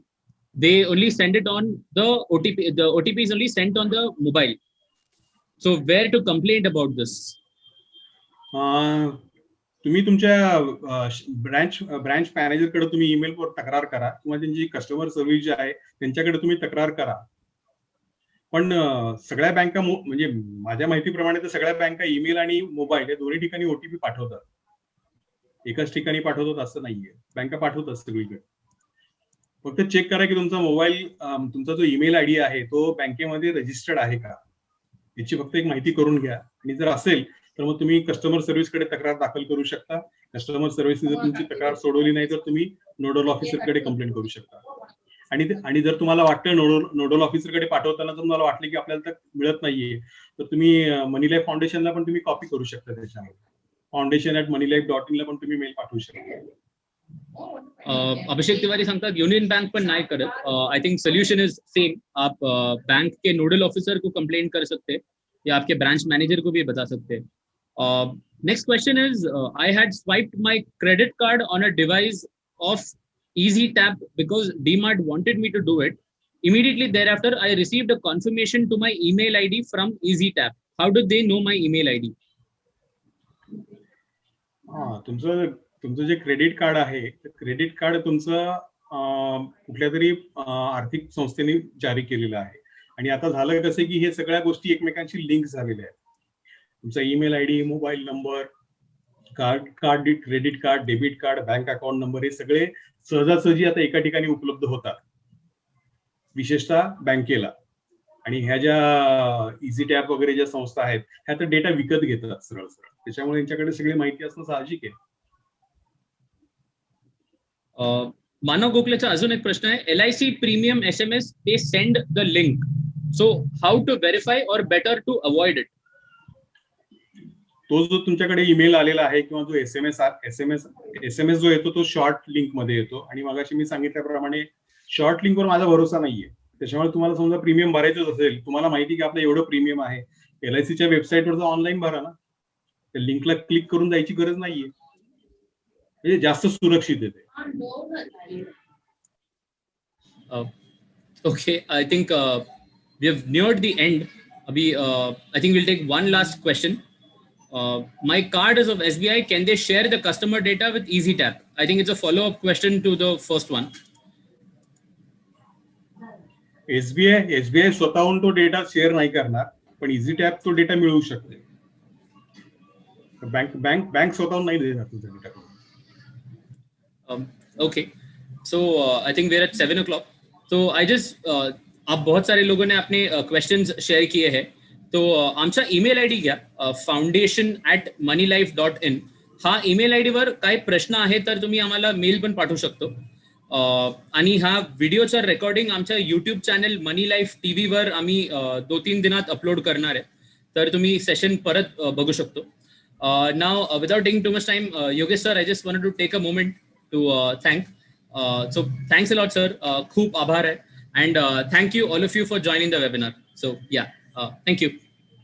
They only send it on the OTP. The OTP is only sent on the mobile. So where to complain about this? तुम्ही तुमच्या branch मॅनेजरकडे तुम्ही ईमेलवर तक्रार करा किंवा त्यांची customer service जी आहे त्यांच्याकडे तुम्ही तक्रार करा. पण सगळ्या बँका म्हणजे माझ्या माहितीप्रमाणे तर सगळ्या बँका ईमेल आणि मोबाईल या दोन्ही ठिकाणी ओटीपी पाठवतात. एकाच ठिकाणी पाठवतात असं नाहीये, बँका पाठवतात सगळीकडे. फक्त चेक करा की तुमचा मोबाईल, तुमचा जो ईमेल आयडी आहे तो बँकेमध्ये रजिस्टर्ड आहे का, याची फक्त एक माहिती करून घ्या. आणि जर असेल तर मग तुम्ही कस्टमर सर्व्हिसकडे तक्रार दाखल करू शकता. कस्टमर सर्व्हिसने जर तुमची तक्रार सोडवली नाही तर तुम्ही नोडल ऑफिसरकडे कंप्लेंट करू शकता. आणि जर तुम्हाला वाटतं नोडल ऑफिसरकडे पाठवताना जर तुम्हाला वाटलं की आपल्याला मिळत नाहीये तर तुम्ही मनी लाईफ फाउंडेशनला पण तुम्ही कॉपी करू शकता. त्याच्यामध्ये foundation@moneylife.in ला पण तुम्ही मेल पाठवू शकता. अभिषेक तिवारी सांगतात यूनियन बैंक पण नहीं करत. I think solution is same. आप बैंक के नोडल ऑफिसर को कंप्लेंट कर सकते हैं या आपके ब्रांच मैनेजर को भी बता सकते हैं. Next question is I had swiped my credit card on a device of EasyTap because DMart wanted me to do it. Immediately thereafter, I received a confirmation to my email ID from EasyTap. How do they know my email ID? तुमचं जे credit card आहे ते credit card तुमचं कुठल्या तरी आर्थिक संस्थेने जारी केलेलं आहे. आणि आता झालं कसं की हे सगळ्या गोष्टी एकमेकांशी लिंक झालेल्या आहेत. तुमचा email ID, mobile number, card credit card, debit card, bank account number हे सगळे सहजासहजी आता एका ठिकाणी उपलब्ध होतात, विशेषतः बँकेला. आणि ह्या ज्या EasyTap वगैरे ज्या संस्था आहेत ह्या तर डेटा विकत घेतात सरळ सरळ. त्याच्यामुळे यांच्याकडे सगळी माहिती असणं साहजिक आहे. मानव गोखलेचा अजून एक प्रश्न आहे. LIC premium SMS they send the link. So how to verify or better to avoid it? तो जो तुमच्याकडे ईमेल आलेला आहे किंवा जो SMS जो येतो तो शॉर्ट लिंक मध्ये येतो. आणि मगाशी मी सांगितल्याप्रमाणे शॉर्ट लिंकवर माझा भरोसा नाहीये. त्याच्यामुळे तुम्हाला समजा प्रीमियम भरायचंच असेल, तुम्हाला माहिती की आपलं एवढं प्रीमियम आहे, LICच्या वेबसाईटवर तर ऑनलाईन भरा ना. त्या लिंकला क्लिक करून जायची गरज नाहीये. म्हणजे जास्त सुरक्षित आहे ते. Okay, I think we have neared the end. Abhi, I think we'll take one last question. My card is of SBI. Can they share the customer data with EasyTap? I think it's a follow-up question to the first one. SBI स्वतःहून तो data share नाही करणार, पण EasyTap तो data मिळवू शकते. Bank स्वतःहून नाही देणार तुझा data. Okay, so I think we're at 7 o'clock. So I just आप बहुत सारे लोगों ने अपने क्वेश्चंस शेअर किए हैं. तो आमचा ईमेल आयडी घ्या, foundation@moneylife.in. हा ईमेल आयडी वर काही प्रश्न आहे तर तुम्ही आम्हाला मेल पण पाठवू शकतो. आणि हा व्हिडिओचा रेकॉर्डिंग आमच्या युट्यूब चॅनल मनी लाईफ टीव्ही वर आम्ही 2-3 दिनात अपलोड करणार आहे, तर तुम्ही सेशन परत बघू शकतो. Now without taking too much time, Yogesh sir, I just wanted to take a moment to thank. So thanks a lot sir. खूप आभार आहे. And thank you all of you for joining the webinar. So yeah, thank you.